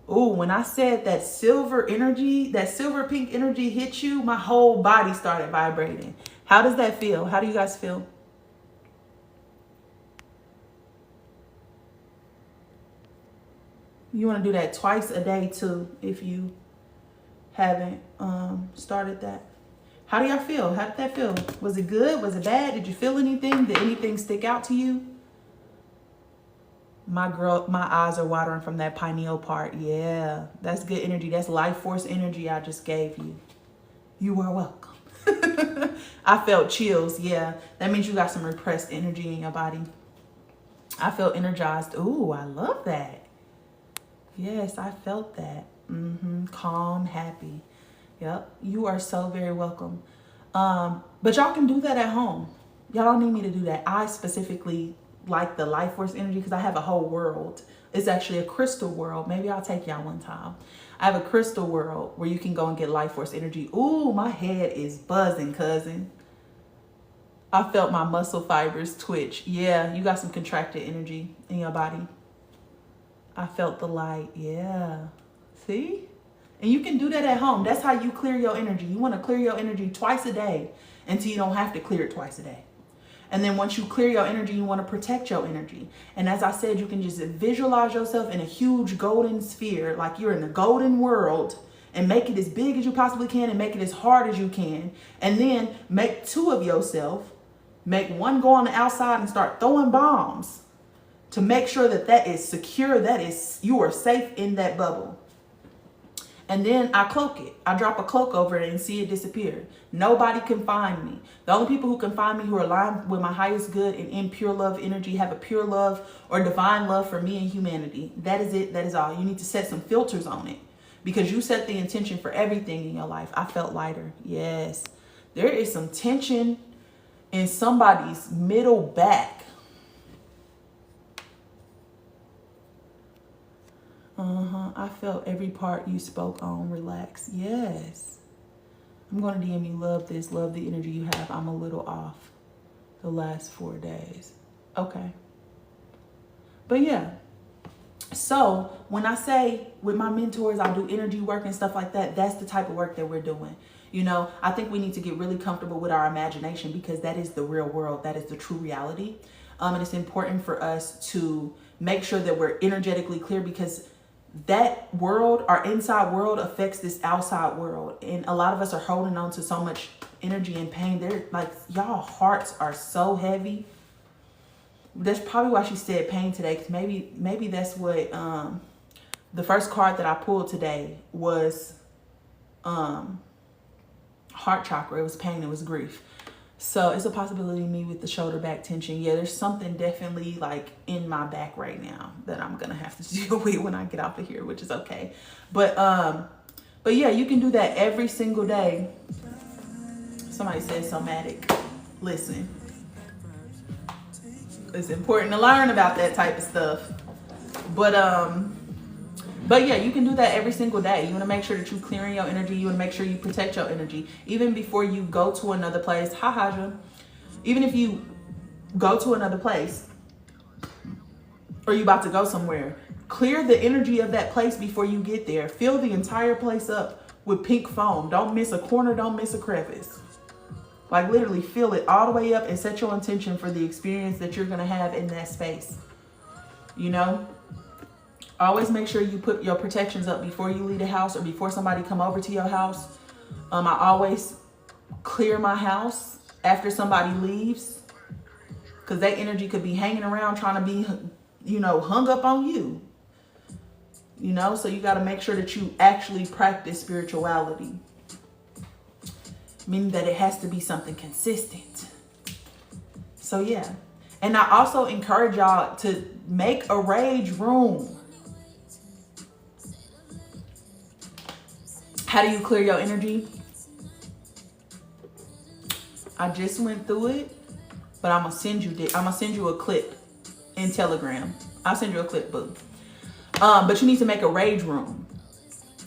Ooh, when I said that silver energy, that silver pink energy hit you, my whole body started vibrating. How does that feel? How do you guys feel? You want to do that twice a day too, if you haven't started that. How do y'all feel? How did that feel? Was it good? Was it bad? Did you feel anything? Did anything stick out to you? My girl, my eyes are watering from that pineal part. Yeah, that's good energy. That's life force energy I just gave you. You are welcome. I felt chills. Yeah, that means you got some repressed energy in your body. I felt energized. Ooh, I love that. Yes, I felt that. Calm, happy. Yep, you are so very welcome. But y'all can do that at home. Y'all don't need me to do that. I specifically like the life force energy because I have a whole world. It's actually a crystal world. Maybe I'll take y'all one time. I have a crystal world where you can go and get life force energy. Ooh, my head is buzzing, cousin. I felt my muscle fibers twitch. Yeah, you got some contracted energy in your body. I felt the light. Yeah. See? And you can do that at home. That's how you clear your energy. You want to clear your energy twice a day until you don't have to clear it twice a day. And then once you clear your energy, you want to protect your energy. And as I said, you can just visualize yourself in a huge golden sphere, like you're in the golden world, and make it as big as you possibly can and make it as hard as you can. And then make two of yourself, make one go on the outside and start throwing bombs to make sure that that is secure, that is, you are safe in that bubble. And then I cloak it. I drop a cloak over it and see it disappear. Nobody can find me. The only people who can find me who are aligned with my highest good and in pure love energy, have a pure love or divine love for me and humanity. That is it. That is all. You need to set some filters on it because you set the intention for everything in your life. I felt lighter. Yes. There is some tension in somebody's middle back. I felt every part you spoke on. Relax. Yes. I'm going to DM you. Love this. Love the energy you have. I'm a little off the last 4 days. Okay. But yeah. So when I say with my mentors, I do energy work and stuff like that, that's the type of work that we're doing. You know, I think we need to get really comfortable with our imagination, because that is the real world. That is the true reality. And it's important for us to make sure that we're energetically clear, because that world, our inside world, affects this outside world. And a lot of us are holding on to so much energy and pain. They're like, y'all hearts are so heavy. That's probably why she said pain today, because maybe that's what the first card that I pulled today was heart chakra. It was pain, it was grief. So it's a possibility of me with the shoulder back tension. Yeah, there's something definitely like in my back right now that I'm gonna have to deal with when I get off of here, which is okay. But yeah, you can do that every single day. Somebody said somatic. Listen, it's important to learn about that type of stuff. But yeah, you can do that every single day. You want to make sure that you're clearing your energy. You want to make sure you protect your energy. Even before you go to another place. Hi, Haja. Even if you go to another place or you about to go somewhere, clear the energy of that place before you get there. Fill the entire place up with pink foam. Don't miss a corner. Don't miss a crevice. Like literally fill it all the way up and set your intention for the experience that you're going to have in that space. You know? Always make sure you put your protections up before you leave the house or before somebody come over to your house. I always clear my house after somebody leaves, because that energy could be hanging around trying to be, you know, hung up on you. You know, so you got to make sure that you actually practice spirituality, meaning that it has to be something consistent. So yeah. And I also encourage y'all to make a rage room. How do you clear your energy? I just went through it, but I'm gonna send you a clip in Telegram. I'll send you a clip, boo. But you need to make a rage room,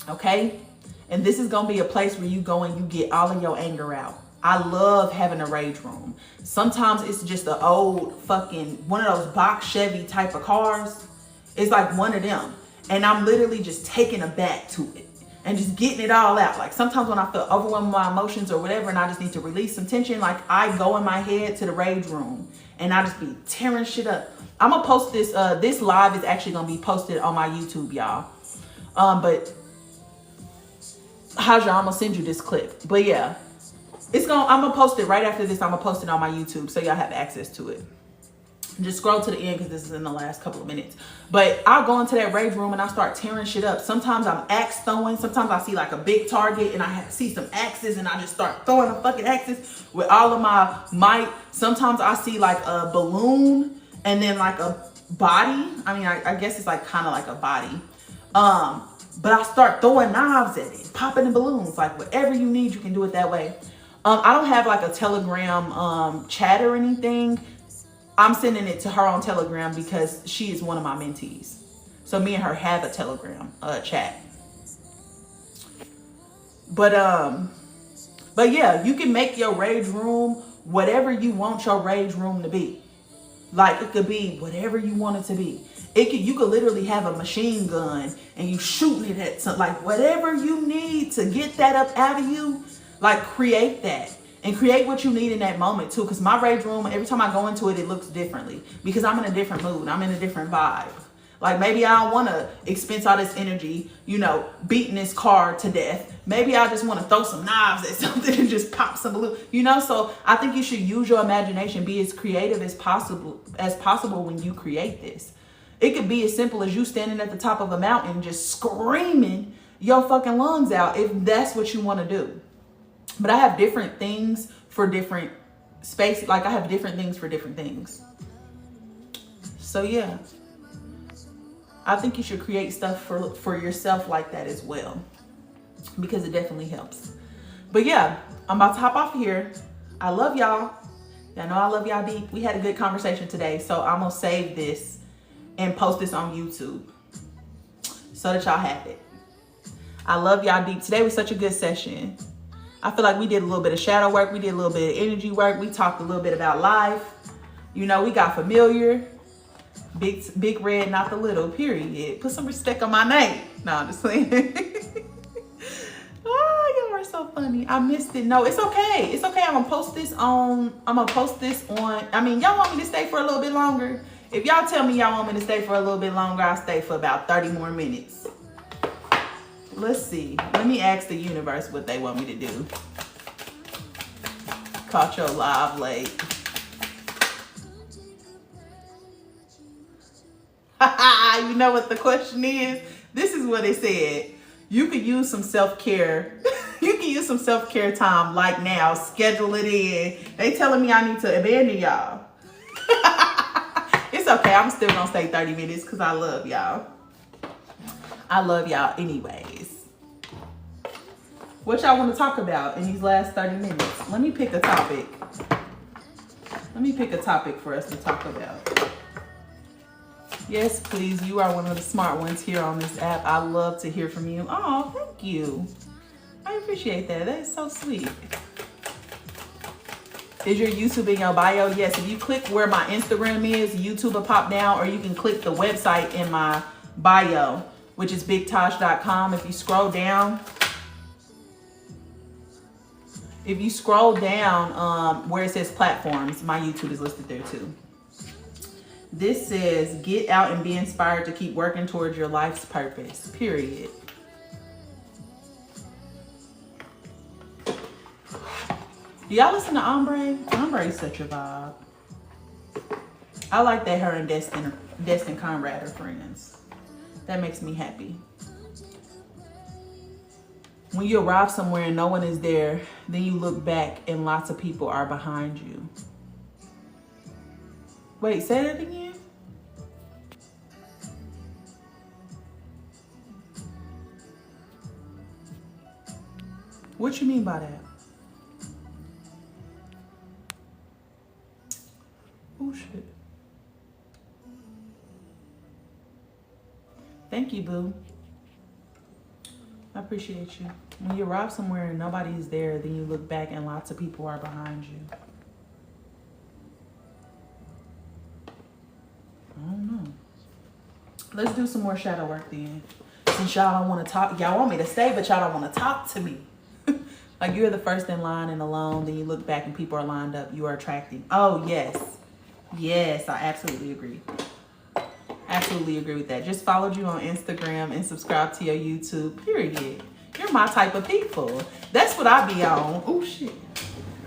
okay? And this is gonna be a place where you go and you get all of your anger out. I love having a rage room. Sometimes it's just an old fucking one of those box Chevy type of cars. It's like one of them, and I'm literally just taking a back to it and just getting it all out. Like sometimes when I feel overwhelmed with my emotions or whatever, and I just need to release some tension, like I go in my head to the rage room and I just be tearing shit up. I'm gonna post this. This live is actually gonna be posted on my YouTube, y'all. But Haja, I'm gonna send you this clip. But yeah, I'm gonna post it right after this. I'm gonna post it on my YouTube so y'all have access to it. Just scroll to the end because this is in the last couple of minutes. But I'll go into that rage room and I start tearing shit up. Sometimes I'm axe throwing. Sometimes I see like a big target and I see some axes and I just start throwing the fucking axes with all of my might. Sometimes I see like a balloon and then like a body. I mean, I guess it's like kind of like a body. But I start throwing knives at it, popping the balloons. Like whatever you need, you can do it that way. I don't have like a Telegram chat or anything. I'm sending it to her on Telegram because she is one of my mentees. So me and her have a Telegram chat. But yeah, you can make your rage room whatever you want your rage room to be. Like it could be whatever you want it to be. You could literally have a machine gun and you shooting it at something, like whatever you need to get that up out of you, like create that. And create what you need in that moment too. Because my rage room, every time I go into it, it looks differently. Because I'm in a different mood. I'm in a different vibe. Like maybe I don't want to expense all this energy, you know, beating this car to death. Maybe I just want to throw some knives at something and just pop some balloon, you know. So I think you should use your imagination. Be as creative as possible when you create this. It could be as simple as you standing at the top of a mountain just screaming your fucking lungs out if that's what you want to do. But I have different things for different spaces. Like I have different things for different things. So yeah. I think you should create stuff for yourself like that as well, because it definitely helps. But yeah, I'm about to hop off here. I love y'all. Y'all know I love y'all deep. We had a good conversation today, so I'm gonna save this and post this on YouTube so that y'all have it. I love y'all deep. Today was such a good session. I feel like we did a little bit of shadow work. We did a little bit of energy work. We talked a little bit about life. You know, we got familiar. Big red, not the little, period. Put some respect on my name. No, I'm just saying. Oh, y'all are so funny. I missed it. No, it's okay. It's okay. I'm gonna post this on, I mean, y'all want me to stay for a little bit longer? If y'all tell me y'all want me to stay for a little bit longer, I'll stay for about 30 more minutes. Let's see. Let me ask the universe what they want me to do. Caught your live late. You know what the question is? This is what it said. You could use some self-care. You can use some self-care time like now. Schedule it in. They telling me I need to abandon y'all. It's okay. I'm still gonna stay 30 minutes because I love y'all. I love y'all anyways. What y'all want to talk about in these last 30 minutes? Let me pick a topic. Let me pick a topic for us to talk about. Yes, please. You are one of the smart ones here on this app. I love to hear from you. Oh, thank you. I appreciate that. That is so sweet. Is your YouTube in your bio? Yes. If you click where my Instagram is, YouTube will pop down, or you can click the website in my bio, which is bigtosh.com. If you scroll down, where it says platforms, my YouTube is listed there too. This says, get out and be inspired to keep working towards your life's purpose, period. Do y'all listen to Ombre? Ombre is such a vibe. I like that her and Destin Conrad are friends. That makes me happy. When you arrive somewhere and no one is there, then you look back and lots of people are behind you. Wait, say that again? What you mean by that? Oh, shit. Thank you, boo. I appreciate you. When you arrive somewhere and nobody is there, then you look back and lots of people are behind you. I don't know. Let's do some more shadow work then. Since y'all don't want to talk, y'all want me to stay, but y'all don't want to talk to me. Like you're the first in line and alone, then you look back and people are lined up. You are attracting. Oh, yes. Yes, I absolutely agree. Absolutely agree with that. Just followed you on Instagram and subscribe to your YouTube, period. You're my type of people. That's what I be on. Oh, shit.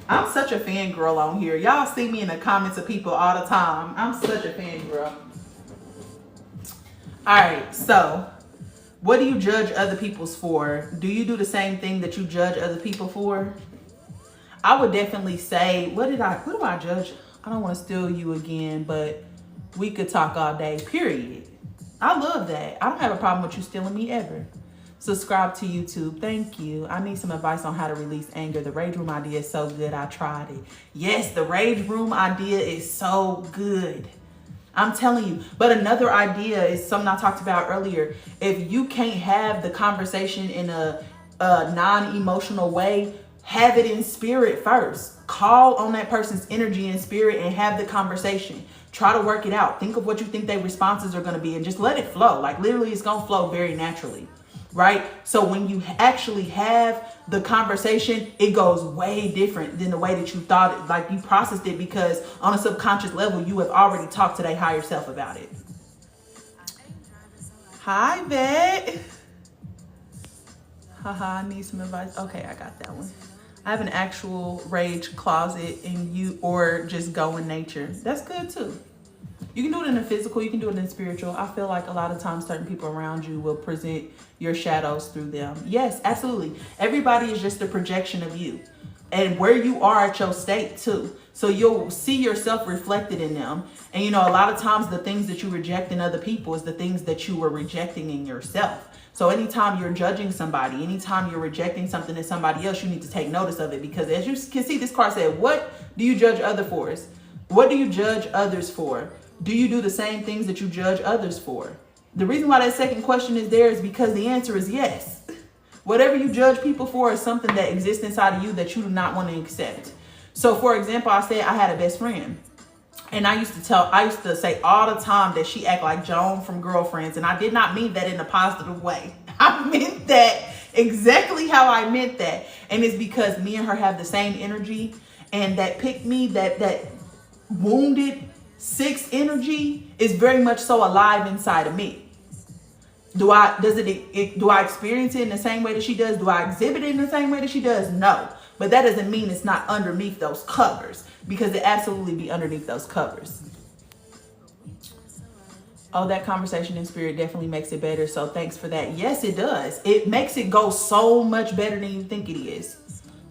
I'm such a fangirl on here. Y'all see me in the comments of people all the time. I'm such a fangirl. All right, so what do you judge other people's for? Do you do the same thing that you judge other people for? I would definitely say, what do I judge? I don't want to steal you again, but we could talk all day, period. I love that. I don't have a problem with you stealing me ever. Subscribe to YouTube. Thank you. I need some advice on how to release anger. The Rage Room idea is so good. I tried it. Yes, the Rage Room idea is so good. I'm telling you. But another idea is something I talked about earlier. If you can't have the conversation in a non-emotional way, have it in spirit first. Call on that person's energy and spirit and have the conversation. Try to work it out. Think of what you think their responses are going to be and just let it flow. Like literally it's going to flow very naturally. Right? So when you actually have the conversation, it goes way different than the way that you thought it, like you processed it, because on a subconscious level, you have already talked to their higher self about it. Hi, Bet. Haha, I need some advice. Okay, I got that one. I have an actual rage closet and or just go in nature. That's good too. You can do it in the physical, you can do it in the spiritual. I feel like a lot of times certain people around you will present your shadows through them. Yes, absolutely. Everybody is just a projection of you. and where you are at your state too. So you'll see yourself reflected in them. And you know, a lot of times the things that you reject in other people is the things that you were rejecting in yourself. So anytime you're judging somebody, anytime you're rejecting something in somebody else, you need to take notice of it. Because as you can see, this card said, what do you judge others for? What do you judge others for? Do you do the same things that you judge others for? The reason why that second question is there is because the answer is yes. Whatever you judge people for is something that exists inside of you that you do not want to accept. So for example, I said I had a best friend. And I used to say all the time that she act like Joan from Girlfriends. And I did not mean that in a positive way. I meant that exactly how I meant that. And it's because me and her have the same energy. And that pick me, that wounded sixth energy is very much so alive inside of me. Do I experience it in the same way that she does? Do I exhibit it in the same way that she does? No. But that doesn't mean it's not underneath those covers, because it absolutely be underneath those covers. Oh, that conversation in spirit definitely makes it better. So thanks for that. Yes, it does. It makes it go so much better than you think it is.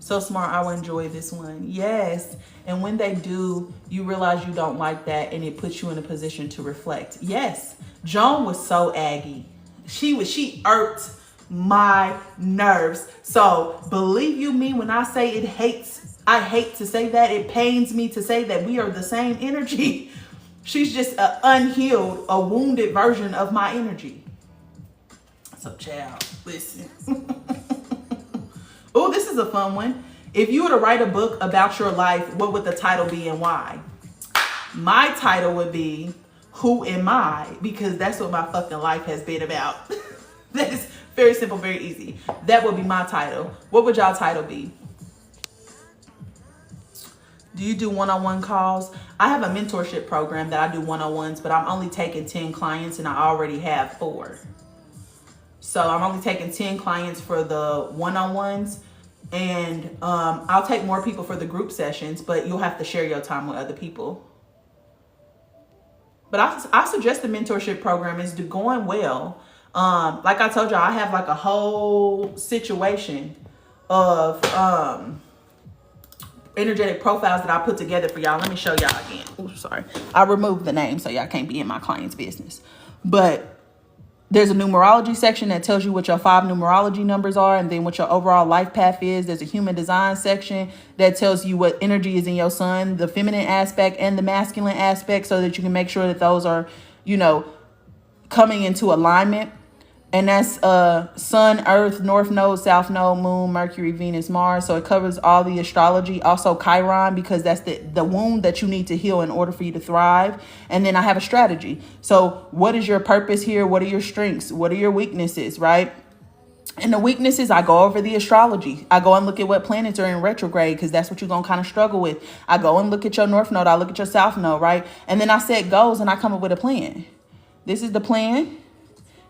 So smart. I will enjoy this one. Yes. And when they do, you realize you don't like that, and it puts you in a position to reflect. Yes. Joan was so aggy. She irked my nerves. So believe you me when I say I hate to say that, it pains me to say that we are the same energy. She's just an unhealed, a wounded version of my energy. So child, listen. Oh, this is a fun one. If you were to write a book about your life, what would the title be and why? My title would be Who Am I? Because that's what my fucking life has been about. That is very simple, very easy. That would be my title. What would y'all title be? Do you do one-on-one calls? I have a mentorship program that I do one-on-ones, but I'm only taking 10 clients and I already have 4. So I'm only taking 10 clients for the one-on-ones, and I'll take more people for the group sessions, but you'll have to share your time with other people. But I suggest the mentorship program is going well. Like I told y'all, I have like a whole situation of energetic profiles that I put together for y'all. Let me show y'all again. Oh, sorry. I removed the name so y'all can't be in my client's business. But there's a numerology section that tells you what your 5 numerology numbers are and then what your overall life path is. There's a human design section that tells you what energy is in your sun, the feminine aspect and the masculine aspect, so that you can make sure that those are, you know, coming into alignment. And that's Sun, Earth, North Node, South Node, Moon, Mercury, Venus, Mars. So it covers all the astrology. Also Chiron, because that's the wound that you need to heal in order for you to thrive. And then I have a strategy. So what is your purpose here? What are your strengths? What are your weaknesses, right? And the weaknesses, I go over the astrology. I go and look at what planets are in retrograde, because that's what you're going to kind of struggle with. I go and look at your North Node. I look at your South Node, right? And then I set goals and I come up with a plan. This is the plan.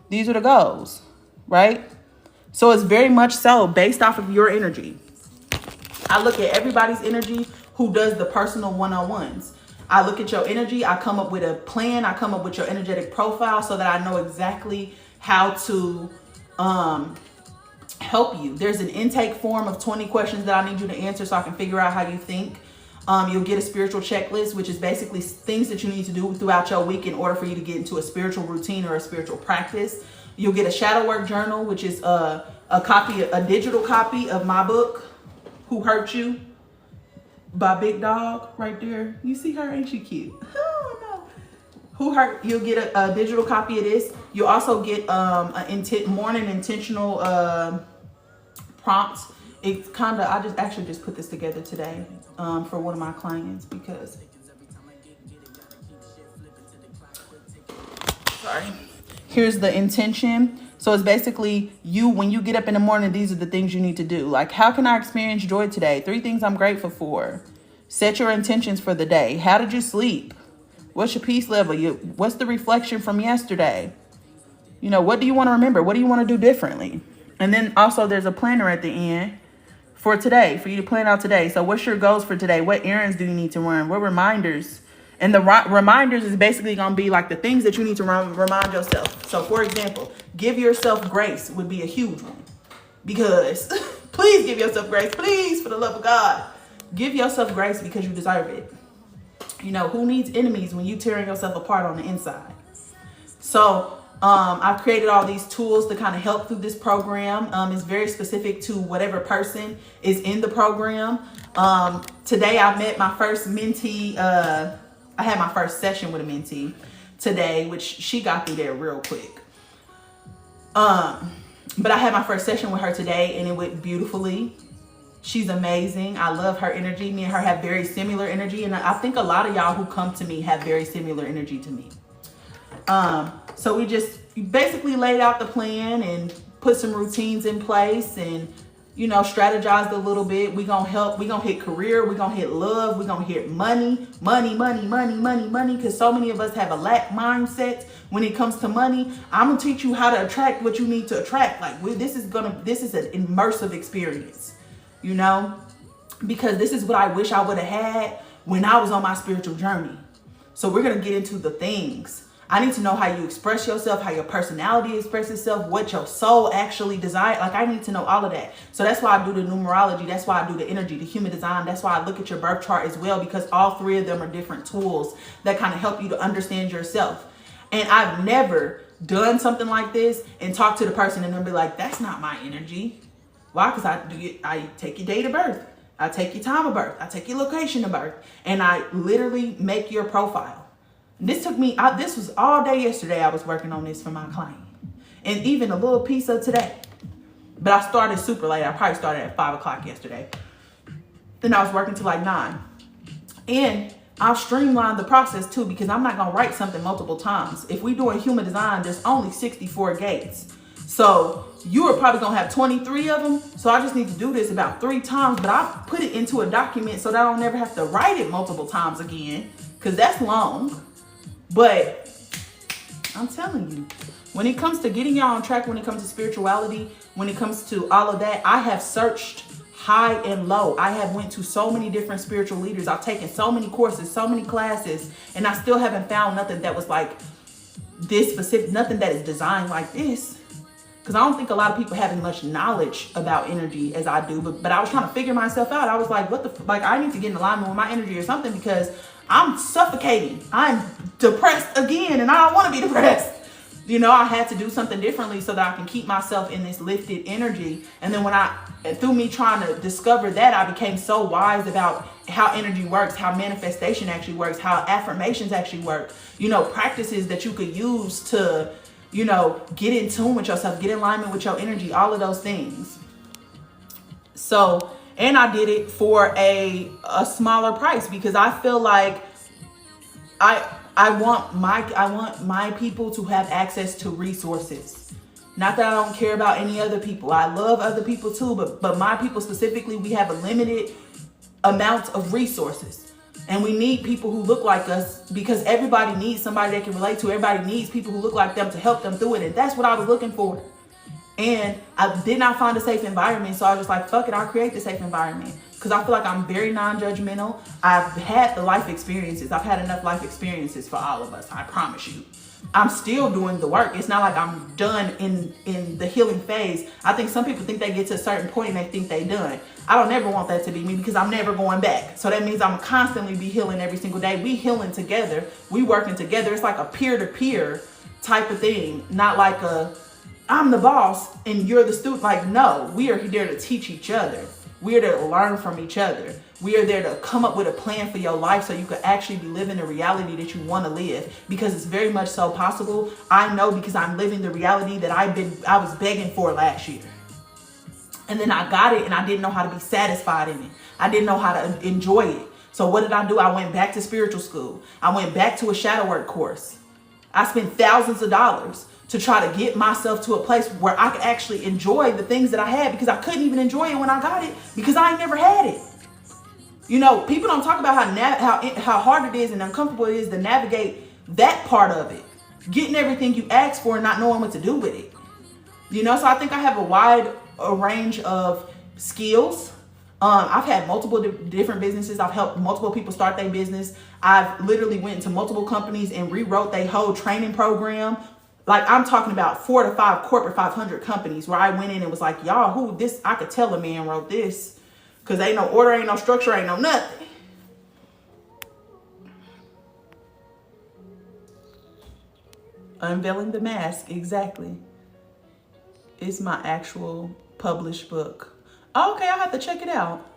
These are the goals, right? So it's very much so based off of your energy. I look at everybody's energy who does the personal one-on-ones. I look at your energy. I come up with a plan. I come up with your energetic profile so that I know exactly how to help you. There's an intake form of 20 questions that I need you to answer so I can figure out how you think. You'll get a spiritual checklist, which is basically things that you need to do throughout your week in order for you to get into a spiritual routine or a spiritual practice. You'll get a shadow work journal, which is a digital copy of my book, Who Hurt You, by Big Dog right there. You see her? Ain't she cute? Oh, no. Who Hurt? You'll get a digital copy of this. You'll also get morning intentional prompts. It's kind of, I just put this together today for one of my clients because, sorry. Here's the intention. So it's basically you, when you get up in the morning, these are the things you need to do. Like, how can I experience joy today? 3 things I'm grateful for. Set your intentions for the day. How did you sleep? What's your peace level? What's the reflection from yesterday? You know, what do you want to remember? What do you want to do differently? And then also there's a planner at the end for today, for you to plan out today. So what's your goals for today? What errands do you need to run? What reminders? And the reminders is basically going to be like the things that you need to remind yourself. So for example, give yourself grace would be a huge one, because Please give yourself grace. Please, for the love of God, give yourself grace because you deserve it. You know, who needs enemies when you tearing yourself apart on the inside? So I've created all these tools to kind of help through this program. It's very specific to whatever person is in the program. Today I met my first mentee. I had my first session with a mentee today, which she got through there real quick. But I had my first session with her today and it went beautifully. She's amazing. I love her energy. Me and her have very similar energy. And I think a lot of y'all who come to me have very similar energy to me. So we just basically laid out the plan and put some routines in place and, you know, strategized a little bit. We're going to help. We're going to hit career. We're going to hit love. We're going to hit money. Because so many of us have a lack mindset when it comes to money. I'm going to teach you how to attract what you need to attract. Like this is an immersive experience, you know, because this is what I wish I would have had when I was on my spiritual journey. So we're going to get into the things. I need to know how you express yourself, how your personality expresses itself, what your soul actually desires. Like, I need to know all of that. So that's why I do the numerology. That's why I do the energy, the human design. That's why I look at your birth chart as well, because all three of them are different tools that kind of help you to understand yourself. And I've never done something like this and talk to the person and they'll be like, that's not my energy. Why? Because I take your date of birth. I take your time of birth. I take your location of birth. And I literally make your profile. This took me, this was all day yesterday I was working on this for my client. And even a little piece of today. But I started super late. I probably started at 5 o'clock yesterday. Then I was working till like 9. And I've streamlined the process too, because I'm not going to write something multiple times. If we doing human design, there's only 64 gates. So you are probably going to have 23 of them. So I just need to do this about 3 times. But I put it into a document so that I don't never have to write it multiple times again, because that's long. But I'm telling you, when it comes to getting y'all on track, when it comes to spirituality, when it comes to all of that, I have searched high and low. I have went to so many different spiritual leaders. I've taken so many courses, so many classes, and I still haven't found nothing that was like this specific, nothing that is designed like this. Because I don't think a lot of people have as much knowledge about energy as I do. But I was trying to figure myself out. I was like, I need to get in alignment with my energy or something, because I'm suffocating. I'm depressed again, and I don't want to be depressed. You know, I had to do something differently so that I can keep myself in this lifted energy. And then through me trying to discover that, I became so wise about how energy works, how manifestation actually works, how affirmations actually work. You know, practices that you could use to, you know, get in tune with yourself, get in alignment with your energy, all of those things. So, and I did it for a smaller price, because I feel like I want my people to have access to resources. Not that I don't care about any other people. I love other people too, but my people specifically, we have a limited amount of resources. And we need people who look like us, because everybody needs somebody they can relate to. Everybody needs people who look like them to help them through it. And that's what I was looking for. And I did not find a safe environment. So I was just like, fuck it, I'll create the safe environment. Because I feel like I'm very non-judgmental. I've had the life experiences. I've had enough life experiences for all of us. I promise you. I'm still doing the work. It's not like I'm done in the healing phase. I think some people think they get to a certain point and they think they done. I don't ever want that to be me, because I'm never going back. So that means I'm constantly be healing every single day. We healing together. We working together. It's like a peer-to-peer type of thing. Not like I'm the boss and you're the student. Like, no, we are there to teach each other. We are there to learn from each other. We are there to come up with a plan for your life so you can actually be living the reality that you want to live, because it's very much so possible. I know, because I'm living the reality that I was begging for last year. And then I got it and I didn't know how to be satisfied in it. I didn't know how to enjoy it. So what did I do? I went back to spiritual school. I went back to a shadow work course. I spent thousands of dollars to try to get myself to a place where I could actually enjoy the things that I had, because I couldn't even enjoy it when I got it, because I never had it. You know, people don't talk about how hard it is and uncomfortable it is to navigate that part of it. Getting everything you ask for and not knowing what to do with it. You know, so I think I have a wide range of skills. I've had multiple different businesses. I've helped multiple people start their business. I've literally went into multiple companies and rewrote their whole training program Like, I'm talking about 4 to 5 corporate 500 companies where I went in and was like, y'all, who this? I could tell a man wrote this, because ain't no order, ain't no structure, ain't no nothing. Unveiling the Mask, exactly. It's my actual published book. Okay, I'll have to check it out.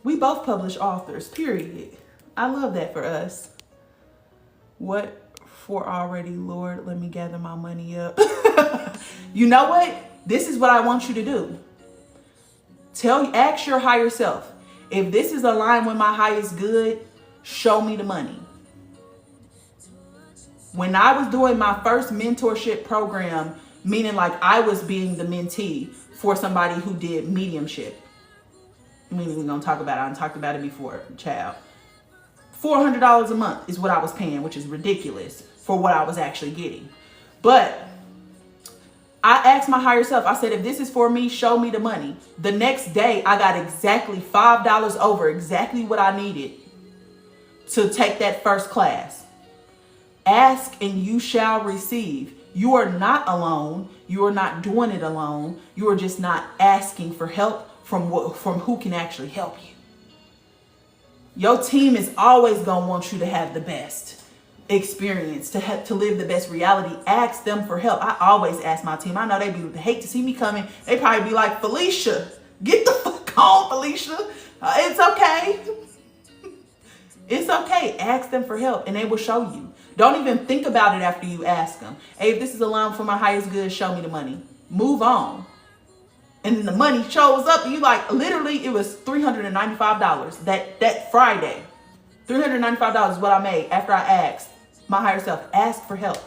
We both publish authors, period. I love that for us. What for already, Lord? Let me gather my money up. You know what? This is what I want you to do. Ask your higher self. If this is aligned with my highest good, show me the money. When I was doing my first mentorship program, meaning like I was being the mentee for somebody who did mediumship. We ain't even gonna talk about it. I talked about it before, child. $400 a month is what I was paying, which is ridiculous for what I was actually getting. But I asked my higher self, I said, if this is for me, show me the money. The next day, I got exactly $5 over, exactly what I needed to take that first class. Ask and you shall receive. You are not alone. You are not doing it alone. You are just not asking for help from who can actually help you. Your team is always going to want you to have the best experience, to live the best reality. Ask them for help. I always ask my team. I know they hate to see me coming. They probably be like, Felicia, get the fuck on, Felicia. It's okay. It's okay. Ask them for help and they will show you. Don't even think about it after you ask them. Hey, if this is aligned for my highest good, show me the money. Move on. And then the money shows up and you like, literally it was $395 that Friday. $395 is what I made after I asked my higher self. Ask for help.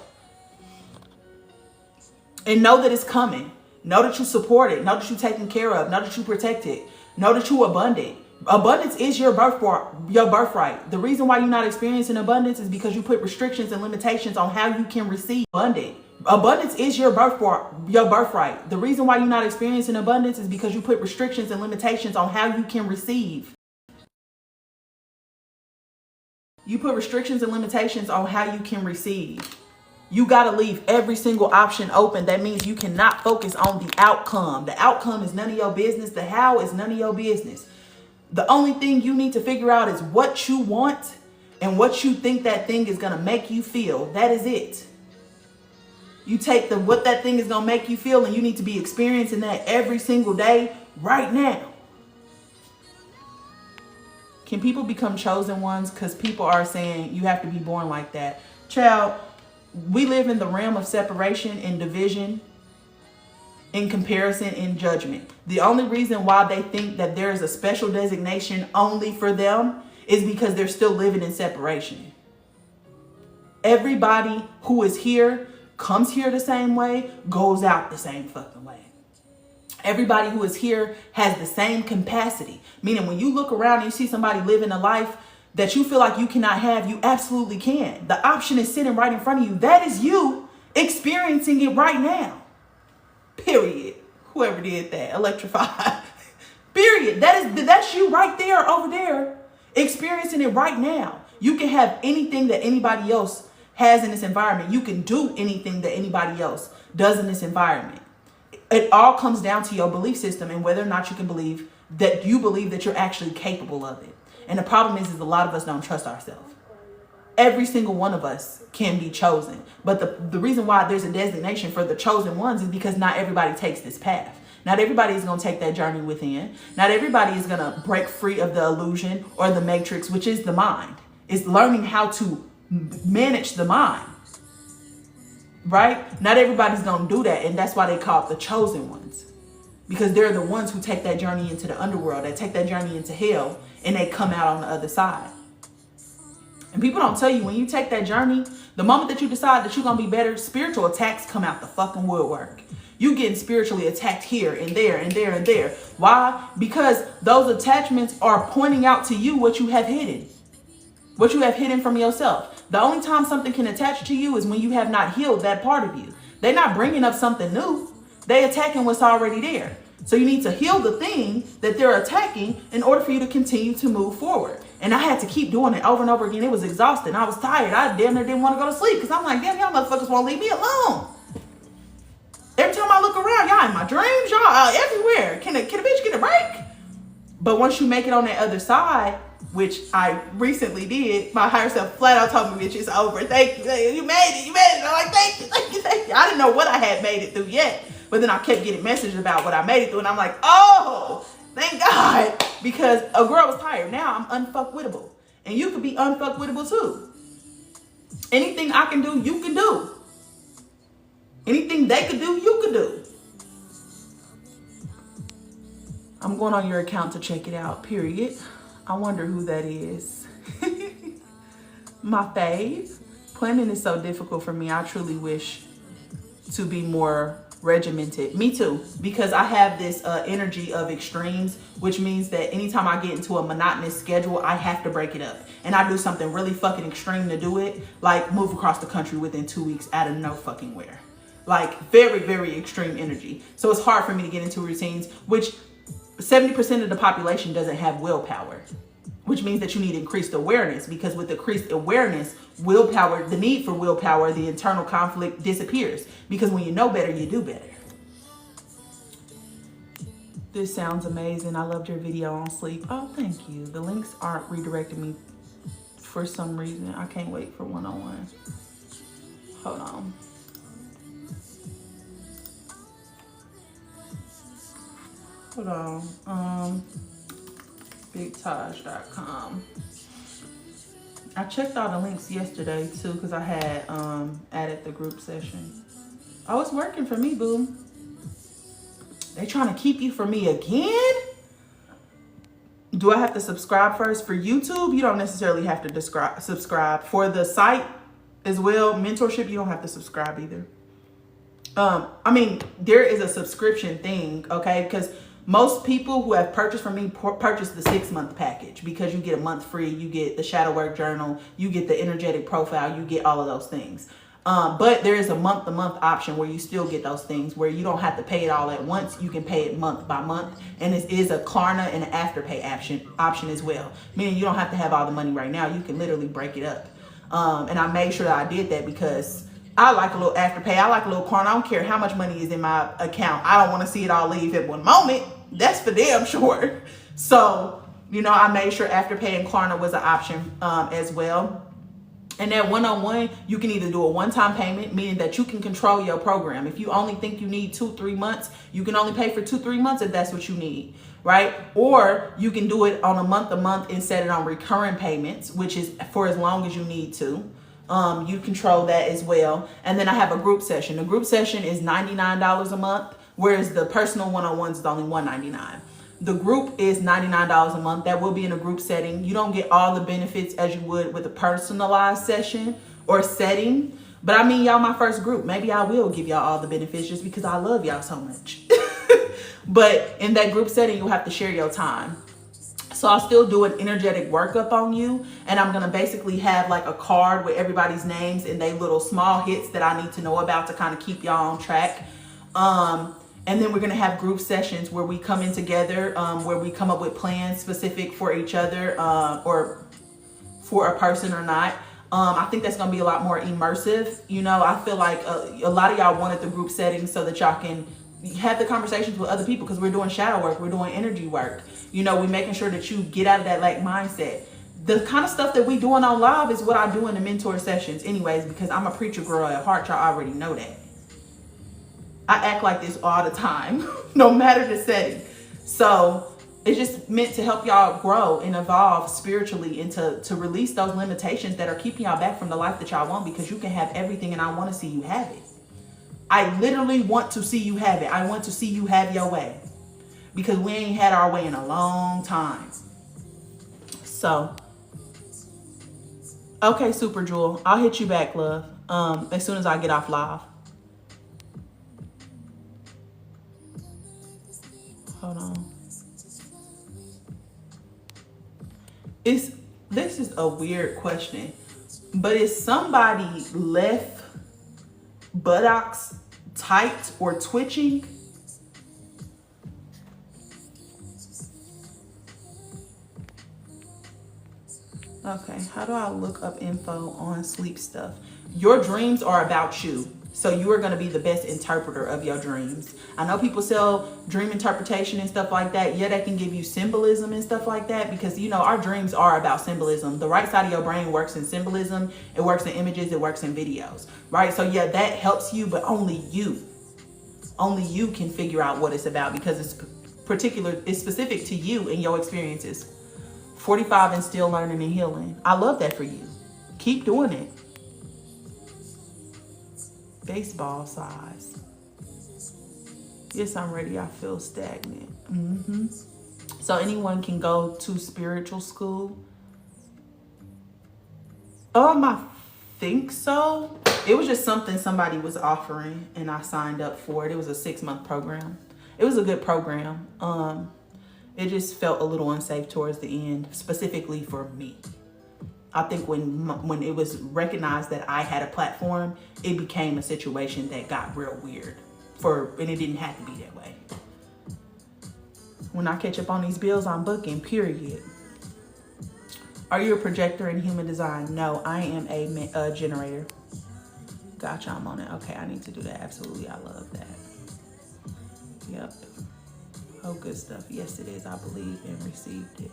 And know that it's coming. Know that you support it. Know that you're taken care of. Know that you protect it. Know that you're abundant. Abundance is your birthright. The reason why you're not experiencing abundance is because you put restrictions and limitations on how you can receive abundance. Abundance is your birthright. The reason why you're not experiencing abundance is because you put restrictions and limitations on how you can receive. You put restrictions and limitations on how you can receive. You got to leave every single option open. That means you cannot focus on the outcome. The outcome is none of your business. The how is none of your business. The only thing you need to figure out is what you want and what you think that thing is going to make you feel. That is it. You take what that thing is going to make you feel, and you need to be experiencing that every single day right now. Can people become chosen ones? Because people are saying you have to be born like that. Child, we live in the realm of separation and division, in comparison, in judgment. The only reason why they think that there is a special designation only for them is because they're still living in separation. Everybody who is here comes here the same way, goes out the same fucking way. Everybody who is here has the same capacity. Meaning when you look around and you see somebody living a life that you feel like you cannot have, you absolutely can. The option is sitting right in front of you. That is you experiencing it right now. Period. Whoever did that, electrified. Period. That's you right there, over there, experiencing it right now. You can have anything that anybody else has in this environment. You can do anything that anybody else does in this environment. It all comes down to your belief system and whether or not you can believe that you're actually capable of it. And the problem is a lot of us don't trust ourselves. Every single one of us can be chosen. But the reason why there's a designation for the chosen ones is because not everybody takes this path. Not everybody is going to take that journey within. Not everybody is going to break free of the illusion or the matrix, which is the mind. It's learning how to manage the mind. Right? Not everybody's going to do that. And that's why they call it the chosen ones. Because they're the ones who take that journey into the underworld. They take that journey into hell and they come out on the other side. And people don't tell you when you take that journey, the moment that you decide that you're going to be better, spiritual attacks come out the fucking woodwork. You getting spiritually attacked here and there and there and there. Why? Because those attachments are pointing out to you what you have hidden. What you have hidden from yourself. The only time something can attach to you is when you have not healed that part of you. They're not bringing up something new. They're attacking what's already there. So you need to heal the thing that they're attacking in order for you to continue to move forward. And I had to keep doing it over and over again. It was exhausting. I was tired. I damn near didn't want to go to sleep because I'm like, damn, y'all motherfuckers won't leave me alone. Every time I look around, y'all in my dreams, y'all everywhere. Can a bitch get a break? But once you make it on that other side, which I recently did, my higher self flat out told me, bitch, it's over. Thank you. You made it. I'm like, thank you. I didn't know what I had made it through yet. But then I kept getting messages about what I made it through. And I'm like, oh, thank God. Because a girl was tired. Now I'm unfuckwittable. And you can be unfuckwittable too. Anything I can do, you can do. Anything they could do, you could do. I'm going on your account to check it out, period. I wonder who that is. My fave. Planning is so difficult for me. I truly wish to be more regimented. Me too, because I have this energy of extremes, which means that anytime I get into a monotonous schedule, I have to break it up. And I do something really fucking extreme to do it, like move across the country within 2 weeks out of no fucking where. Like very, very extreme energy. So it's hard for me to get into routines, which 70% of the population doesn't have willpower, which means that you need increased awareness, because with increased awareness, willpower, the need for willpower, the internal conflict disappears, because when you know better, you do better. This sounds amazing. I loved your video on sleep. Oh, thank you. The links aren't redirecting me for some reason. I can't wait for one-on-one. Hold on. Hold on. BigTaj.com. I checked all the links yesterday too, because I had added the group session. Oh, it's working for me, boo. They trying to keep you from me again? Do I have to subscribe first? For YouTube, you don't necessarily have to subscribe. For the site as well, mentorship, you don't have to subscribe either. I mean, there is a subscription thing, okay? Because most people who have purchased from me purchase the 6-month package, because you get a month free, you get the shadow work journal, you get the energetic profile, you get all of those things. But there is a month-to-month option where you still get those things, where you don't have to pay it all at once. You can pay it month by month. And it is a Klarna and an Afterpay option as well, meaning you don't have to have all the money right now. You can literally break it up. And I made sure that I did that because I like a little Afterpay. I like a little Klarna. I don't care how much money is in my account. I don't want to see it all leave at one moment. That's for damn sure. So, you know, I made sure Afterpay and Klarna was an option as well. And that one-on-one, you can either do a one-time payment, meaning that you can control your program. If you only think you need 2-3 months, you can only pay for 2-3 months if that's what you need, right? Or you can do it on a month-to-month and set it on recurring payments, which is for as long as you need to. You control that as well. And then I have a group session. The group session is $99 a month, whereas the personal one-on-ones is only $199. The group is $99 a month. That will be in a group setting. You don't get all the benefits as you would with a personalized session or setting. But I mean, y'all my first group. Maybe I will give y'all all the benefits just because I love y'all so much. But in that group setting, you'll have to share your time. So I'll still do an energetic workup on you. And I'm going to basically have like a card with everybody's names and they little small hits that I need to know about to kind of keep y'all on track. And then we're going to have group sessions where we come in together, where we come up with plans specific for each other or for a person or not. I think that's going to be a lot more immersive. You know, I feel like a lot of y'all wanted the group settings so that y'all can have the conversations with other people, because we're doing shadow work. We're doing energy work. You know, we're making sure that you get out of that lack mindset. The kind of stuff that we doing on live is what I do in the mentor sessions anyways, because I'm a preacher girl at heart. Y'all already know that. I act like this all the time, no matter the setting. So it's just meant to help y'all grow and evolve spiritually and to release those limitations that are keeping y'all back from the life that y'all want, because you can have everything and I want to see you have it. I literally want to see you have it. I want to see you have your way, because we ain't had our way in a long time. So, okay, Super Jewel, I'll hit you back, love, as soon as I get off live. Hold on. This is a weird question, but is somebody left buttocks tight or twitching? Okay, how do I look up info on sleep stuff? Your dreams are about you. So you are going to be the best interpreter of your dreams. I know people sell dream interpretation and stuff like that. Yeah, they can give you symbolism and stuff like that because, you know, our dreams are about symbolism. The right side of your brain works in symbolism. It works in images. It works in videos, right? So yeah, that helps you, but only you can figure out what it's about because it's specific to you and your experiences. 45 and still learning and healing. I love that for you. Keep doing it. Baseball size. Yes, I'm ready. I feel stagnant. So anyone can go to spiritual school? I think so. It was just something somebody was offering and I signed up for it. It was a 6-month program. It was a good program. It just felt a little unsafe towards the end, specifically for me. I think when it was recognized that I had a platform, it became a situation that got real weird. And it didn't have to be that way. When I catch up on these bills, I'm booking, period. Are you a projector in human design? No, I am a generator. Gotcha, I'm on it. Okay, I need to do that. Absolutely, I love that. Yep. Oh, good stuff. Yes, it is. I believe and received it.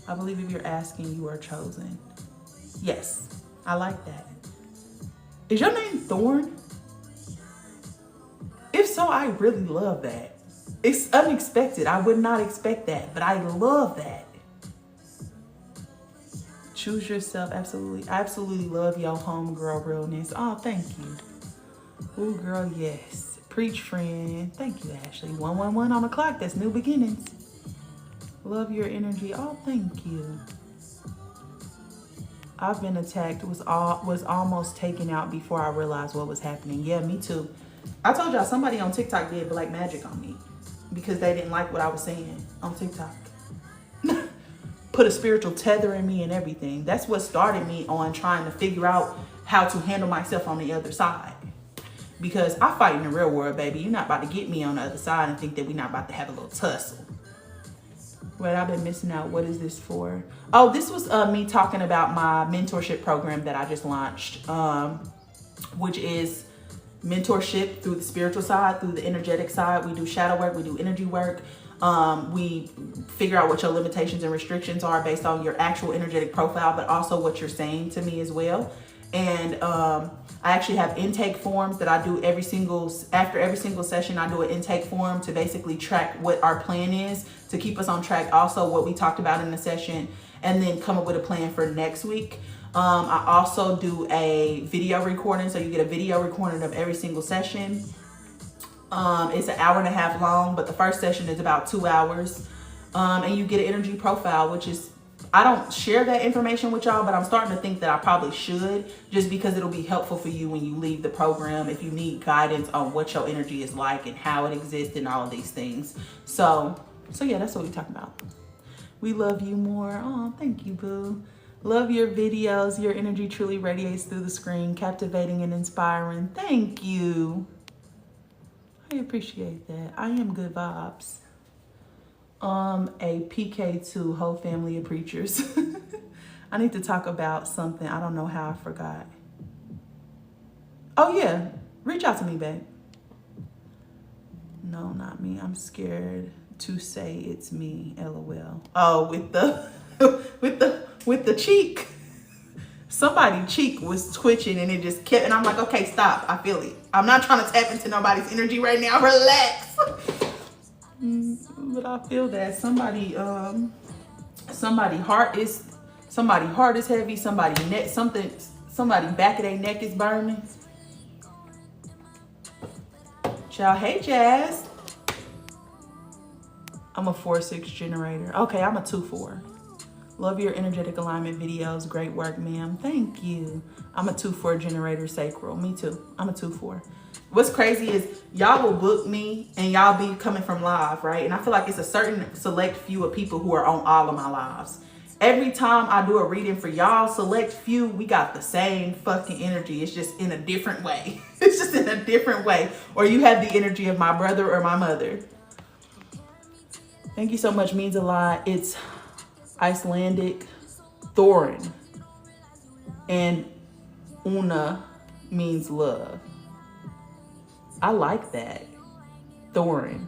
I believe if you're asking, you are chosen. Yes, I like that. Is your name Thorn? If so, I really love that. It's unexpected. I would not expect that, but I love that. Choose yourself. Absolutely. I absolutely love your homegirl realness. Oh, thank you. Ooh, girl, yes. Preach, friend. Thank you, Ashley. 111 on the clock. That's new beginnings. Love your energy. Oh, thank you. I've been attacked. Was almost taken out before I realized what was happening. Yeah, me too. I told y'all somebody on TikTok did black magic on me because they didn't like what I was saying on TikTok. Put a spiritual tether in me and everything. That's what started me on trying to figure out how to handle myself on the other side. Because I fight in the real world, baby. You're not about to get me on the other side and think that we're not about to have a little tussle. Wait, I've been missing out. What is this for? Oh, this was me talking about my mentorship program that I just launched, which is mentorship through the spiritual side, through the energetic side. We do shadow work, we do energy work. We figure out what your limitations and restrictions are based on your actual energetic profile, but also what you're saying to me as well. And I actually have intake forms that I do after every single session. I do an intake form to basically track what our plan is, to keep us on track, also what we talked about in the session, and then come up with a plan for next week. I also do a video recording, so you get a video recording of every single session. It's an hour and a half long, but the first session is about 2 hours. And you get an energy profile, which is, I don't share that information with y'all, but I'm starting to think that I probably should, just because it'll be helpful for you when you leave the program, if you need guidance on what your energy is like and how it exists and all of these things. So yeah, that's what we're talking about. We love you more. Oh, thank you, boo. Love your videos. Your energy truly radiates through the screen, captivating and inspiring. Thank you. I appreciate that. I am good vibes. A PK2, whole family of preachers. I need to talk about something. I don't know how I forgot. Oh yeah, reach out to me, babe. No, not me. I'm scared to say it's me. LOL. Oh, with the cheek. Somebody's cheek was twitching and it just kept, and I'm like, okay, stop. I feel it. I'm not trying to tap into nobody's energy right now. Relax. But I feel that somebody heart is heavy. Somebody back of their neck is burning. Child, hey Jazz. I'm a 4-6 generator. Okay, I'm a 2-4. Love your energetic alignment videos. Great work, ma'am. Thank you. I'm a 2-4 generator sacral. Me too. I'm a 2-4. What's crazy is y'all will book me and y'all be coming from live, right? And I feel like it's a certain select few of people who are on all of my lives. Every time I do a reading for y'all, select few, we got the same fucking energy. It's just in a different way. It's just in a different way. Or you have the energy of my brother or my mother. Thank you so much. Means a lot. It's Icelandic Thorin. And Una means love. I like that. Thorin.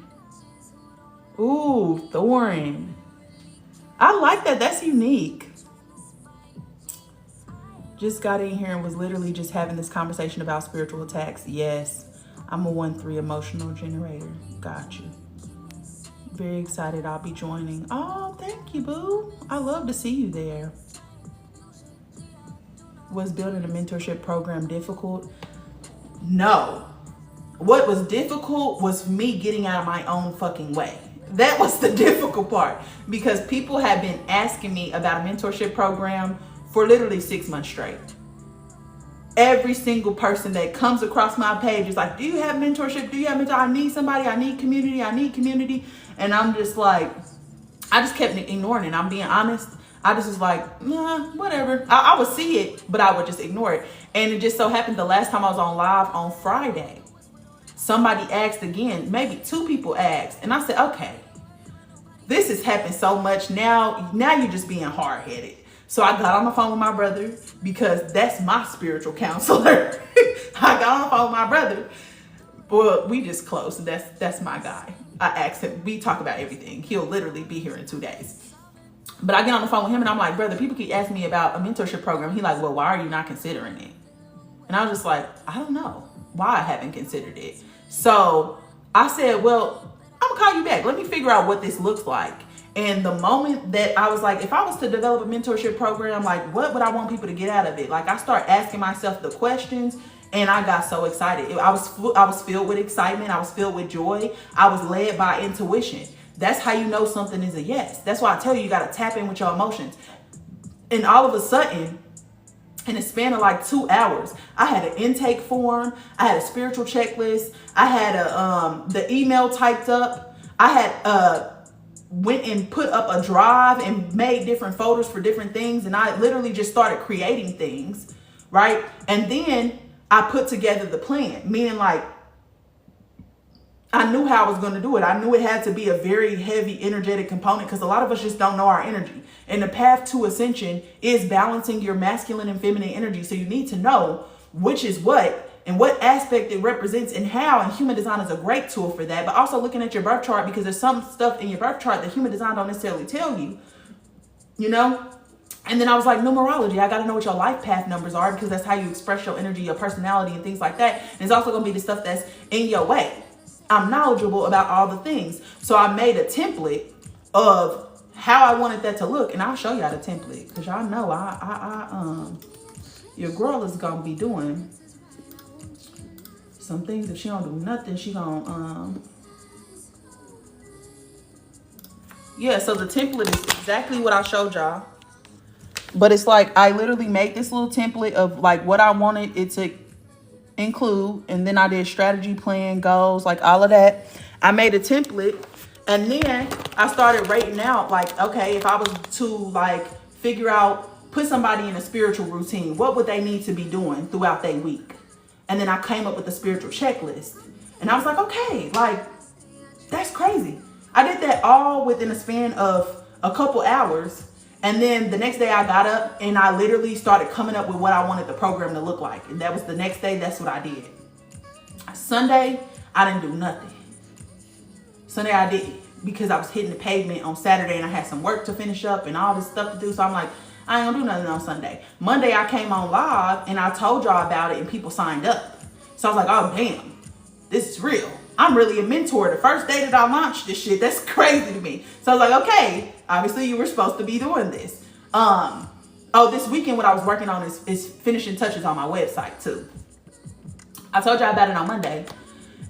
Ooh, Thorin. I like that. That's unique. Just got in here and was literally just having this conversation about spiritual attacks. Yes, I'm a 1-3 emotional generator. Got you. Very excited I'll be joining. Oh, thank you, boo. I love to see you there. Was building a mentorship program difficult? No. What was difficult was me getting out of my own fucking way. That was the difficult part, because people have been asking me about a mentorship program for literally 6 months straight. Every single person that comes across my page is like, do you have mentorship? Do you have mentor? I need somebody. I need community. I need community. And I'm just like, I just kept ignoring it. I'm being honest. I just was like, nah, whatever. I would see it, but I would just ignore it. And it just so happened the last time I was on live on Friday, somebody asked again, maybe 2 people asked. And I said, okay, this has happened so much. Now you're just being hard-headed. So I got on the phone with my brother, because that's my spiritual counselor. I got on the phone with my brother. Well, we just close. That's my guy. I asked him, we talk about everything. He'll literally be here in 2 days. But I get on the phone with him and I'm like, brother, people keep asking me about a mentorship program. He's like, well, why are you not considering it? And I was just like, I don't know why I haven't considered it. So I said, well, I'm gonna call you back. Let me figure out what this looks like. And the moment that I was like, if I was to develop a mentorship program, like, what would I want people to get out of it? Like, I start asking myself the questions, and I got so excited. I was filled with excitement. I was filled with joy. I was led by intuition. That's how you know something is a yes. That's why I tell you, you got to tap in with your emotions. And all of a sudden, in a span of like 2 hours, I had an intake form. I had a spiritual checklist. I had the email typed up. I had went and put up a drive and made different folders for different things. And I literally just started creating things, right? And then I put together the plan, meaning like, I knew how I was going to do it. I knew it had to be a very heavy energetic component, because a lot of us just don't know our energy. And the path to ascension is balancing your masculine and feminine energy. So you need to know which is what and what aspect it represents and how. And human design is a great tool for that. But also looking at your birth chart, because there's some stuff in your birth chart that human design don't necessarily tell you, you know? And then I was like, numerology. I got to know what your life path numbers are, because that's how you express your energy, your personality, and things like that. And it's also going to be the stuff that's in your way. I'm knowledgeable about all the things. So I made a template of how I wanted that to look. And I'll show y'all the template, because y'all know your girl is going to be doing some things. If she don't do nothing, she going to, yeah, so the template is exactly what I showed y'all. But it's like, I literally made this little template of like what I wanted it to include, and then I did strategy, plan, goals, like all of that. I made a template, and then I started rating out like, okay, if I was to like figure out, put somebody in a spiritual routine, what would they need to be doing throughout their week? And then I came up with a spiritual checklist, and I was like, okay, like that's crazy. I did that all within a span of a couple hours. And then the next day I got up and I literally started coming up with what I wanted the program to look like. And that was the next day. That's what I did. Sunday, I didn't do nothing. Sunday I didn't, because I was hitting the pavement on Saturday and I had some work to finish up and all this stuff to do. So I'm like, I ain't gonna do nothing on Sunday. Monday I came on live and I told y'all about it and people signed up. So I was like, oh damn, this is real. I'm really a mentor. The first day that I launched this shit, that's crazy to me. So I was like, okay, obviously you were supposed to be doing this. Oh, this weekend what I was working on is finishing touches on my website too. I told y'all about it on Monday.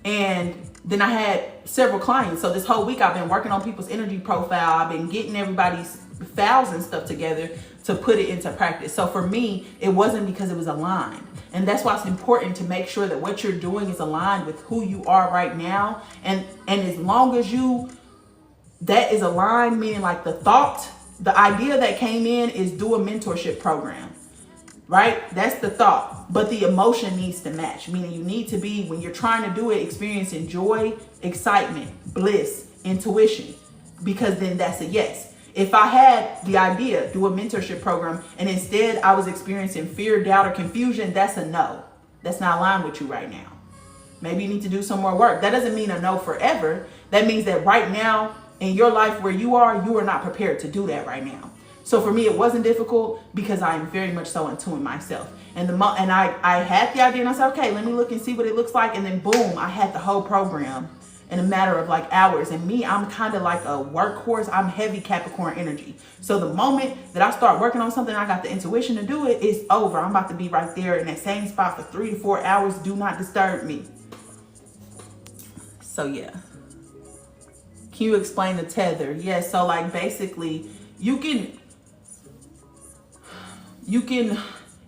And then I had several clients. So this whole week I've been working on people's energy profile. I've been getting everybody's files and stuff together to put it into practice. So for me, it wasn't because it was aligned. And that's why it's important to make sure that what you're doing is aligned with who you are right now. And as long as that is aligned, meaning like the thought, the idea that came in is do a mentorship program, right? That's the thought, but the emotion needs to match, meaning you need to be, when you're trying to do it, experiencing joy, excitement, bliss, intuition, because then that's a yes. If I had the idea, do a mentorship program, and instead I was experiencing fear, doubt, or confusion, that's a no. That's not aligned with you right now. Maybe you need to do some more work. That doesn't mean a no forever. That means that right now in your life where you are not prepared to do that right now. So for me, it wasn't difficult because I am very much so in tune myself. And I had the idea and I said, okay, let me look and see what it looks like. And then boom, I had the whole program in a matter of like hours. And me, I'm kind of like a workhorse. I'm heavy Capricorn energy. So the moment that I start working on something, I got the intuition to do it, it's over. I'm about to be right there in that same spot for 3 to 4 hours. Do not disturb me. So yeah. Can you explain the tether? Yes. So like basically you can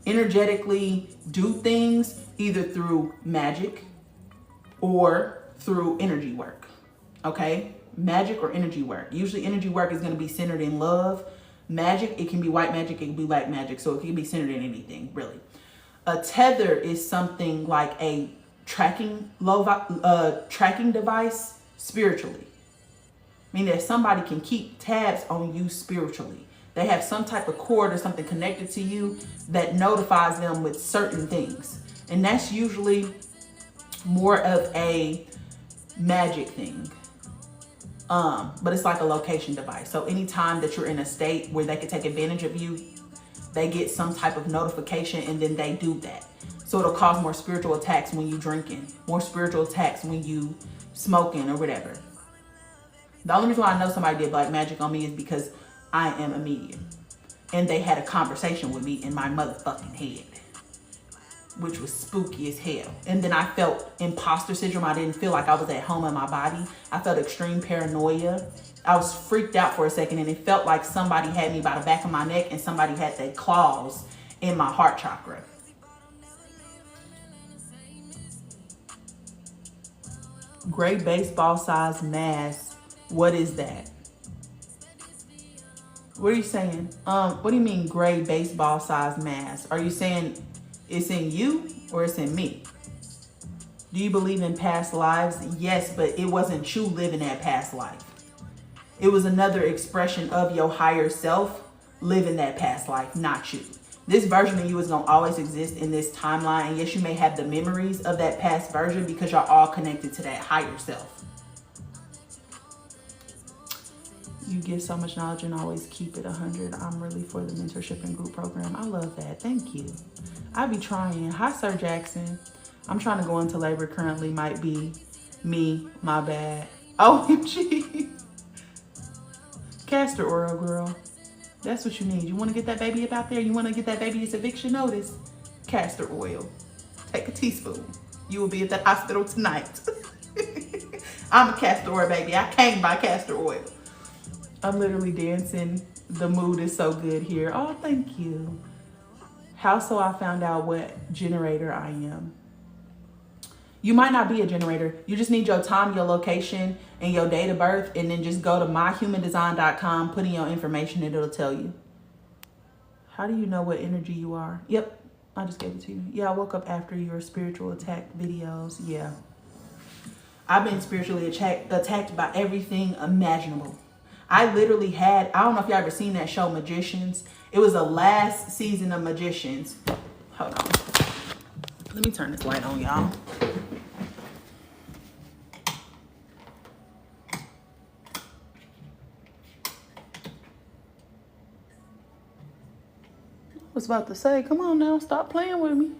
energetically do things either through magic or through energy work. Okay? Magic or energy work. Usually energy work is going to be centered in love. Magic, it can be white magic, it can be black magic. So it can be centered in anything, really. A tether is something like a tracking device spiritually. Meaning that somebody can keep tabs on you spiritually. They have some type of cord or something connected to you that notifies them with certain things. And that's usually more of a magic thing. But it's like a location device. So anytime that you're in a state where they can take advantage of you, they get some type of notification and then they do that. So it'll cause more spiritual attacks when you drinking, more spiritual attacks when you smoking or whatever. The only reason why I know somebody did black magic on me is because I am a medium. And they had a conversation with me in my motherfucking head, which was spooky as hell. And then I felt imposter syndrome. I didn't feel like I was at home in my body. I felt extreme paranoia. I was freaked out for a second and it felt like somebody had me by the back of my neck and somebody had their claws in my heart chakra. Gray baseball size mass. What is that? What are you saying? What do you mean gray baseball size mass? Are you saying it's in you or it's in me? Do you believe in past lives? Yes, but it wasn't you living that past life. It was another expression of your higher self living that past life, not you. This version of you is going to always exist in this timeline. And yes, you may have the memories of that past version because you're all connected to that higher self. You give so much knowledge and always keep it 100. I'm really for the mentorship and group program. I love that. Thank you. I be trying. Hi, Sir Jackson. I'm trying to go into labor currently. Might be me. My bad. OMG. Castor oil, girl. That's what you need. You want to get that baby up out there? You want to get that baby its eviction notice? Castor oil. Take a teaspoon. You will be at the hospital tonight. I'm a castor oil baby. I came by castor oil. I'm literally dancing. The mood is so good here. Oh, thank you. How so I found out what generator I am? You might not be a generator. You just need your time, your location, and your date of birth, and then just go to myhumandesign.com, put in your information, and it'll tell you. How do you know what energy you are? Yep, I just gave it to you. Yeah, I woke up after your spiritual attack videos. Yeah. I've been spiritually attacked by everything imaginable. I literally had, I don't know if y'all ever seen that show, Magicians. It was the last season of Magicians. Hold on. Let me turn this light on, y'all. I was about to say, come on now, stop playing with me.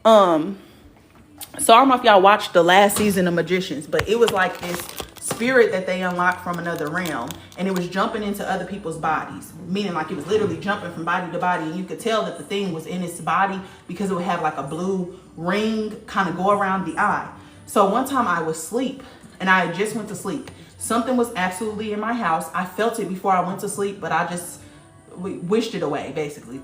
So I don't know if y'all watched the last season of Magicians, but it was like this spirit that they unlocked from another realm, and it was jumping into other people's bodies, meaning like it was literally jumping from body to body, and you could tell that the thing was in its body because it would have like a blue ring kind of go around the eye. So one time I was asleep and I just went to sleep. Something was absolutely in my house. I felt it before I went to sleep, but I just wished it away basically.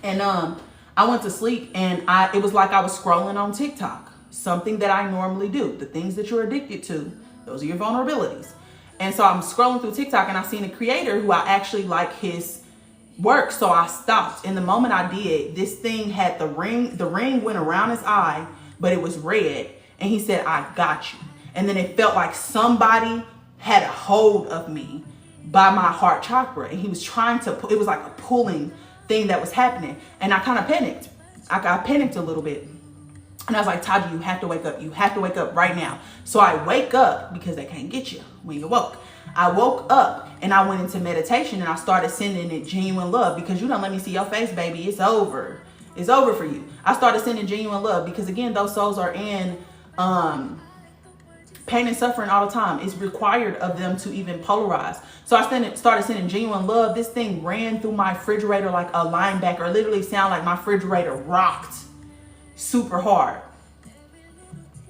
And I went to sleep and it was like I was scrolling on TikTok, something that I normally do. The things that you're addicted to, those are your vulnerabilities. And so I'm scrolling through TikTok and I seen a creator who I actually like his work. So I stopped. And the moment I did, this thing had the ring went around his eye, but it was red. And he said, I got you. And then it felt like somebody had a hold of me by my heart chakra. And he was trying to, it was like a pulling thing that was happening. And I kind of panicked. I panicked a little bit. And I was like, Taji, you have to wake up. You have to wake up right now. So I wake up because they can't get you when you're woke. I woke up and I went into meditation and I started sending it genuine love because you don't let me see your face, baby. It's over. It's over for you. I started sending genuine love because, again, those souls are in pain and suffering all the time. It's required of them to even polarize. So I started sending genuine love. This thing ran through my refrigerator like a linebacker. It literally sounded like my refrigerator rocked super hard.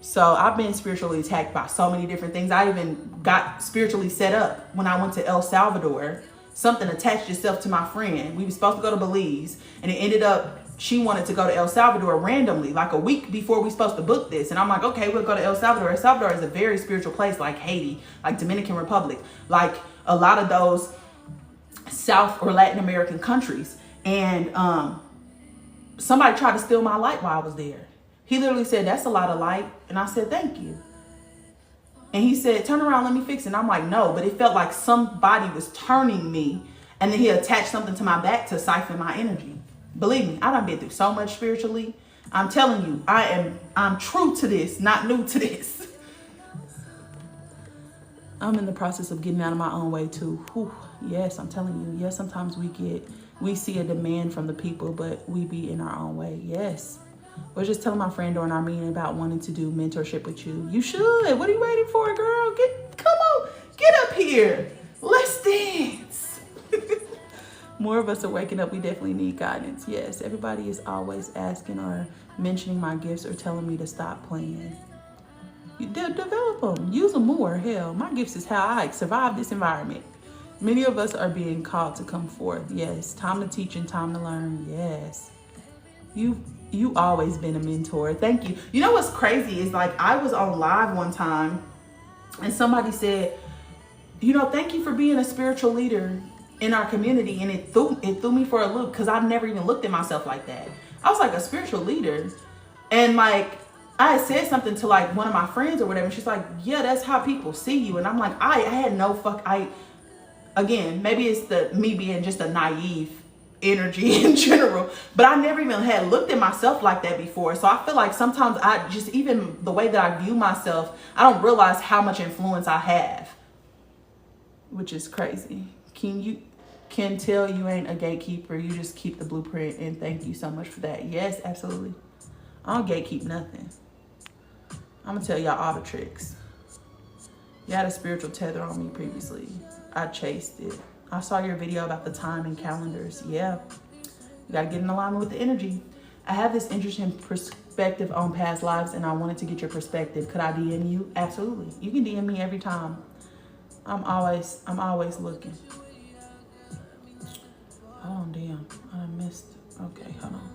So I've been spiritually attacked by so many different things. I even got spiritually set up when I went to El Salvador. Something attached itself to my friend. We were supposed to go to Belize, and it ended up she wanted to go to El Salvador randomly, like a week before we were supposed to book this. And I'm like, okay, we'll go to El Salvador. El Salvador is a very spiritual place, like Haiti, like Dominican Republic, like a lot of those South or Latin American countries. And somebody tried to steal my light while I was there. He literally said, that's a lot of light. And I said, thank you. And he said, turn around, let me fix it. And I'm like, no, but it felt like somebody was turning me. And then he attached something to my back to siphon my energy. Believe me, I done been through so much spiritually. I'm telling you, I'm true to this, not new to this. I'm in the process of getting out of my own way too. Whew. Yes, I'm telling you. Yes, sometimes we see a demand from the people, but we be in our own way. Yes. I was just telling my friend during our meeting about wanting to do mentorship with you. You should. What are you waiting for, girl? Come on, get up here. Let's dance. More of us are waking up. We definitely need guidance. Yes, everybody is always asking or mentioning my gifts or telling me to stop playing. You develop them. Use them more. Hell, my gifts is how I survive this environment. Many of us are being called to come forth. Yes, time to teach and time to learn. Yes. You always been a mentor. Thank you. You know what's crazy is, like, I was on live one time and somebody said, you know, thank you for being a spiritual leader in our community. And it threw me for a loop because I've never even looked at myself like that. I was like, a spiritual leader? And like, I had said something to like one of my friends or whatever. And she's like, yeah, that's how people see you. And I'm like, I had no again, maybe it's me being just a naive energy in general, but I never even had looked at myself like that before. So I feel like sometimes I just, even the way that I view myself, I don't realize how much influence I have, which is crazy. Can tell you ain't a gatekeeper. You just keep the blueprint, and thank you so much for that. Yes, absolutely. I don't gatekeep nothing. I'm gonna tell y'all all the tricks. You had a spiritual tether on me previously. I chased it. I saw your video about the time and calendars. Yeah, you gotta get in alignment with the energy. I have this interesting perspective on past lives, and I wanted to get your perspective. Could I DM you? Absolutely. You can DM me every time. I'm always looking. Oh damn, I missed. Okay, hold on.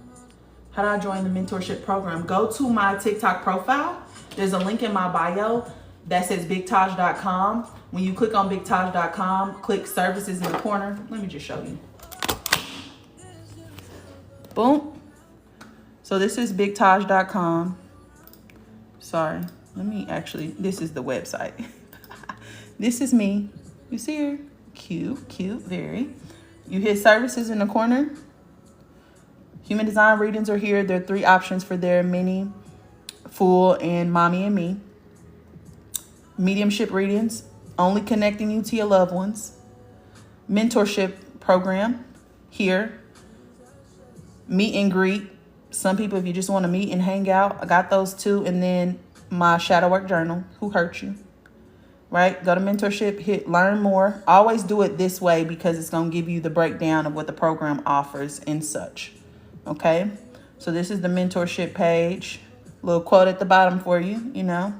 How do I join the mentorship program? Go to my TikTok profile. There's a link in my bio that says BigTaj.com. When you click on BigTaj.com, click services in the corner. Let me just show you. Boom. So this is BigTaj.com. Sorry, this is the website. This is me. You see her? Cute, very. You hit services in the corner. Human design readings are here. There are 3 options for their mini, full, and mommy and me. Mediumship readings, only connecting you to your loved ones. Mentorship program here. Meet and greet. Some people, if you just want to meet and hang out, I got those too. And then my shadow work journal, Who Hurt You? Right? Go to mentorship, hit learn more. Always do it this way because it's going to give you the breakdown of what the program offers and such. Okay? So this is the mentorship page. Little quote at the bottom for you, you know.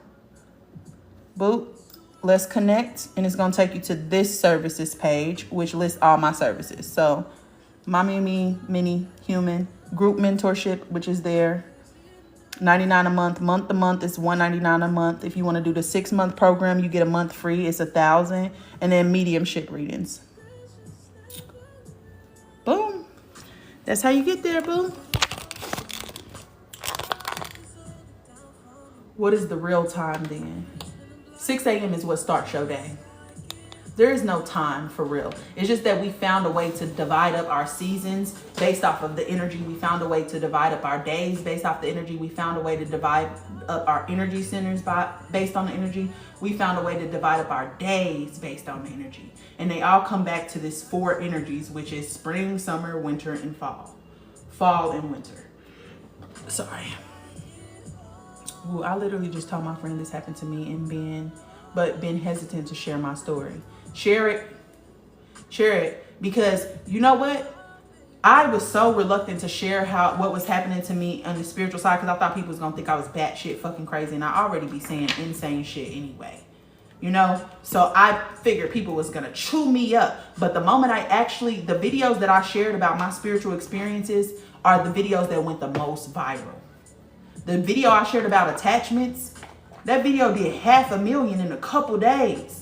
Boop. Let's connect. And it's going to take you to this services page, which lists all my services. So mommy and me, mini, human, group mentorship, which is there. $99 a month. Month to month is $199 a month. If you want to do the 6-month program, you get a month free. It's $1,000. And then mediumship readings. Boom. That's how you get there, boo. What is the real time then? 6 a.m. is what starts your day. There is no time for real. It's just that we found a way to divide up our seasons based off of the energy. We found a way to divide up our days based off the energy. We found a way to divide up our energy centers based on the energy. We found a way to divide up our days based on the energy. And they all come back to this 4 energies, which is spring, summer, winter, and fall. Fall and winter. Sorry. Ooh, I literally just told my friend this happened to me and been hesitant to share my story. Share it, because you know what? I was so reluctant to share what was happening to me on the spiritual side, because I thought people was gonna think I was batshit fucking crazy, and I already be saying insane shit anyway, you know? So I figured people was gonna chew me up. But the moment the videos that I shared about my spiritual experiences are the videos that went the most viral. The video I shared about attachments, that video did 500,000 in a couple days.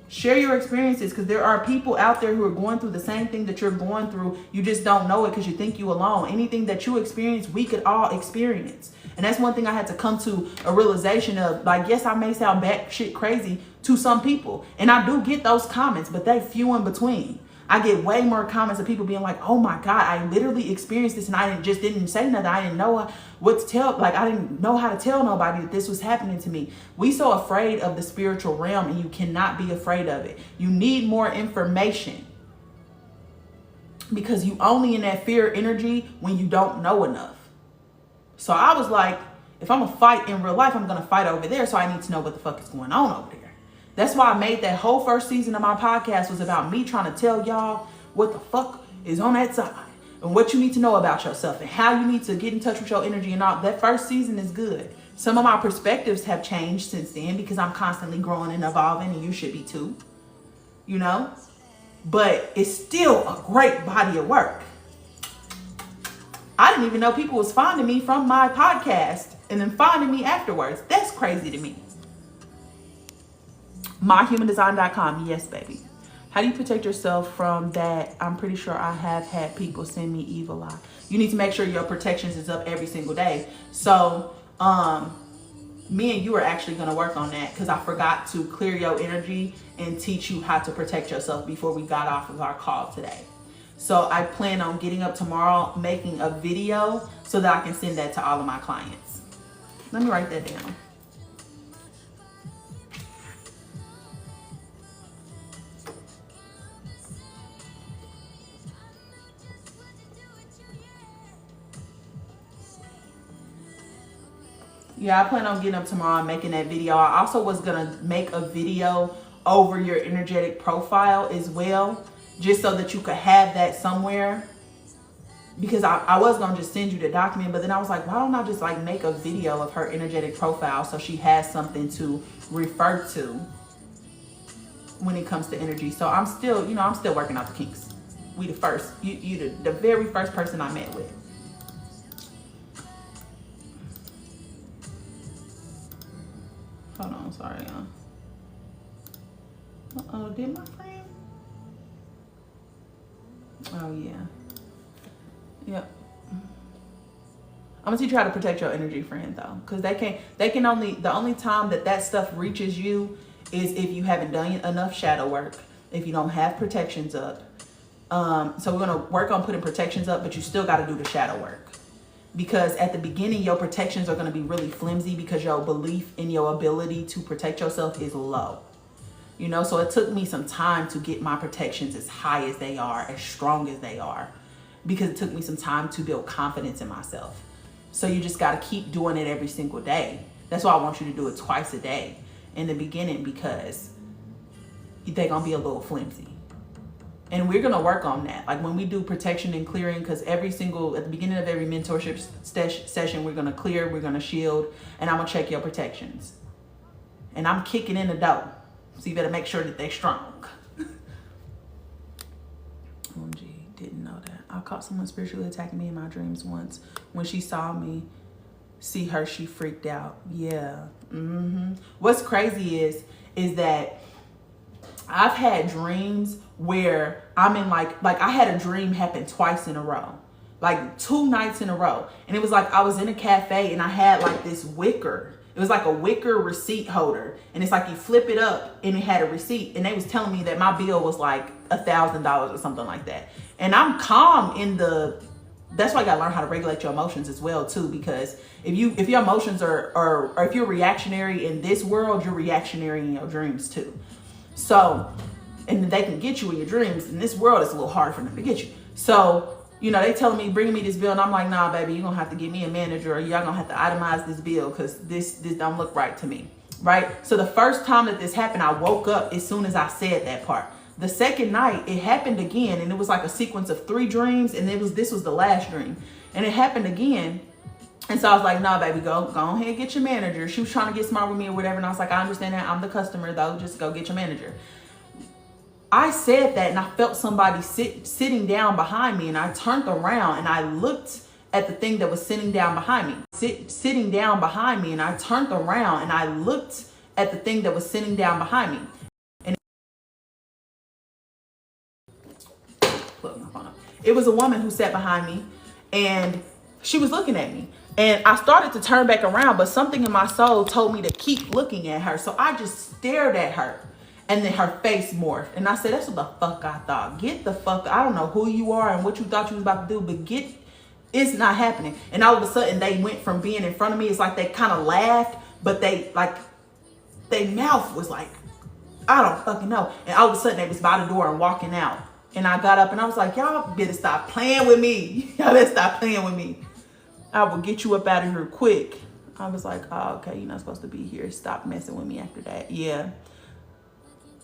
Share your experiences, because there are people out there who are going through the same thing that you're going through. You just don't know it because you think you alone. Anything that you experience, we could all experience. And that's one thing I had to come to a realization of. Like, yes, I may sound batshit crazy to some people, and I do get those comments, but they few in between. I get way more comments of people being like, oh my God, I literally experienced this and I didn't say nothing. I didn't know what to tell. Like, I didn't know how to tell nobody that this was happening to me. We so afraid of the spiritual realm, and you cannot be afraid of it. You need more information, because you only in that fear energy when you don't know enough. So I was like, if I'm gonna fight in real life, I'm gonna fight over there. So I need to know what the fuck is going on over there. That's why I made that whole first season of my podcast was about me trying to tell y'all what the fuck is on that side and what you need to know about yourself and how you need to get in touch with your energy and all. That first season is good. Some of my perspectives have changed since then, because I'm constantly growing and evolving, and you should be too, you know? But it's still a great body of work. I didn't even know people was finding me from my podcast and then finding me afterwards. That's crazy to me. MyHumanDesign.com. Yes, baby. How do you protect yourself from that? I'm pretty sure I have had people send me evil eye. You need to make sure your protections is up every single day. So, me and you are actually going to work on that, because I forgot to clear your energy and teach you how to protect yourself before we got off of our call today. So I plan on getting up tomorrow, making a video so that I can send that to all of my clients. Let me write that down. Yeah, I plan on getting up tomorrow and making that video. I also was going to make a video over your energetic profile as well, just so that you could have that somewhere. Because I was going to just send you the document, but then I was like, why don't I just like make a video of her energetic profile so she has something to refer to when it comes to energy. So I'm still, I'm still working out the kinks. We the first, you the very first person I met with. Hold on, sorry, y'all. Uh-oh, did my friend? Oh, yeah. Yep. I'm gonna teach you how to protect your energy, friend, though. Because the only time that stuff reaches you is if you haven't done enough shadow work, if you don't have protections up. So we're gonna work on putting protections up, but you still gotta do the shadow work. Because at the beginning, your protections are going to be really flimsy, because your belief in your ability to protect yourself is low. So it took me some time to get my protections as high as they are, as strong as they are, because it took me some time to build confidence in myself. So you just got to keep doing it every single day. That's why I want you to do it twice a day in the beginning, because they're going to be a little flimsy. And we're going to work on that. Like when we do protection and clearing, because at the beginning of every mentorship session, we're going to clear, we're going to shield, and I'm going to check your protections. And I'm kicking in the dough. So you better make sure that they're strong. OMG, didn't know that. I caught someone spiritually attacking me in my dreams once. When she saw me see her, she freaked out. Yeah. What's crazy is that I've had dreams where I'm in like I had a dream happen twice in a row, like 2 nights in a row. And it was like I was in a cafe and I had like this wicker It was like a wicker receipt holder. And it's like you flip it up and it had a receipt. And they was telling me that my bill was like $1,000 or something like that. And I'm calm in that's why you gotta learn how to regulate your emotions as well too, because if your emotions are if you're reactionary in this world, you're reactionary in your dreams too. So, and they can get you in your dreams. In this world, it's a little hard for them to get you. So, you know, they telling me, bringing me this bill, and I'm like, nah, baby, you're gonna have to give me a manager, or y'all gonna have to itemize this bill, because this don't look right to me, right? So the first time that this happened, I woke up as soon as I said that part. The second night, it happened again, and it was like a sequence of 3 dreams, and this was the last dream, and it happened again. And so I was like, nah, baby, go ahead and get your manager. She was trying to get smart with me or whatever, and I was like, I understand that, I'm the customer though, just go get your manager. I said that, and I felt somebody sitting down behind me, and I turned around and I looked at the thing that was sitting down behind me. Sitting down behind me, and I turned around and I looked at the thing that was sitting down behind me. And plug my phone up. It was a woman who sat behind me, and she was looking at me. And I started to turn back around, but something in my soul told me to keep looking at her. So I just stared at her. And then her face morphed. And I said, that's what the fuck I thought. Get the fuck, I don't know who you are and what you thought you was about to do, but it's not happening. And all of a sudden they went from being in front of me. It's like they kind of laughed, but their mouth was like, I don't fucking know. And all of a sudden they was by the door and walking out. And I got up and I was like, y'all better stop playing with me. Y'all better stop playing with me. I will get you up out of here quick. I was like, oh, okay, you're not supposed to be here. Stop messing with me after that. Yeah.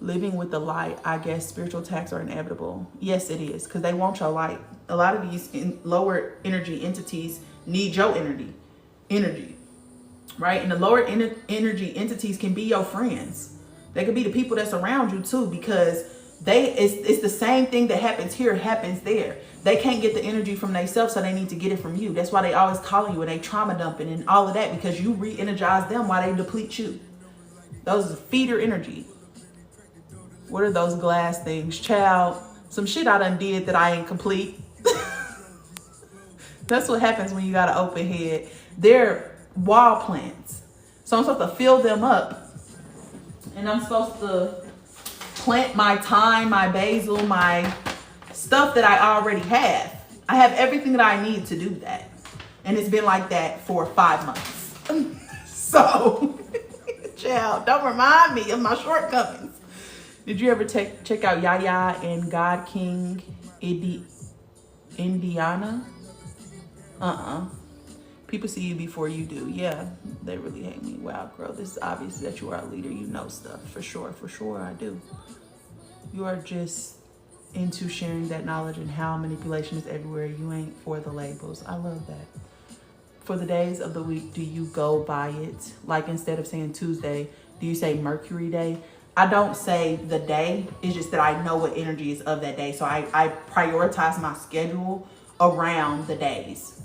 Living with the light, I guess spiritual attacks are inevitable. Yes, it is, because they want your light. A lot of these lower energy entities need your energy, right? And the lower energy entities can be your friends. They could be the people that's around you too, because it's the same thing that happens here happens there. They can't get the energy from themselves, so they need to get it from you. That's why they always calling you and they trauma dumping and all of that, because you re-energize them while they deplete you. Those are feeder energy. What are those glass things? Child, some shit I done did that I ain't complete. That's what happens when you got an open head. They're wall plants. So I'm supposed to fill them up. And I'm supposed to plant my thyme, my basil, my stuff that I already have. I have everything that I need to do that. And it's been like that for 5 months. So, child, don't remind me of my shortcomings. Did you ever check out Yaya and God King Indiana? People see you before you do. Yeah, they really hate me. Wow, girl, this is obvious that you are a leader. You know stuff. For sure I do. You are just into sharing that knowledge, and how manipulation is everywhere. You ain't for the labels. I love that. For the days of the week, do you go by it? Like, instead of saying Tuesday, do you say Mercury Day? I don't say the day. It's just that I know what energy is of that day. So I prioritize my schedule around the days.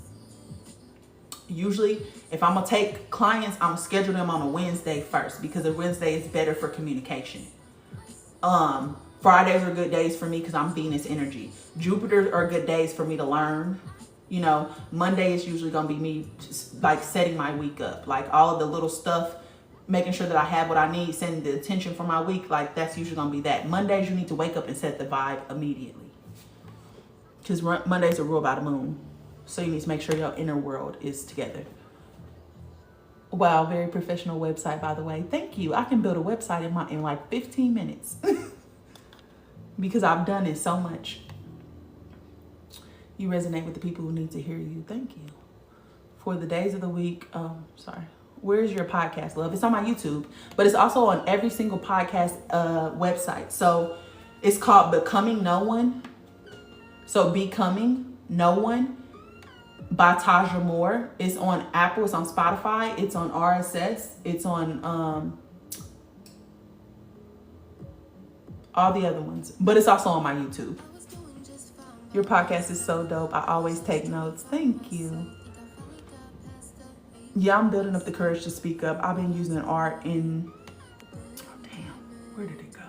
Usually, if I'm going to take clients, I'm going to schedule them on a Wednesday first, because a Wednesday is better for communication. Fridays are good days for me because I'm Venus energy. Jupiter are good days for me to learn. You know, Monday is usually going to be me like setting my week up. Like all of the little stuff, making sure that I have what I need, setting the intention for my week. Like that's usually going to be that. Mondays, you need to wake up and set the vibe immediately. Because Mondays are ruled by the moon. So you need to make sure your inner world is together. Wow, very professional website, by the way. Thank you. I can build a website in like 15 minutes. Because I've done it so much. You resonate with the people who need to hear you. Thank you. For the days of the week, where's your podcast, love? It's on my YouTube, but it's also on every single podcast website. So it's called Becoming No One. So Becoming No One by Taja Moore. It's on Apple, it's on Spotify, it's on RSS, it's on all the other ones, but it's also on my YouTube. Your podcast is so dope. I always take notes. Thank you. Yeah, I'm building up the courage to speak up. I've been using art in, where did it go?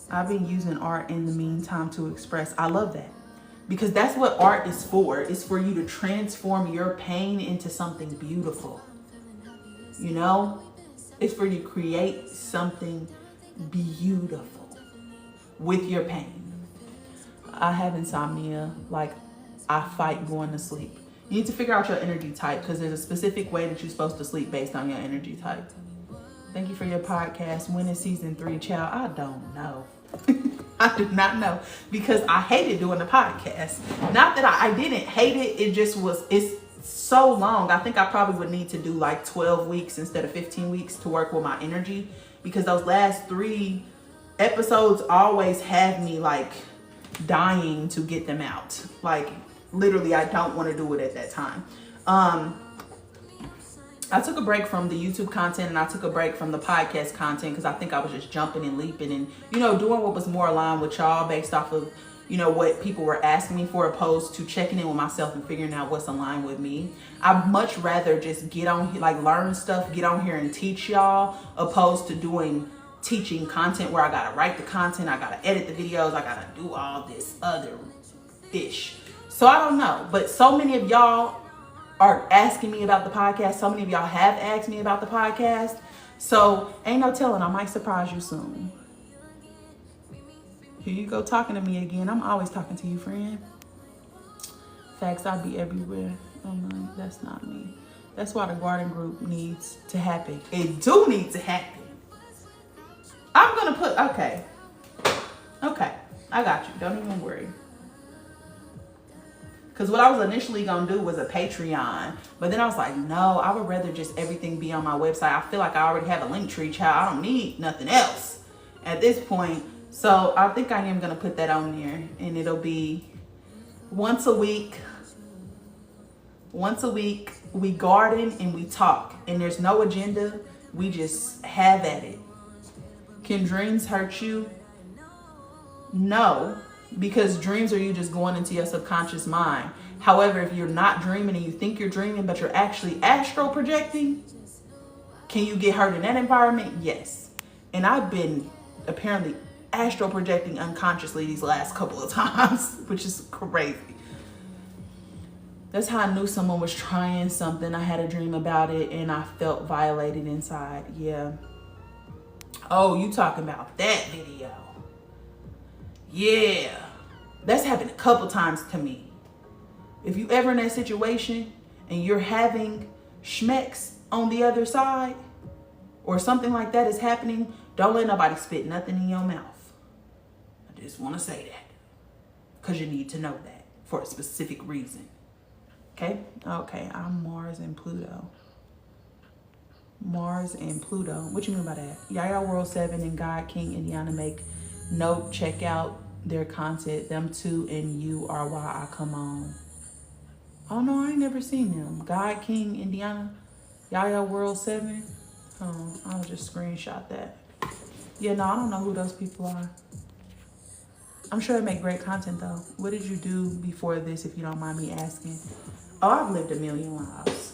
I've been using art in the meantime to express. I love that. Because that's what art is for. It's for you to transform your pain into something beautiful. you know? It's for you to create something beautiful with your pain. I have insomnia. Like, I fight going to sleep. You need to figure out your energy type, because there's a specific way that you're supposed to sleep based on your energy type. Thank you for your podcast. When is season 3, child? I don't know. I do not know, because I hated doing the podcast. Not that I didn't hate it. It just was, it's so long. I think I probably would need to do like 12 weeks instead of 15 weeks to work with my energy, because those last 3 episodes always had me like dying to get them out. Like, literally, I don't want to do it at that time. I took a break from the YouTube content, and I took a break from the podcast content, because I think I was just jumping and leaping and, you know, doing what was more aligned with y'all based off of, you know, what people were asking me for, opposed to checking in with myself and figuring out what's aligned with me. I'd much rather just get on here, like learn stuff, get on here and teach y'all, opposed to doing teaching content where I gotta write the content, I gotta edit the videos, I gotta do all this other ish. So I don't know, but so many of y'all are asking me about the podcast. So many of y'all have asked me about the podcast. So ain't no telling, I might surprise you soon. Here you go talking to me again. I'm always talking to you, friend. Facts, I be everywhere. Oh no, that's not me. That's why the garden group needs to happen. It do need to happen. I'm gonna put, okay, I got you. Don't even worry. Because what I was initially going to do was a Patreon. But then I was like, no, I would rather just everything be on my website. I feel like I already have a Linktree, child. I don't need nothing else at this point. So I think I am going to put that on there. And it'll be once a week. Once a week, we garden and we talk. And there's no agenda. We just have at it. Can dreams hurt you? No. Because dreams are you just going into your subconscious mind. However, if you're not dreaming and you think you're dreaming, but you're actually astral projecting, can you get hurt in that environment? Yes. And I've been apparently astral projecting unconsciously these last couple of times, which is crazy. That's how I knew someone was trying something. I had a dream about it and I felt violated inside. Yeah. Oh, you talking about that video? Yeah, that's happened a couple times to me. If you ever in that situation and you're having schmecks on the other side or something like that is happening, don't let nobody spit nothing in your mouth. I just want to say that because you need to know that for a specific reason. Okay? Okay, I'm Mars and Pluto. Mars and Pluto. What you mean by that? Yaya World 7 and God King Indiana make note, check out their content. Them two and you are why I come on. Oh no, I ain't never seen them. God King Indiana, Yaya World 7. Oh, I'll just screenshot that. Yeah, no, I don't know who those people are. I'm sure they make great content though. What did you do before this, if you don't mind me asking? Oh, I've lived a million lives.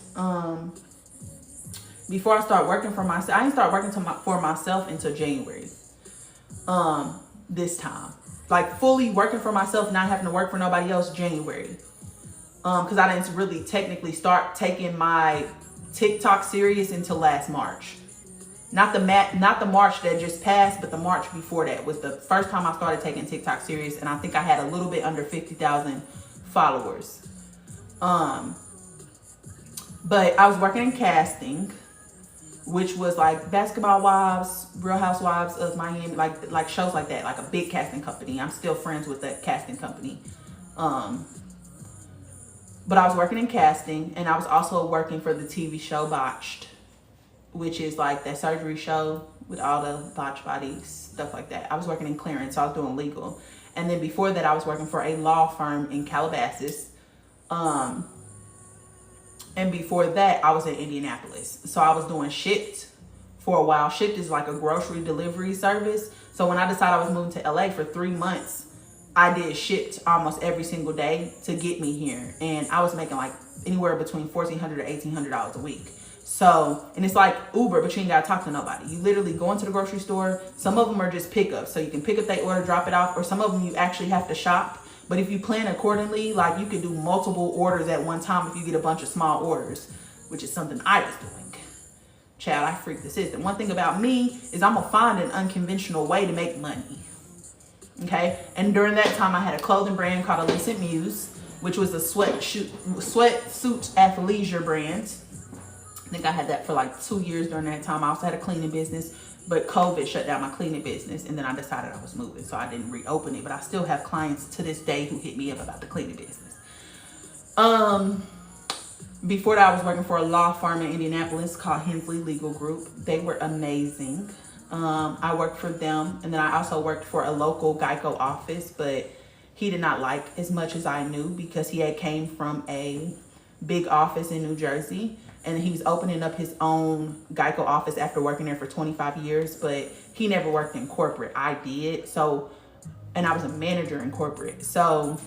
Before I start working for myself, I didn't start working for myself until January. This time, like fully working for myself, not having to work for nobody else, January. Because I didn't really technically start taking my TikTok serious until last March. Not the March that just passed, but the March before that was the first time I started taking TikTok serious, and I think I had a little bit under 50,000 followers. But I was working in casting, which was like Basketball Wives, Real Housewives of Miami, like shows like that, like a big casting company. I'm still friends with that casting company. But I was working in casting, and I was also working for the TV show Botched, which is like that surgery show with all the botched bodies, stuff like that. I was working in clearance, so I was doing legal. And then before that, I was working for a law firm in Calabasas. And before that, I was in Indianapolis. So I was doing Shipt for a while. Shipt is like a grocery delivery service. So when I decided I was moving to LA for 3 months, I did Shipt almost every single day to get me here. And I was making like anywhere between $1,400 to $1,800 a week. So, and it's like Uber, but you ain't gotta talk to nobody. You literally go into the grocery store. Some of them are just pickups. So you can pick up that order, drop it off, or some of them you actually have to shop. But if you plan accordingly, like you can do multiple orders at one time if you get a bunch of small orders, which is something I was doing. Child, I freak the system. One thing about me is I'm gonna find an unconventional way to make money. Okay, and during that time I had a clothing brand called Illicit Muse, which was a sweatsuit athleisure brand. I think I had that for like 2 years during that time. I also had a cleaning business, but COVID shut down my cleaning business, and then I decided I was moving, so I didn't reopen it. But I still have clients to this day who hit me up about the cleaning business. Before that, I was working for a law firm in Indianapolis called Hensley Legal Group. They were amazing. I worked for them, and then I also worked for a local Geico office, but he did not like as much as I knew, because he had came from a big office in New Jersey, and he was opening up his own Geico office after working there for 25 years, but he never worked in corporate. I did. So, and I was a manager in corporate. So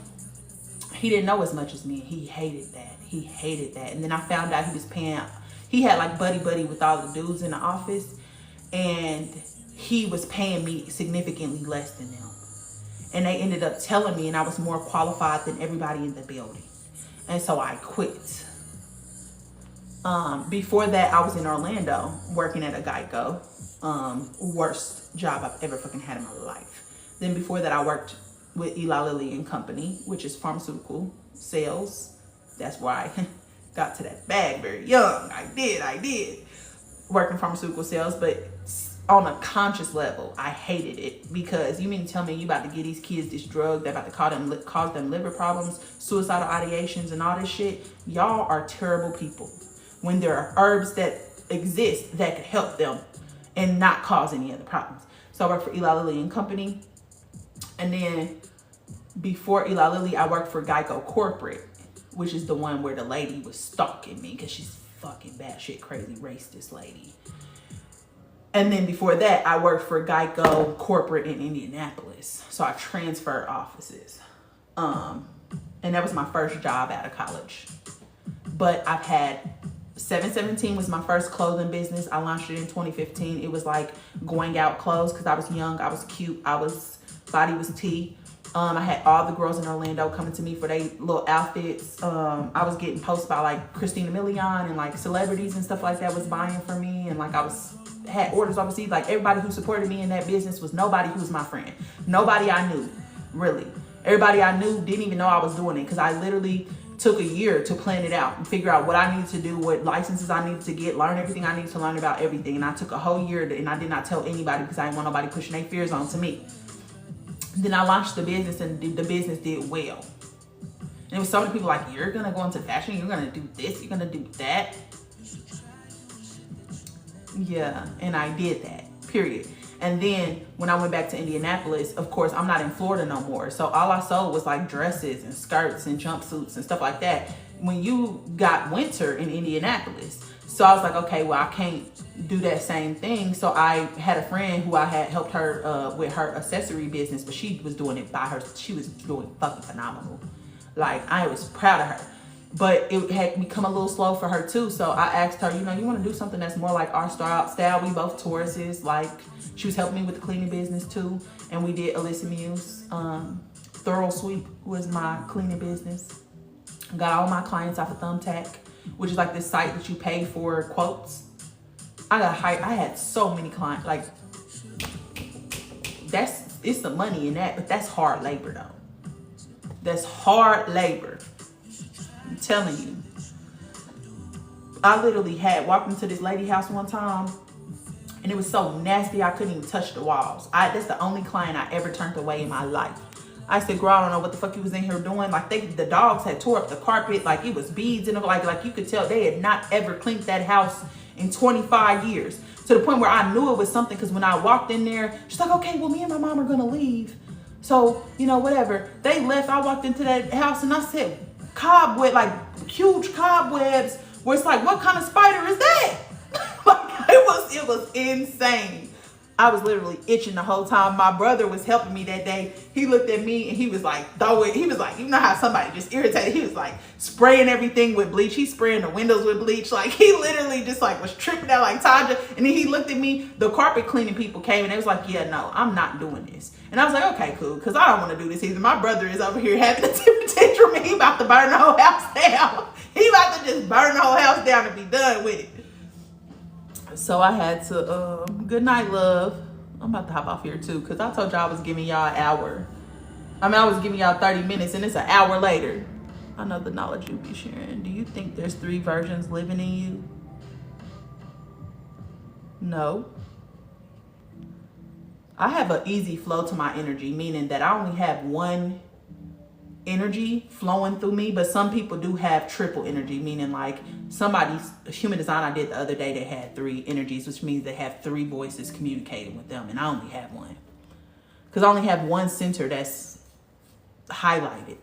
he didn't know as much as me. He hated that. He hated that. And then I found out he had like buddy with all the dudes in the office, and he was paying me significantly less than them. And they ended up telling me, and I was more qualified than everybody in the building. And so I quit. Before that, I was in Orlando working at a Geico. Worst job I've ever fucking had in my life. Then before that, I worked with Eli Lilly and Company, which is pharmaceutical sales. That's where I got to that bag very young. I did. Working pharmaceutical sales, but on a conscious level, I hated it, because you mean to tell me you about to give these kids this drug that about to cause them liver problems, suicidal ideations, and all this shit? Y'all are terrible people, when there are herbs that exist that could help them and not cause any other problems. So I worked for Eli Lilly and Company. And then before Eli Lilly, I worked for Geico Corporate, which is the one where the lady was stalking me because she's fucking batshit crazy racist lady. And then before that, I worked for Geico Corporate in Indianapolis. So I transferred offices. And that was my first job out of college. But I've had 717 was my first clothing business. I launched it in 2015. It was like going out clothes, because I was young, I was cute, body was tea. I had all the girls in Orlando coming to me for their little outfits. I was getting posts by like Christina Milian, and like celebrities and stuff like that was buying for me. And like had orders overseas. Like everybody who supported me in that business was nobody who was my friend. Nobody I knew, really. Everybody I knew didn't even know I was doing it, because I literally took a year to plan it out and figure out what I needed to do, what licenses I needed to get, learn everything I needed to learn about everything. And I took a whole year, and I did not tell anybody, because I didn't want nobody pushing their fears onto me. Then I launched the business, and the business did well. And it was so many people like, you're gonna go into fashion, you're gonna do this, you're gonna do that. Yeah, and I did that, period. And then when I went back to Indianapolis, of course, I'm not in Florida no more. So all I sold was like dresses and skirts and jumpsuits and stuff like that. When you got winter in Indianapolis. So I was like, okay, well, I can't do that same thing. So I had a friend who I had helped her with her accessory business, but she was doing it by her. She was doing fucking phenomenal. Like, I was proud of her. But it had become a little slow for her too. So I asked her, you want to do something that's more like our style. We both Tauruses. Like, she was helping me with the cleaning business too. And we did Illicit Muse. Thorough Sweep was my cleaning business. Got all my clients off of Thumbtack, which is like this site that you pay for quotes. I had so many clients. Like, it's the money in that, but that's hard labor though. That's hard labor. I'm telling you. I literally walked into this lady house one time, and it was so nasty I couldn't even touch the walls. That's the only client I ever turned away in my life. I said, girl, I don't know what the fuck you was in here doing. Like, the dogs had tore up the carpet. Like, it was beads in it. Like you could tell they had not ever cleaned that house in 25 years. To the point where I knew it was something, because when I walked in there, she's like, okay, well, me and my mom are gonna leave. So, whatever. They left. I walked into that house, and I said, cobweb, like huge cobwebs, where it's like, what kind of spider is that? Like, it was insane. I was literally itching the whole time. My brother was helping me that day. He looked at me and he was like, he was like, you know how somebody just irritated? He was like spraying everything with bleach. He's spraying the windows with bleach. Like, he literally just like was tripping out like Taja. And then he looked at me. The carpet cleaning people came and they was like, yeah, no, I'm not doing this. And I was like, okay, cool, because I don't want to do this either. My brother is over here having a temper tantrum and he about to burn the whole house down. He about to just burn the whole house down and be done with it. So I had to, good night, love. I'm about to hop off here too, because I told y'all I was giving y'all an hour. I was giving y'all 30 minutes and it's an hour later. I know the knowledge you be sharing. Do you think there's 3 versions living in you? No. I have an easy flow to my energy, meaning that I only have one energy flowing through me, but some people do have triple energy, meaning like somebody's human design I did the other day, they had 3 energies, which means they have 3 voices communicating with them, and I only have one. Because I only have one center that's highlighted.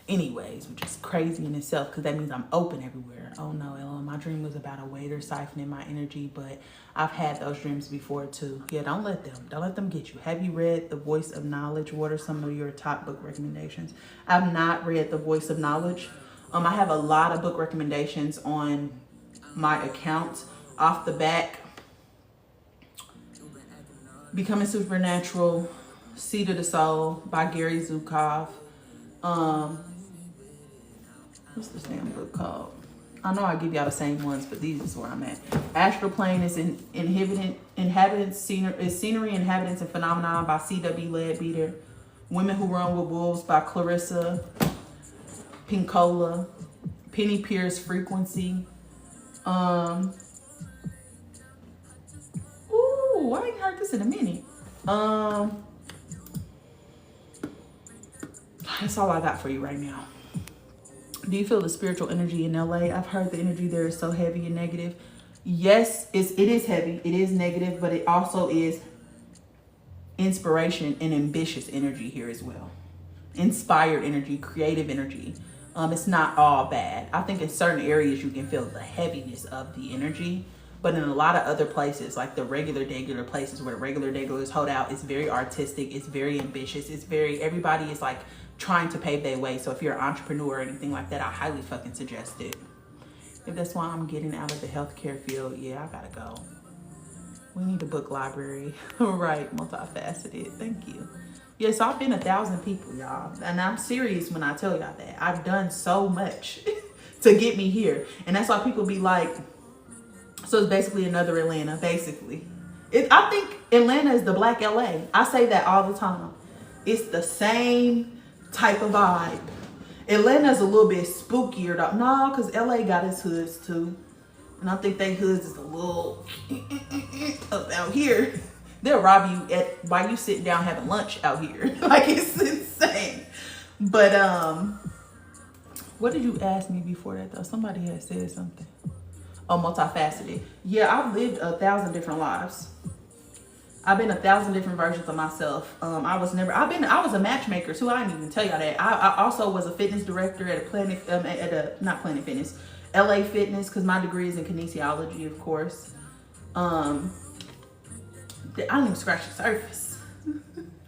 Anyways, which is crazy in itself, because that means I'm open everywhere. Oh no, Ella, my dream was about a waiter siphoning my energy, but I've had those dreams before too. Yeah, don't let them get you. Have you read The Voice of Knowledge? What are some of your top book recommendations? I've not read The Voice of Knowledge. I have a lot of book recommendations on my account. Off the back, Becoming Supernatural, Seed of the Soul by Gary Zukav. What's this damn book called? I know I give y'all the same ones, but these is where I'm at. Astral Plane is Scenery, Inhabitants, and Phenomenon by C.W. Leadbeater. Women Who Run with Wolves by Clarissa Pinkola. Penny Pierce, Frequency. Ooh, I ain't heard this in a minute. That's all I got for you right now. Do you feel the spiritual energy in LA? I've heard the energy there is so heavy and negative. Yes, it is heavy. It is negative, but it also is inspiration and ambitious energy here as well. Inspired energy, creative energy. It's not all bad. I think in certain areas you can feel the heaviness of the energy, but in a lot of other places, like the regular places where the regulars hold out, it's very artistic. It's very ambitious. Everybody is like trying to pave their way. So if you're an entrepreneur or anything like that, I highly fucking suggest it. If that's why I'm getting out of the healthcare field, yeah, I gotta go. We need a book library. Right, multifaceted. Thank you. Yeah, so I've been 1,000 people, y'all. And I'm serious when I tell y'all that. I've done so much to get me here. And that's why people be like, so it's basically another Atlanta, basically. I think Atlanta is the black LA. I say that all the time. It's the same type of vibe. Atlanta's a little bit spookier though. No, because LA got its hoods too. And I think they hoods is a little up out here. They'll rob you while you sitting down having lunch out here. Like, it's insane. But what did you ask me before that though? Somebody had said something. Oh, multifaceted. Yeah, I've lived 1,000 different lives. I've been 1,000 different versions of myself. I was a matchmaker too. I didn't even tell y'all that. I also was a fitness director at not Planet Fitness, LA Fitness, because my degree is in kinesiology, of course. I didn't even scratch the surface.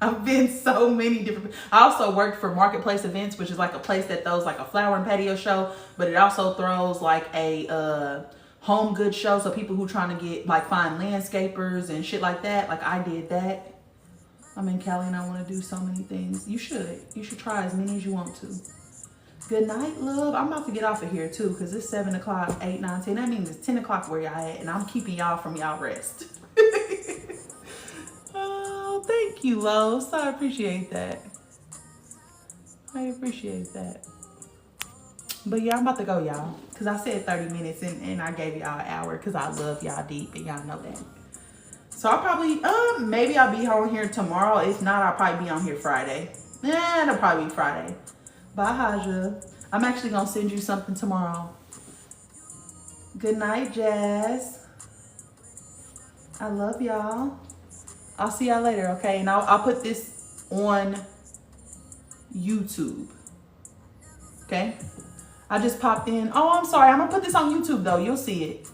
I've been so many different. I also worked for Marketplace Events, which is like a place that throws like a flower and patio show, but it also throws like a home goods show. So people who trying to get find landscapers and shit like that. Like, I did that. I'm in Cali and I want to do so many things. You should try as many as you want to. Good night, love. I'm about to get off of here too, because it's 7 o'clock, 8, 9, 10. That means it's 10 o'clock where y'all at, and I'm keeping y'all from y'all rest. Oh, thank you, Los. I appreciate that. But yeah, I'm about to go, y'all, because I said 30 minutes and I gave y'all an hour because I love y'all deep and y'all know that. So I'll probably, maybe I'll be on here tomorrow. If not, I'll probably be on here Friday. It'll probably be Friday. Bye, Haja. I'm actually going to send you something tomorrow. Good night, Jazz. I love y'all. I'll see y'all later, okay? And I'll put this on YouTube. Okay? I just popped in. Oh, I'm sorry. I'm going to put this on YouTube, though. You'll see it.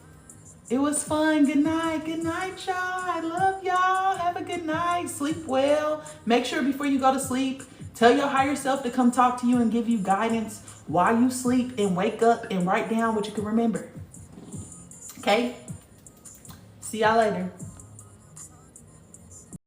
It was fun. Good night. Good night, y'all. I love y'all. Have a good night. Sleep well. Make sure before you go to sleep, tell your higher self to come talk to you and give you guidance while you sleep, and wake up and write down what you can remember. Okay? See y'all later.